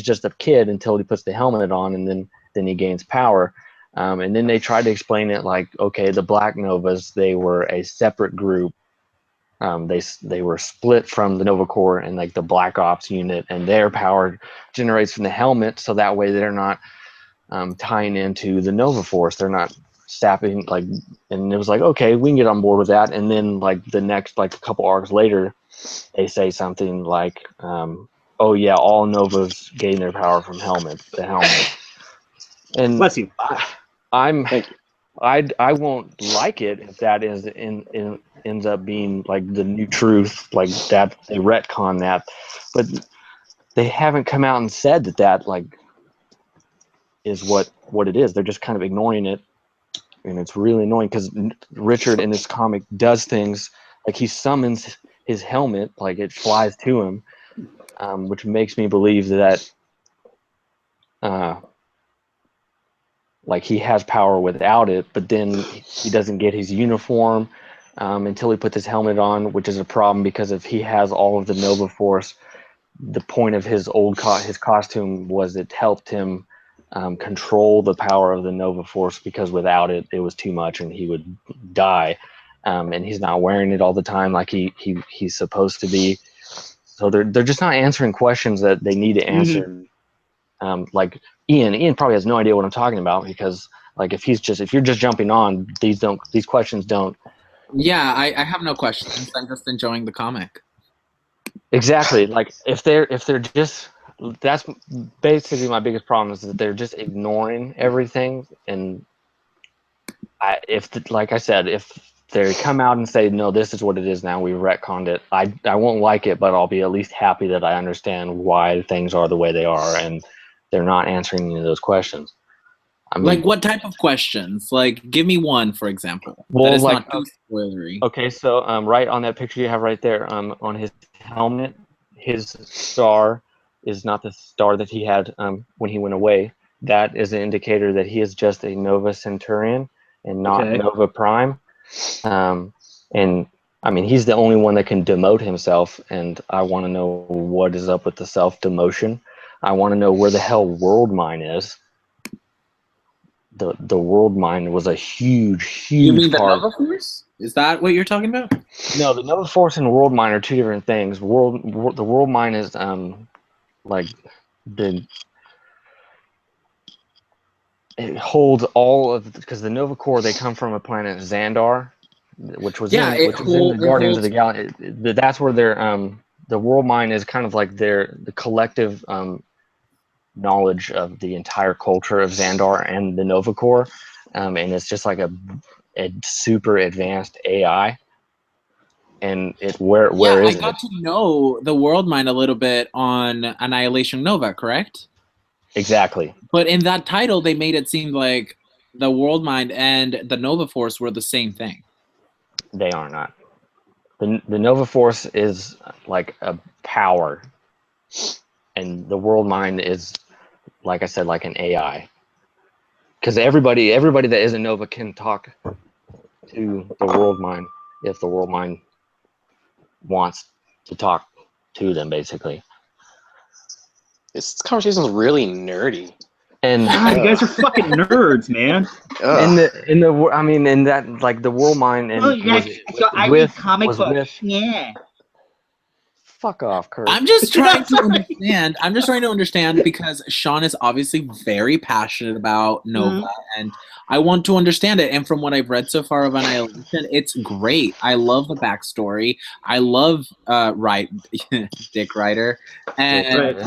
just a kid until he puts the helmet on, and then he gains power. And then they tried to explain it like, okay, the Black Novas, they were a separate group. They were split from the Nova Corps and like the Black Ops unit, and their power generates from the helmet, so that way they're not tying into the Nova Force. They're not sapping like, and it was like, okay, we can get on board with that. And then like the next like a couple arcs later, they say something like, oh yeah, all Novas gain their power from the helmet. And bless you. I won't like it if that is ends up being like the new truth, like that they retcon that, but they haven't come out and said that like is what it is. They're just kind of ignoring it, and it's really annoying because Richard in this comic does things like he summons his helmet, like it flies to him, which makes me believe that like he has power without it, but then he doesn't get his uniform until he puts his helmet on, which is a problem because if he has all of the Nova Force, the point of his his costume was it helped him control the power of the Nova Force, because without it, it was too much and he would die. And he's not wearing it all the time like he's supposed to be. So they're just not answering questions that they need to answer. Like Ian probably has no idea what I'm talking about, because like if you're just jumping on, these questions don't. Yeah, I have no questions. I'm just enjoying the comic. Exactly. Like if they're just, that's basically my biggest problem, is that they're just ignoring everything. And like I said, if they come out and say, no, this is what it is now. We retconned it. I won't like it, but I'll be at least happy that I understand why things are the way they are, and they're not answering any of those questions. I mean, Like what type of questions? Like, give me one, for example. Well, that is like, not too spoilery. okay, so right on that picture you have right there, on his helmet, his star is not the star that he had when he went away. That is an indicator that he is just a Nova Centurion and not Okay. Nova Prime. And I mean, he's the only one that can demote himself, and I want to know what is up with the self-demotion. I want to know where the hell World Mine is. The World Mine was a huge You mean the part. Nova Force? Is that what you're talking about? No, the Nova Force and World Mine are two different things. The World Mine is like it holds all of, because the Nova Corps, they come from a planet Xandar, which was in the Guardians of the Galaxy. That's where their the World Mine is kind of like the collective knowledge of the entire culture of Xandar and the Nova Corps, and it's just like a super advanced AI. And where is it? I got to know the World Mine a little bit on Annihilation Nova, correct? Exactly. But in that title, they made it seem like the World Mine and the Nova Force were the same thing. They are not. The Nova Force is like a power, and the World Mine is, like I said, like an AI. Because everybody that isn't Nova can talk to the World Mine if the World Mine wants to talk to them, basically. This conversation is really nerdy. And God, you guys are fucking nerds, man. in that, like, the World Mine and I read comic books. Yeah. Fuck off, Kirk. I'm just trying to understand. I'm just trying to understand because Sean is obviously very passionate about Nova, and I want to understand it. And from what I've read so far of Annihilation, it's great. I love the backstory. I love Dick Ryder, and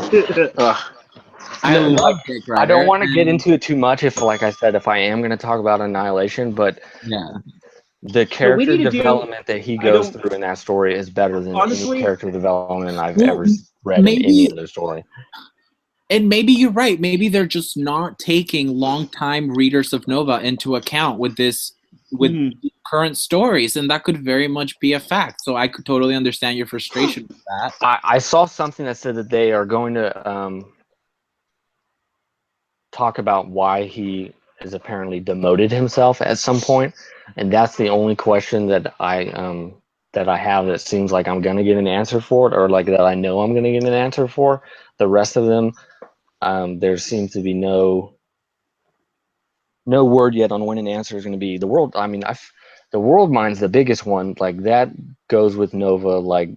I love Dick Ryder. I don't want to get into it too much if, like I said, if I am going to talk about Annihilation, but yeah. The character development that he goes through in that story is better than any character development I've ever read in any other story. And maybe you're right. Maybe they're just not taking longtime readers of Nova into account with current stories, and that could very much be a fact. So I could totally understand your frustration with that. I saw something that said that they are going to talk about why he has apparently demoted himself at some point. And that's the only question that I have that seems like I'm gonna get an answer for it, or like that I know I'm gonna get an answer for. The rest of them, there seems to be no word yet on when an answer is gonna be. The World Mine's the biggest one. Like, that goes with Nova. Like,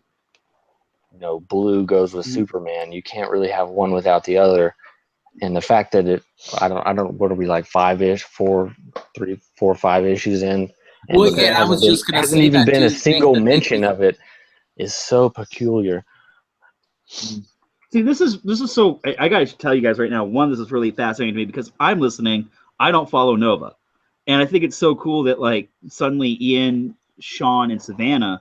Blue goes with Superman. You can't really have one without the other. And the fact that I don't, what are we, like 5-ish, 4 or 5 issues in? And well, yeah, I was just gonna hasn't say even that been a single mention of it is so peculiar. See, this is so. I gotta tell you guys right now. One, this is really fascinating to me because I'm listening. I don't follow Nova, and I think it's so cool that, like, suddenly Ian, Sean, and Savanna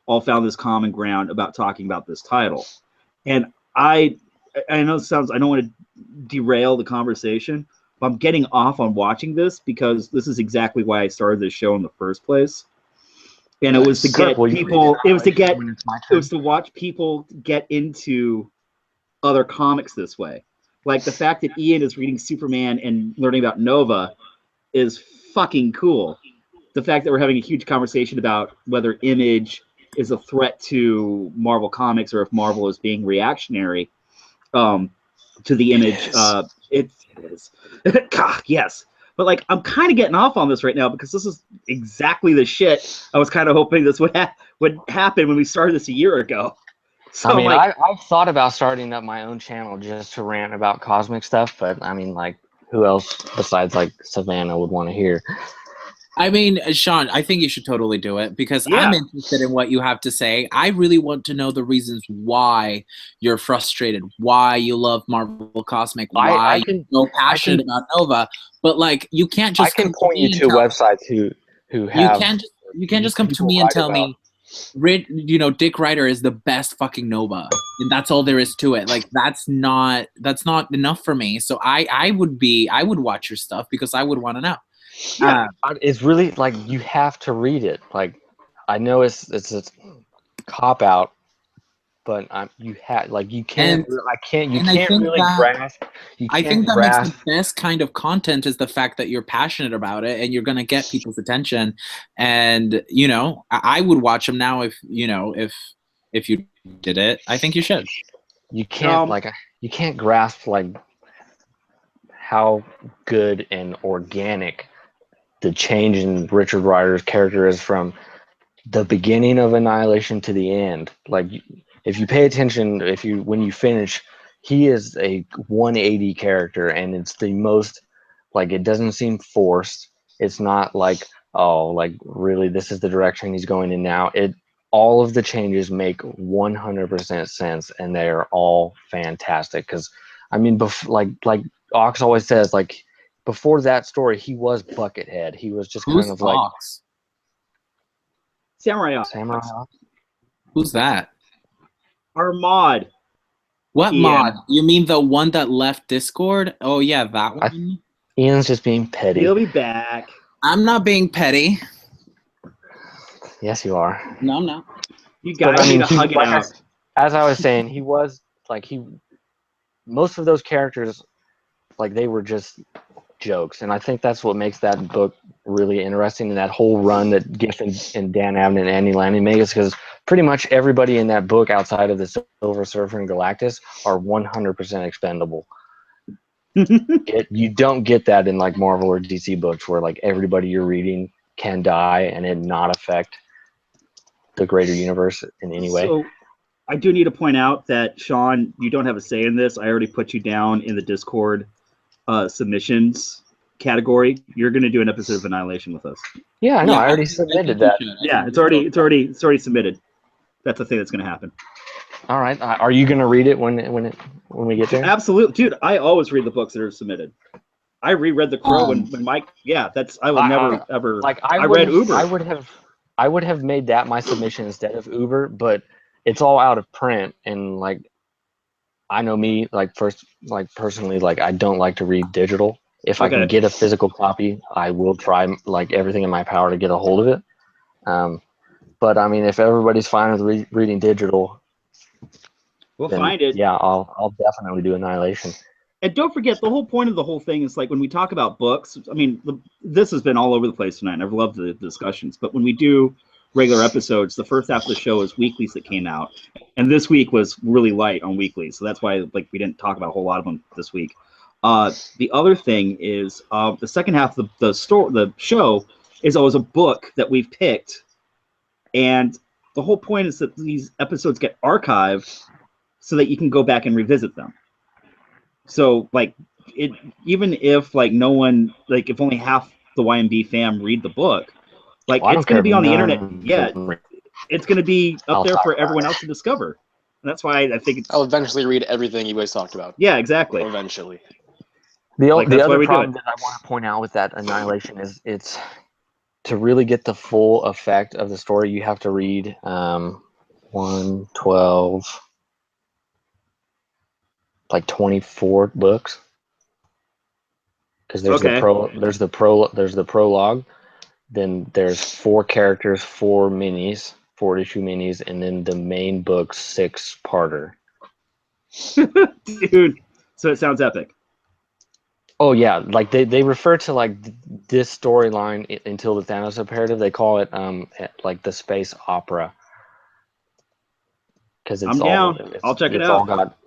all found this common ground about talking about this title. And I know it sounds. I don't want to derail the conversation, but I'm getting off on watching this because this is exactly why I started this show in the first place. And it was to get people. It was to watch people get into other comics this way. Like, the fact that Ian is reading Superman and learning about Nova is fucking cool. The fact that we're having a huge conversation about whether Image is a threat to Marvel Comics or if Marvel is being reactionary to the Image. It is. God, yes. But, like, I'm kind of getting off on this right now because this is exactly the shit I was kind of hoping this would happen when we started this a year ago. So, I mean, like, I've thought about starting up my own channel just to rant about cosmic stuff, but I mean, like, who else besides, like, Savanna would want to hear? I mean, Sean, I think you should totally do it because I'm interested in what you have to say. I really want to know the reasons why you're frustrated, why you love Marvel Cosmic, why you're so passionate about Nova. But, like, you can't just. I can point you to websites who have You can't just come to me and tell me, Dick Ryder is the best fucking Nova, and that's all there is to it. Like that's not enough for me. So I would watch your stuff because I would want to know. Yeah. It's really like you have to read it. Like I know it's a cop out, but you can't really grasp. I think that makes the best kind of content is the fact that you're passionate about it and you're going to get people's attention. And I would watch them now if you did it. I think you should. You can't you can't grasp like how good and organic the change in Richard Rider's character is from the beginning of Annihilation to the end. Like if you pay attention, when you finish, he is a 180 character, and it's the most like it doesn't seem forced. It's not like, oh, like really this is the direction he's going in now. All of the changes make 100% sense, and they are all fantastic. Because I mean, like Ox always says, like before that story, he was Buckethead. He was just kind of like Ox? Samurai Ox. Samurai Ox. Who's that? Our mod. What Ian. mod? You mean the one that left Discord? Oh yeah, that one. Ian's just being petty. He'll be back. I'm not being petty. Yes, you are. No, I'm not. You guys need to hug it out. As I was saying, he was like most of those characters, like they were just jokes, and I think that's what makes that book really interesting, and that whole run that Giff and Dan Abnett and Andy Lanning make is because pretty much everybody in that book outside of the Silver Surfer and Galactus are 100% expendable. You don't get that in like Marvel or DC books where like everybody you're reading can die and it not affect the greater universe in any way. So I do need to point out that, Sean, you don't have a say in this. I already put you down in the Discord submissions category. You're going to do an episode of Annihilation with us. Yeah, I know. I already submitted that. Yeah, it's already submitted. That's the thing that's going to happen. All right. Are you going to read it when we get there? Absolutely, dude. I always read the books that are submitted. I reread The Crow when Mike. Yeah, I will never ever. Like I read Uber. I would have made that my submission instead of Uber, but it's all out of print, and like I know me, like personally, like I don't like to read digital. If I can get a physical copy, I will try like everything in my power to get a hold of it. But I mean, if everybody's fine with reading digital, we'll find it. Yeah, I'll definitely do Annihilation. And don't forget, the whole point of the whole thing is like when we talk about books. I mean, this has been all over the place tonight. I've loved the discussions, but when we do regular episodes, the first half of the show is weeklies that came out, and this week was really light on weeklies, so that's why like we didn't talk about a whole lot of them this week. The other thing is the second half of the show is always a book that we've picked, and the whole point is that these episodes get archived so that you can go back and revisit them. So like even if like no one, like if only half the YMB fam read the book, like it's going to be on the internet. Yeah, it's going to be up there for everyone else to discover. And that's why I think I'll eventually read everything you guys talked about. Yeah, exactly. Eventually. The other problem that I want to point out with that Annihilation is it's to really get the full effect of the story, you have to read 112, like 24 books. Because there's the prologue, then there's 4 characters, 4 minis, 4 issue minis, and then the main book 6-parter. Dude, so it sounds epic. Oh yeah, like they refer to like this storyline until the Thanos imperative. They call it like the space opera. Because it's down. I'll check it out.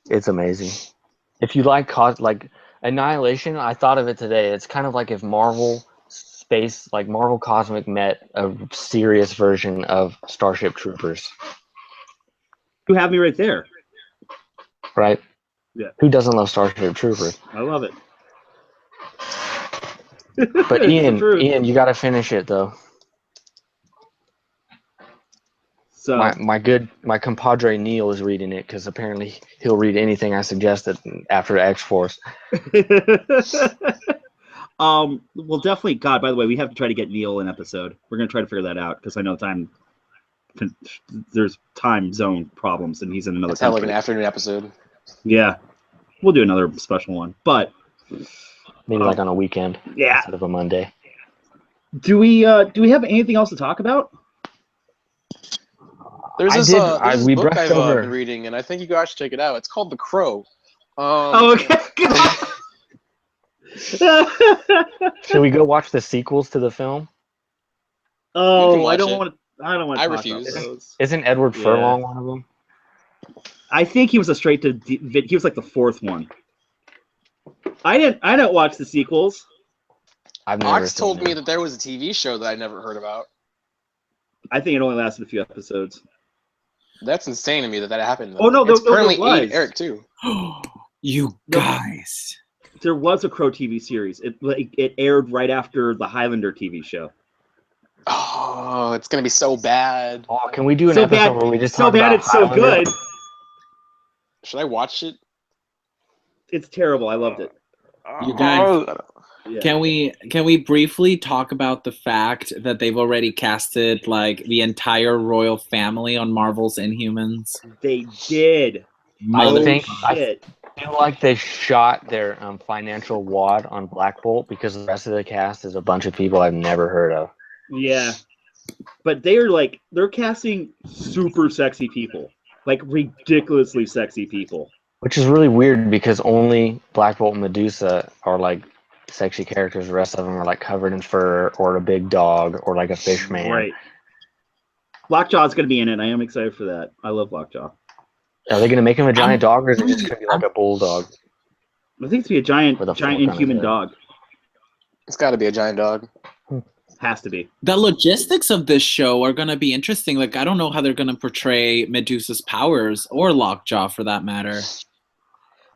It's amazing. If you like Annihilation, I thought of it today. It's kind of like if Marvel Cosmic met a serious version of Starship Troopers. You have me right there. Right? Yeah. Who doesn't love Starship Troopers? I love it. But Ian, you got to finish it though. So my compadre Neil is reading it because apparently he'll read anything I suggested after X-Force. Well, definitely. God, by the way, we have to try to get Neil an episode. We're gonna try to figure that out because I know there's time zone problems, and he's in another Let's have like country. an afternoon episode. Yeah, we'll do another special one. But Maybe like on a weekend yeah, instead of a Monday. do we have anything else to talk about? There's I this, did. there's this We book brushed I've over. been reading, and I think you guys should check it out. It's called The Crow. Oh, okay. Should we go watch the sequels to the film? Oh, I watch don't it. want to. I don't want I to. refuse. About those. Isn't Edward Yeah. Furlong one of them? I think he was a straight to. He was like the fourth one. I didn't watch the sequels. I've never Ox seen told them. me that there was a TV show that I never heard about. I think it only lasted a few episodes. That's insane to me that happened. Though. Oh, no, it's there currently was. Eric too. You guys. There was a Crow TV series. It aired right after the Highlander TV show. Oh, it's gonna be so bad. Oh, can we do an So episode bad- where we just So talk bad about it's so Highlander? good. Should I watch it? It's terrible. I loved it. You guys. Yeah. Can we briefly talk about the fact that they've already casted like the entire royal family on Marvel's Inhumans? They did. I Oh, think shit. I feel like they shot their financial wad on Black Bolt because the rest of the cast is a bunch of people I've never heard of. Yeah. But they're casting super sexy people. Like ridiculously sexy people. Which is really weird because only Black Bolt and Medusa are like sexy characters. The rest of them are like covered in fur or a big dog or like a fish man. Right. Lockjaw's going to be in it. I am excited for that. I love Lockjaw. Are they going to make him a giant I'm- dog or is it just going to be like a bulldog? I think it's going to be a giant With a fork on inhuman his head. dog. It's got to be a giant dog. Has to be. The logistics of this show are going to be interesting. Like, I don't know how they're going to portray Medusa's powers or Lockjaw for that matter.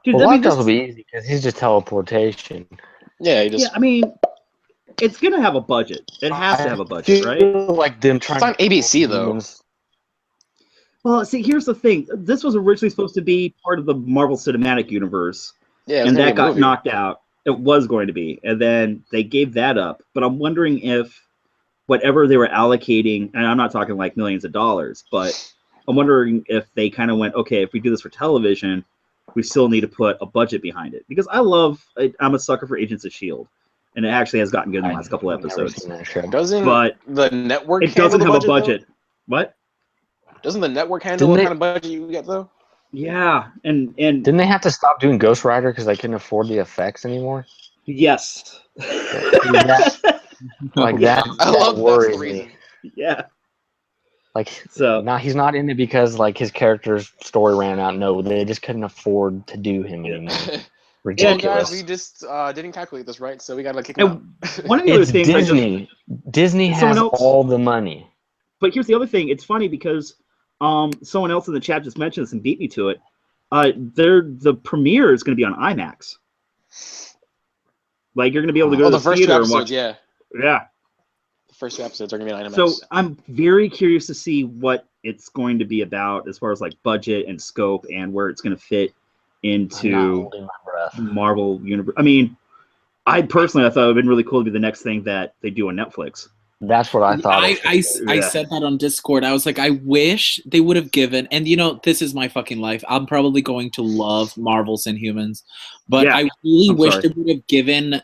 Dude, Well, I mean, Lockjaw's will be easy because he's just teleportation. Yeah, he just. yeah, I mean, it's going to have a budget. It has to have a budget, right? Like them trying. It's on ABC though. humans- Well, see, here's the thing. This was originally supposed to be part of the Marvel Cinematic Universe, Yeah, it's and gonna that be a got movie. knocked out. It was going to be, and then they gave that up. But I'm wondering if whatever they were allocating, and I'm not talking like millions of dollars, but I'm wondering if they kind of went, okay, if we do this for television, we still need to put a budget behind it. Because I'm a sucker for Agents of S.H.I.E.L.D., and it actually has gotten good in the last couple I've never episodes. seen that show. Doesn't But the network? it doesn't handle have the a budget. though? What? Doesn't the network handle Didn't what they- kind of budget you get though? Yeah, and Didn't they have to stop doing Ghost Rider because they couldn't afford the effects anymore? yes. Like that. I that love that's worries the me. reason. Yeah. Like, So he's not in it because like his character's story ran out. No, they just couldn't afford to do him anymore. Well, Ridiculous. guys, we just didn't calculate this right, so we gotta kick him out. and one of the other It's things, Disney. Disney Someone has else- all the money. but here's the other thing. It's funny because someone else in the chat just mentioned this and beat me to it. The premiere is going to be on IMAX. Like you're going to be able to go Oh, to the the first two theater and episodes, watch. yeah. Yeah. The first two episodes are gonna be on IMAX. So I'm very curious to see what it's going to be about as far as like budget and scope and where it's going to fit I'm not into holding my breath. Marvel universe. I mean, I thought it would have been really cool to be the next thing that they do on Netflix. That's what I thought. I said that on Discord. I was like, I wish they would have given, and this is my fucking life. I'm probably going to love Marvel's Inhumans, but Yeah, I really I'm wish sorry. they would have given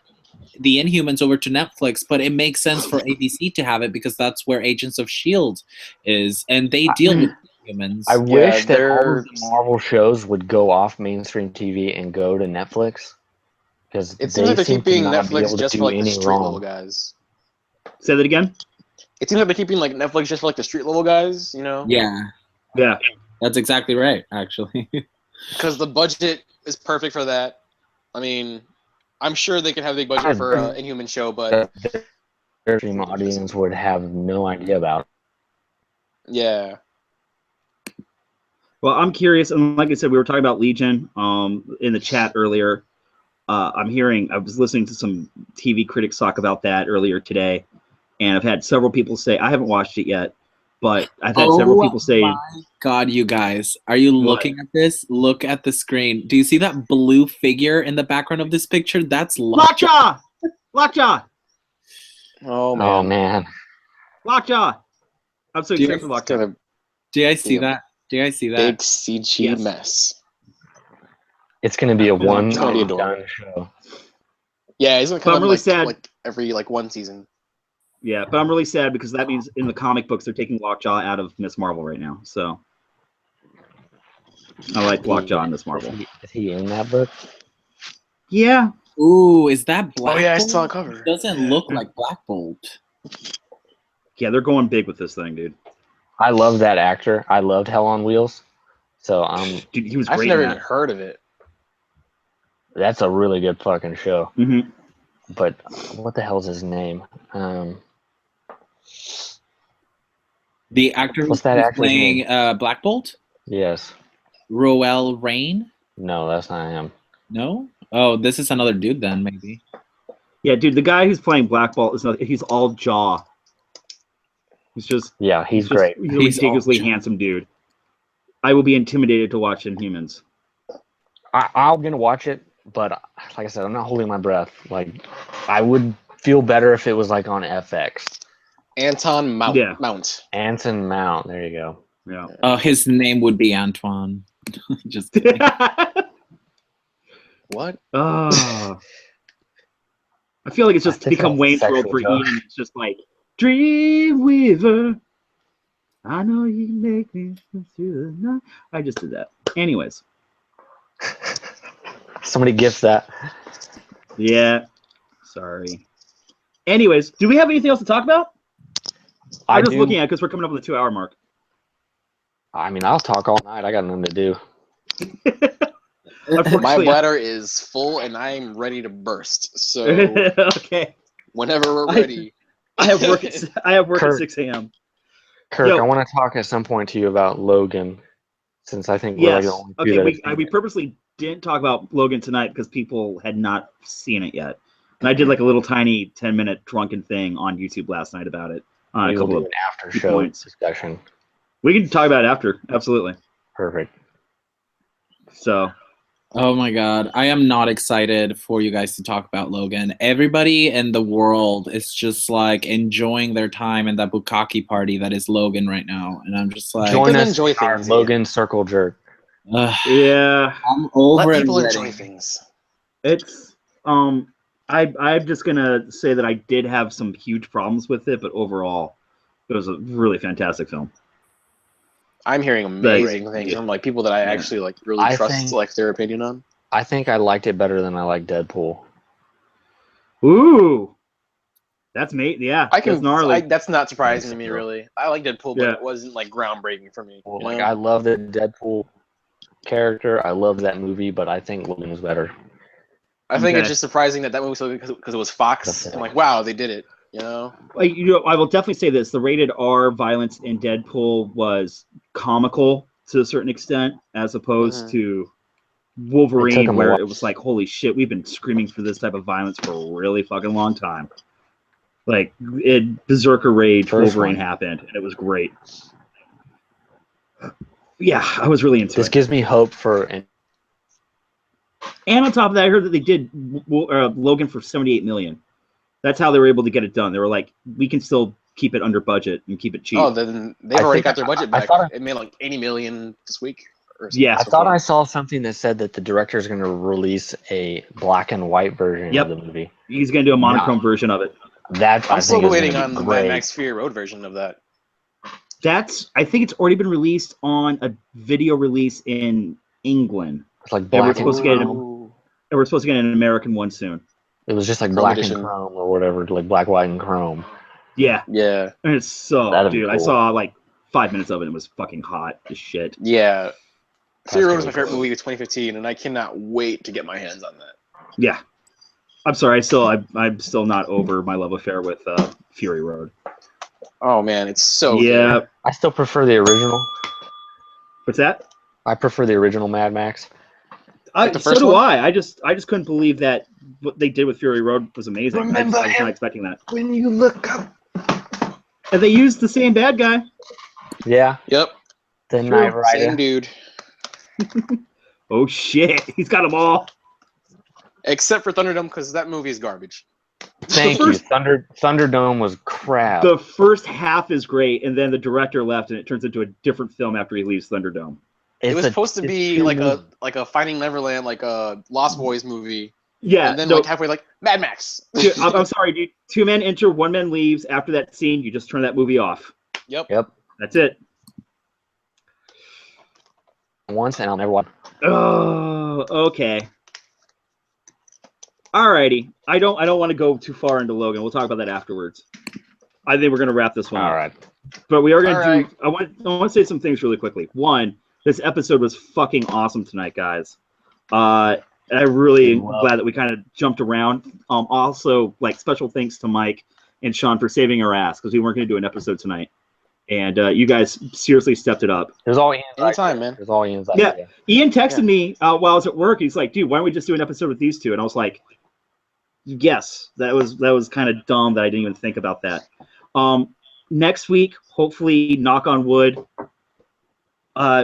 the Inhumans over to Netflix, but it makes sense for ABC to have it because that's where Agents of S.H.I.E.L.D. is, and they deal with Inhumans. I wish that all they're- of the Marvel shows would go off mainstream TV and go to Netflix. Because it seems like they're keeping not be Netflix able to just do for like the any street wrong. level guys. Say that again. It seems like they're keeping like Netflix just for like the street level guys, you know? Yeah, Yeah. that's exactly right, actually. Because the budget is perfect for that. I mean, I'm sure they could have a big budget for an Inhuman show, but Their stream audience would have no idea about. yeah. Well, I'm curious, and like I said, we were talking about Legion in the chat earlier. I was listening to some TV critics talk about that earlier today, and I've had several people say, I haven't watched it yet, but I've had several people say, my God, you guys, are you looking at this? Look at the screen. Do you see that blue figure in the background of this picture? That's Lockjaw. Lockjaw! Lockjaw. Oh man. Oh man. Lockjaw. I'm so Do you excited for It's Lockjaw. gonna Do you guys see Yeah. that? Do you guys see that? big CG Yes. mess. It's gonna be a one It's gonna be and adorable. done show. Yeah, he's gonna But come I'm on really like sad. every one season. Yeah, but I'm really sad because that means in the comic books they're taking Lockjaw out of Miss Marvel right now. So I like Lockjaw in Miss Marvel. Is he in that book? Yeah. Ooh, is that Black Oh yeah, I Bolt? saw a cover. It doesn't look like Black Bolt. Yeah, they're going big with this thing, dude. I love that actor. I loved Hell on Wheels. So Dude, he was I've great never in even that. heard of it. that's a really good fucking show. Mm-hmm. But what the hell's his name? The actor What's that who's actor's playing name? Black Bolt? Yes. Roel Rain? No, that's not him. No? Oh, this is another dude then, maybe. Yeah, dude, the guy who's playing Black Bolt is not. He's all jaw. He's just. Yeah, he's just- great. He's a He's all ridiculously jaw. handsome dude. I will be intimidated to watch Inhumans. I'm gonna watch it, but like I said, I'm not holding my breath. Like, I would feel better if it was like on FX. Anton Mount. Yeah. Mount. Anson Mount. There you go. Yeah. His name would be Antoine. Just kidding. What? Oh. I feel like it's just I think become that's Wayne's World sexual for joke. Eden. It's just like Dreamweaver. I know you make me feel through the night. I just did that. Anyways, Somebody gift that. yeah. Sorry. Anyways, do we have anything else to talk about? I'm just looking at it because we're coming up with the 2-hour mark. I mean, I'll talk all night. I got nothing to do. My Unfortunately, bladder is full and I'm ready to burst. So okay. whenever we're ready. I have work. I have work at Kirk. 6 a.m. Kirk, Yo. I want to talk at some point to you about Logan, since I think we're like Yes. the only two Okay. that We have seen it. purposely didn't talk about Logan tonight because people had not seen it yet, and I did like a little tiny 10-minute drunken thing on YouTube last night about it. On We a will couple do of an after key show points. discussion. We can talk about it after. Absolutely. Perfect. So Oh my god, I am not excited for you guys to talk about Logan. Everybody in the world is just like enjoying their time in that bukkake party that is Logan right now, and I'm just like, Join them us enjoy in our things, Logan Circle Jerk. ugh, yeah, I'm over Let it people already. enjoy things. it's I'm just gonna say that I did have some huge problems with it, but overall, it was a really fantastic film. I'm hearing amazing things from like people that I Yeah. actually like really I trust think- like their opinion on. I think I liked it better than I liked Deadpool. Ooh, that's mate. Yeah, I can that's gnarly. that's not surprising to me So- really. I like Deadpool, but Yeah. it wasn't like groundbreaking for me. Well, you like know? I love the Deadpool character. I love that movie, but I think Logan was better. I think it's Okay. just surprising that movie was so good because it was Fox. The And like, wow, they did it. You know? I will definitely say this: the rated R violence in Deadpool was comical to a certain extent, as opposed Mhm. to It took Wolverine, 'em a where while. it was like, holy shit, we've been screaming for this type of violence for a really fucking long time. Like, Berserker Rage, First Wolverine one. happened, and it was great. Yeah, I was really into This it. gives me hope for. And on top of that, I heard that they did Logan for $78 million. That's how they were able to get it done. They were like, we can still keep it under budget and keep it cheap. Oh, then they've I already think got their budget I back. thought It made like 80 million this week. Or something. Yeah. I thought I saw something that said that the director is going to release a black and white version Yep. of the movie. He's going to do a monochrome version of it. That I I'm still think is waiting gonna on be the great. Mad Max Fury Road version of that. I think it's already been released on a video release in England. It's like They were black and supposed to get it. chrome. And we're supposed to get an American one soon. It was just like Chrome black edition. and chrome or whatever, like black, white, and chrome. Yeah. Yeah, And it's so, That'd be dude, I cool. saw like 5 minutes of it and it was fucking hot as shit. yeah. Fury Road was my gonna be favorite movie of 2015, and I cannot wait to get my hands on that. Yeah. I'm sorry, I'm still not over my love affair with Fury Road. Oh man, it's so Yeah. good. I still prefer the original. What's that? I prefer the original Mad Max. Like the So first do one? I. I just couldn't believe that what they did with Fury Road was amazing. I Remember was him? not expecting that. When you look up. And they used the same bad guy. Yeah, Yep, the True. Knight Rider. same dude. Oh shit, he's got them all. Except for Thunderdome, because that movie is garbage. Thank you. Thunderdome was crap. The first half is great, and then the director left, and it turns into a different film after he leaves Thunderdome. It was supposed to be like a Finding Neverland, like a Lost Boys movie. Yeah. And then like halfway, like Mad Max. Dude, I'm sorry, dude. 2 men enter, 1 man leaves. After that scene, you just turn that movie off. Yep. That's it. Once and I'll never watch. Oh, okay. Alrighty. I don't want to go too far into Logan. We'll talk about that afterwards. I think we're gonna wrap this one. All up. right. But we are gonna do. I want to say some things really quickly. One, this episode was fucking awesome tonight, guys. And I really glad that we kind of jumped around. Also, like, special thanks to Mike and Sean for saving our ass because we weren't going to do an episode tonight. And you guys seriously stepped it up. It was all Ian's Anytime, man. It was all Ian's Yeah. idea. Ian texted me while I was at work. He's like, dude, why don't we just do an episode with these two? And I was like, yes, that was kind of dumb that I didn't even think about that. Next week, hopefully, knock on wood,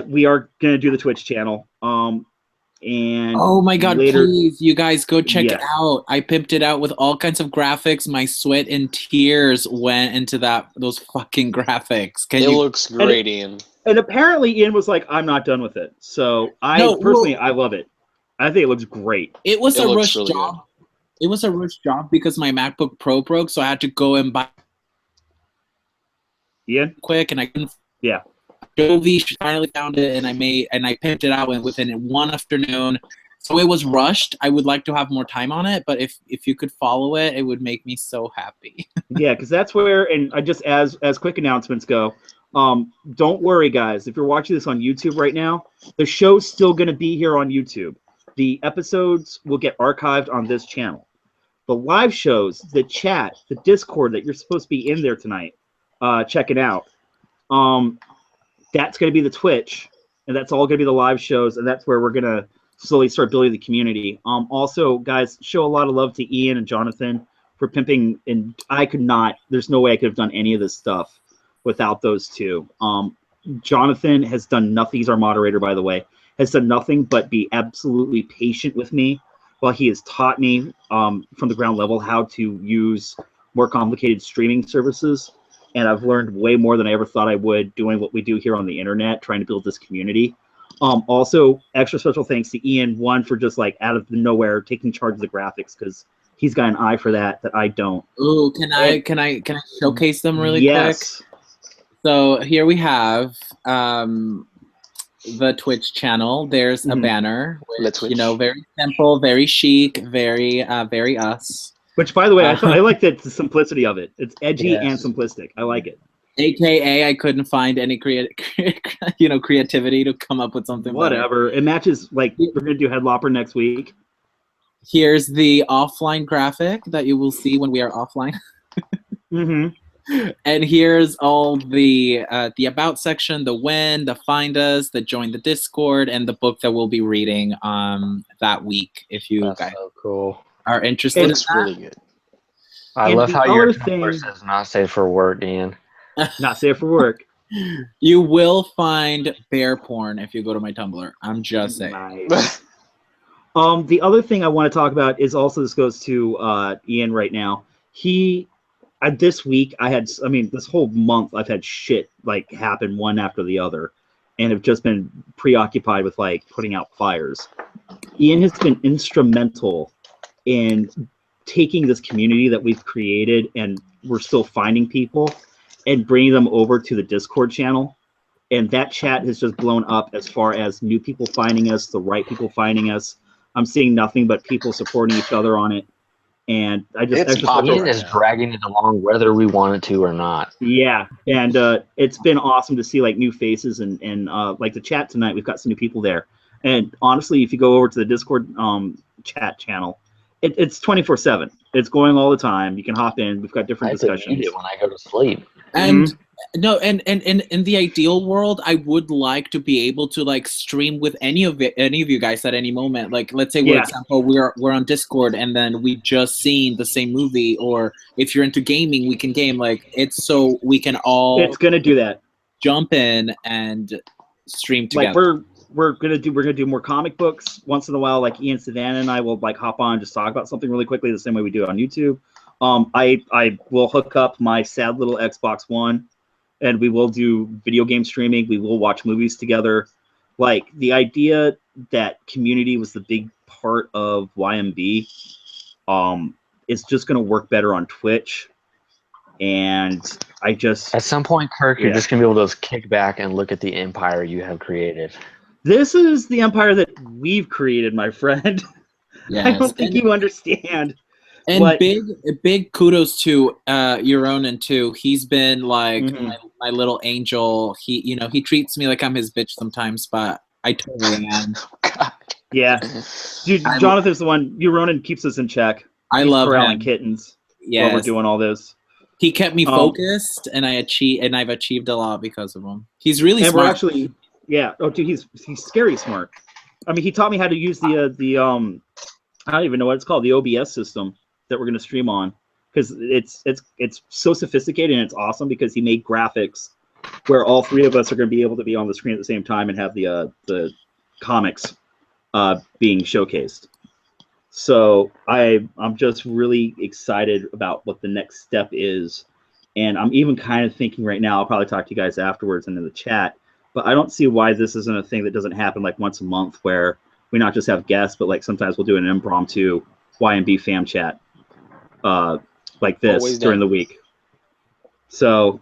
we are going to do the Twitch channel. And oh my god, later, please, you guys go check it out. I pimped it out with all kinds of graphics. My sweat and tears went into those fucking graphics. It looks great, Ian. And apparently Ian was like, I'm not done with it. So I love it. I think it looks great. It was a rush really job. Good. It was a rush job because my MacBook Pro broke, so I had to go and buy quick, and I couldn't. Yeah. Adobe finally found it, and I pimped it out within 1 afternoon. So it was rushed. I would like to have more time on it, but if you could follow it, it would make me so happy. Yeah, because that's where, and I just as quick announcements go. Don't worry, guys. If you're watching this on YouTube right now, the show's still going to be here on YouTube. The episodes will get archived on this channel. The live shows, the chat, the Discord that you're supposed to be in there tonight, check it out. That's going to be the Twitch, and that's all going to be the live shows, and that's where we're going to slowly start building the community. Also, guys, show a lot of love to Ian and Jonathan for pimping, and there's no way I could have done any of this stuff without those two. Jonathan has done nothing, he's our moderator, by the way, has done nothing but be absolutely patient with me while he has taught me from the ground level how to use more complicated streaming services. And I've learned way more than I ever thought I would doing what we do here on the internet, trying to build this community. Also, extra special thanks to Ian, one, for just like out of nowhere taking charge of the graphics, because he's got an eye for that I don't. Ooh, can I showcase them really quick? So here we have the Twitch channel. There's a banner, which, very simple, very chic, very us. Which, by the way, I like the simplicity of it. It's edgy and simplistic. I like it. AKA, I couldn't find any creativity to come up with something. Whatever. Better. It matches. Like, we're gonna do Headlopper next week. Here's the offline graphic that you will see when we are offline. And here's all the about section, the when, the find us, the join the Discord, and the book that we'll be reading that week. If you guys so cool. are interested in that. Really good. I love how your Tumblr says not safe for work, Ian. Not safe for work. You will find bear porn if you go to my Tumblr. I'm just saying. Nice. The other thing I want to talk about is also, this goes to Ian right now. This week this whole month I've had shit like happen one after the other, and have just been preoccupied with like putting out fires. Ian has been instrumental in taking this community that we've created, and we're still finding people, and bringing them over to the Discord channel. And that chat has just blown up as far as new people finding us, the right people finding us. I'm seeing nothing but people supporting each other on it. And Ian is dragging it along whether we want it to or not. Yeah, and it's been awesome to see like new faces and like the chat tonight. We've got some new people there. And honestly, if you go over to the Discord chat channel, it's 24/7. It's going all the time. You can hop in. We've got different discussions. When I go to sleep. And no, and in the ideal world, I would like to be able to like stream with any of you guys at any moment. Like, let's say, for example, we're on Discord, and then we just seen the same movie, or if you're into gaming, we can game. Like, it's so we can all. It's gonna do that. Jump in and stream together. Like we're gonna do more comic books once in a while. Like Ian, Savanna, and I will like hop on, just talk about something really quickly, the same way we do it on YouTube. I will hook up my sad little Xbox One, and we will do video game streaming. We will watch movies together. Like, the idea that community was the big part of YMB, is just going to work better on Twitch. And I just... At some point, Kirk, you're Yeah. just going to be able to kick back and look at the empire you have created. This is the empire that we've created, my friend. I don't think you understand. And what- big kudos to Euronin too. He's been like Mhm. my little angel. He treats me like I'm his bitch sometimes, but I totally am. God. Yeah. Dude, Jonathan's the one. Ronan keeps us in check. I He's love corralling him. kittens while we're Yes, doing all this. he kept me focused, and I've achieved a lot because of him. He's really And smart. we're actually, yeah. Oh, dude, he's scary smart. I mean, he taught me how to use the I don't even know what it's called, the OBS system that we're gonna stream on, because it's so sophisticated and it's awesome because he made graphics where all three of us are gonna be able to be on the screen at the same time and have the comics being showcased. So I'm just really excited about what the next step is. And I'm even kind of thinking right now, I'll probably talk to you guys afterwards and in the chat, but I don't see why this isn't a thing that doesn't happen like once a month where we not just have guests, but like sometimes we'll do an impromptu YMB fam chat like this Always during done. the week. So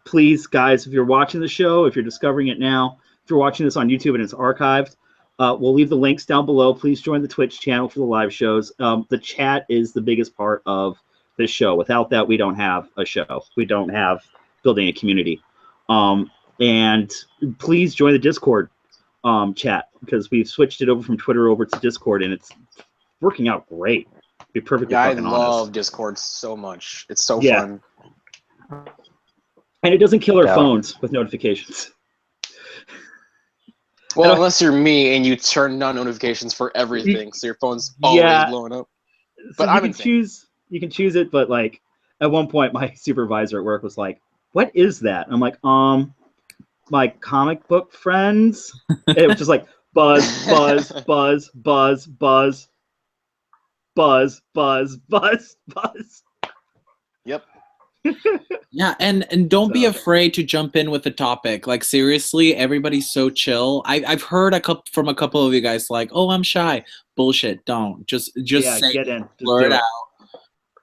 please, guys, if you're watching the show, if you're discovering it now, if you're watching this on YouTube and it's archived, we'll leave the links down below. Please join the Twitch channel for the live shows. The chat is the biggest part of this show. Without that, we don't have a show. We don't have building a community. And please join the Discord chat, because we've switched it over from Twitter over to Discord, and it's working out great. To be perfectly Yeah, I fucking love honest. Discord so much. It's so Yeah. fun. And it doesn't kill our Yeah. phones with notifications. Well, don't- unless you're me and you turn on notifications for everything, so your phone's always Yeah. blowing up. So But you I'm can insane. you can choose it, but like at one point my supervisor at work was like, "What is that?" I'm like, my comic book friends." And it was just like buzz, buzz, buzz, buzz, buzz, buzz, buzz, buzz, buzz. Yep. Yeah, and don't be So- afraid to jump in with the topic. Like, seriously, everybody's so chill. I've heard from a couple of you guys like, "Oh, I'm shy." Bullshit. Don't just Yeah, say get in. Just blurt do it it.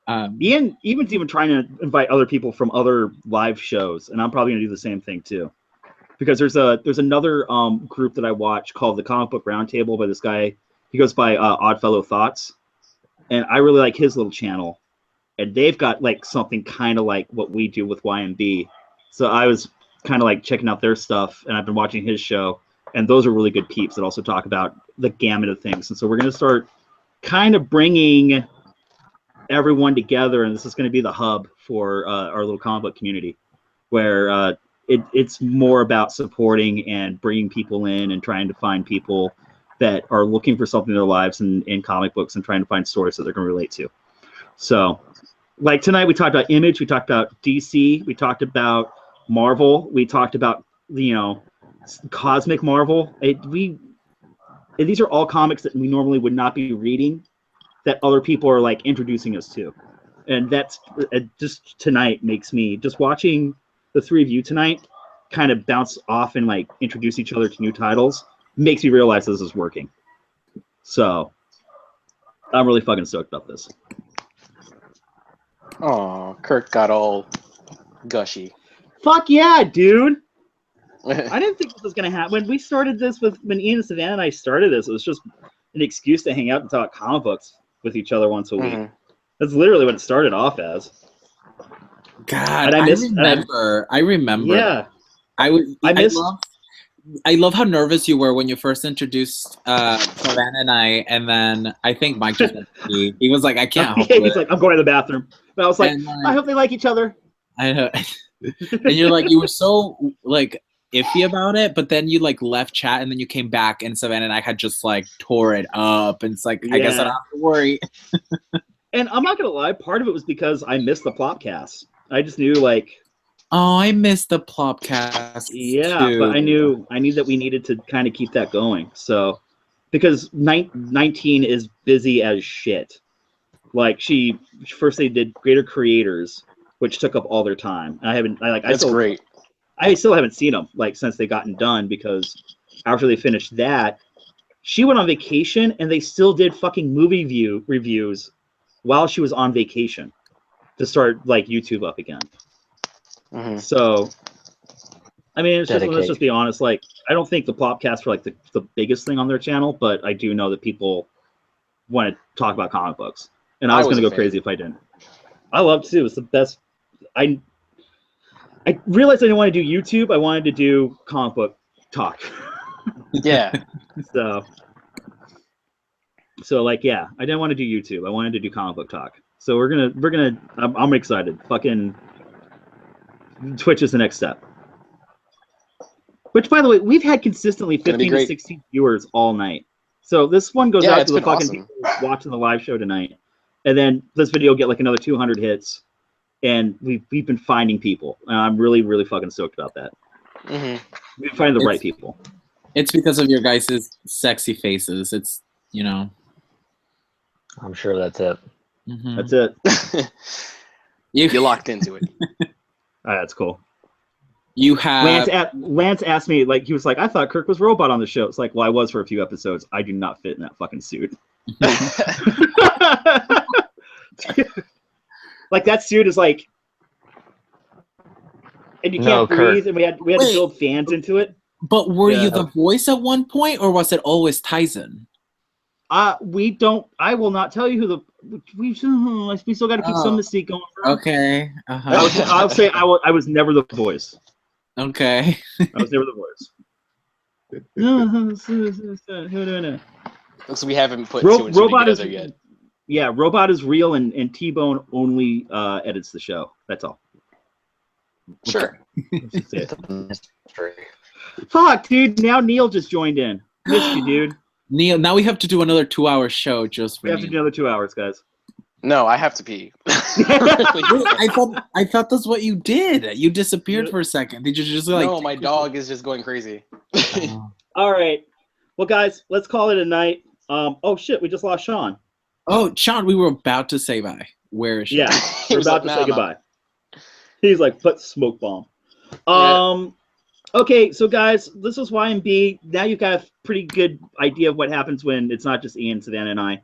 out. Ian's even trying to invite other people from other live shows, and I'm probably gonna do the same thing too. Because there's another group that I watch called the Comic Book Roundtable by this guy. He goes by Oddfellow Thoughts, and I really like his little channel. And they've got like something kind of like what we do with YMB. So I was kind of like checking out their stuff, and I've been watching his show, and those are really good peeps that also talk about the gamut of things. And so we're gonna start kind of bringing everyone together, and this is going to be the hub for our little comic book community, where it's more about supporting and bringing people in and trying to find people that are looking for something in their lives and in comic books and trying to find stories that they're going to relate to. So, like tonight, we talked about Image, we talked about DC, we talked about Marvel, we talked about cosmic Marvel. These are all comics that we normally would not be reading, that other people are like introducing us to, and that's just tonight makes me just watching the three of you tonight kind of bounce off and like introduce each other to new titles makes me realize this is working. So I'm really fucking stoked about this. Oh, Kirk got all gushy. Fuck yeah, dude! I didn't think this was gonna happen. When we started this when Ian and Savanna and I started this, it was just an excuse to hang out and talk comic books with each other once a week. Mhm. That's literally what it started off as. God, And I I remember. Yeah. I love how nervous you were when you first introduced Savanna and I, and then I think Mike just went to pee. He was like, "I can't help He's it." like, I'm going to the bathroom. But I was like, And, I hope they like each other. I know. And you're like, you were so like iffy about it, but then you like left chat, and then you came back, and Savanna and I had just like tore it up, and it's like, I guess I don't Yeah. have to worry. And I'm not gonna lie, part of it was because I missed the Plopcast. I just knew like, Oh, I missed the Plopcast. yeah, too. but I knew that we needed to kind of keep that going. So because 19 is busy as shit. Like first they did Greater Creators, which took up all their time. And That's great. I still haven't seen them like since they gotten done, because after they finished that, she went on vacation and they still did fucking movie reviews while she was on vacation to start like YouTube up again. Mhm. So, I mean, let's just be honest. Like, I don't think the Plopcasts were like the biggest thing on their channel, but I do know that people want to talk about comic books, and I was going to go crazy if I didn't. I loved it too. It was the best. I realized I didn't want to do YouTube. I wanted to do comic book talk. Yeah. So like, yeah, I didn't want to do YouTube. I wanted to do comic book talk. So we're gonna. I'm excited. Fucking Twitch is the next step. Which, by the way, we've had consistently 15 to 16 viewers all night. So this one goes out to the fucking people watching the live show tonight, and then this video will get like another 200 hits. And we've been finding people, and I'm really, really fucking stoked about that. Mm-hmm. We've been finding the right people. It's because of your guys' sexy faces. It's, you know. I'm sure that's it. Mm-hmm. That's it. You locked into it. That's cool. You have Lance asked me, like, he was like, I thought Kirk was Robot on the show. It's like, well, I was for a few episodes. I do not fit in that fucking suit. Like, that suit is like, and you can't breathe, and we had to build fans into it. But were you the voice at one point, or was it always Tyson? We don't. I will not tell you who the. We still got to keep some mystique going. Okay. Uh-huh. I'll say I was never the voice. Okay. I was never the voice. Looks we haven't put two and two together yet. Yeah, Robot is real, and T-Bone only edits the show. That's all. Sure. Fuck, dude. Now Neil just joined in. Missed you, dude. Neil, now we have to do another 2-hour show just for We have to do another 2 hours, guys. No, I have to pee. I thought that's what you did. You disappeared for a second. Did you just like? No, my dog is just going crazy. All right. Well, guys, let's call it a night. Oh shit, we just lost Sean. Oh, Sean, we were about to say bye. Where is Sean? Yeah, we're about to say goodbye. He's like, put smoke bomb. Okay, so guys, this is YMB. Now you've got a pretty good idea of what happens when it's not just Ian, Savanna, and I.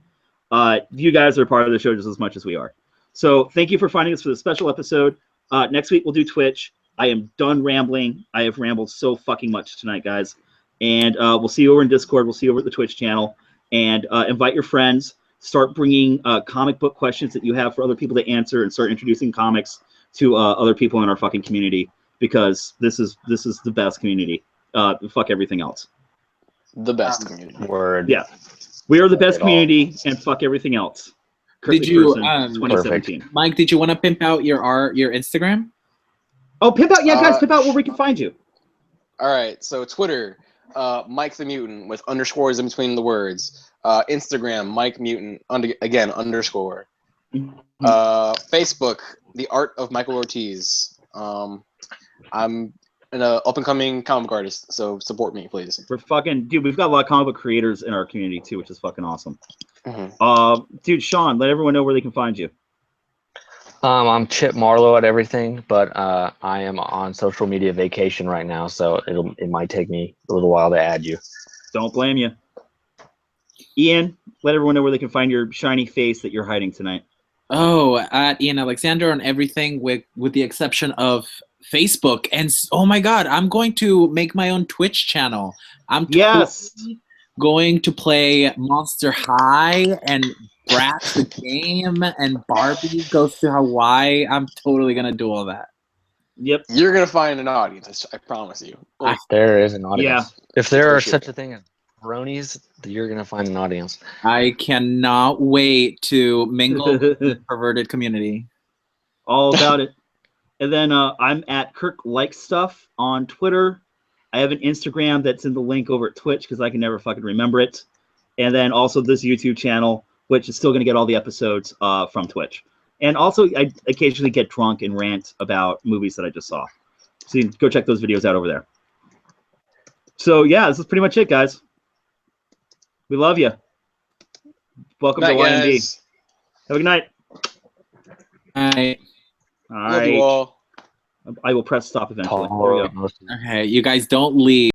You guys are part of the show just as much as we are. So thank you for finding us for this special episode. Next week we'll do Twitch. I am done rambling. I have rambled so fucking much tonight, guys. And we'll see you over in Discord. We'll see you over at the Twitch channel. And invite your friends. Start bringing comic book questions that you have for other people to answer, and start introducing comics to other people in our fucking community, because this is the best community. Fuck everything else. The best community. Word. Yeah, we are the best community, and fuck everything else. Did you, 2017. Mike? Did you want to pimp out your Instagram? Oh, pimp out! Yeah, guys, pimp out where we can find you. All right, so Twitter, Mike the Mutant with underscores in between the words. Instagram, Mike Mutant, again, underscore. Facebook, The Art of Michael Ortiz. I'm an up-and-coming comic book artist, so support me, please. We're fucking, dude, we've got a lot of comic book creators in our community, too, which is fucking awesome. Dude, Sean, let everyone know where they can find you. I'm Chip Marlowe at everything, but I am on social media vacation right now, so it might take me a little while to add you. Don't blame you. Ian, let everyone know where they can find your shiny face that you're hiding tonight. Oh, at Ian Alexander on everything with the exception of Facebook. And oh my God, I'm going to make my own Twitch channel. I'm going to play Monster High and Bratz the game and Barbie Goes to Hawaii. I'm totally going to do all that. Yep. You're going to find an audience, I promise you. There is an audience. Yeah. If there are such a thing as bronies, you're going to find an audience. I cannot wait to mingle with the perverted community. All about it. And then I'm at Kirk Like Stuff on Twitter. I have an Instagram that's in the link over at Twitch because I can never fucking remember it. And then also this YouTube channel, which is still going to get all the episodes from Twitch. And also, I occasionally get drunk and rant about movies that I just saw. So you can go check those videos out over there. So yeah, this is pretty much it, guys. We love you. Welcome to YMD. Have a good night. All All Love you right. all. I will press stop eventually. There we go. Tall, Okay, you guys don't leave.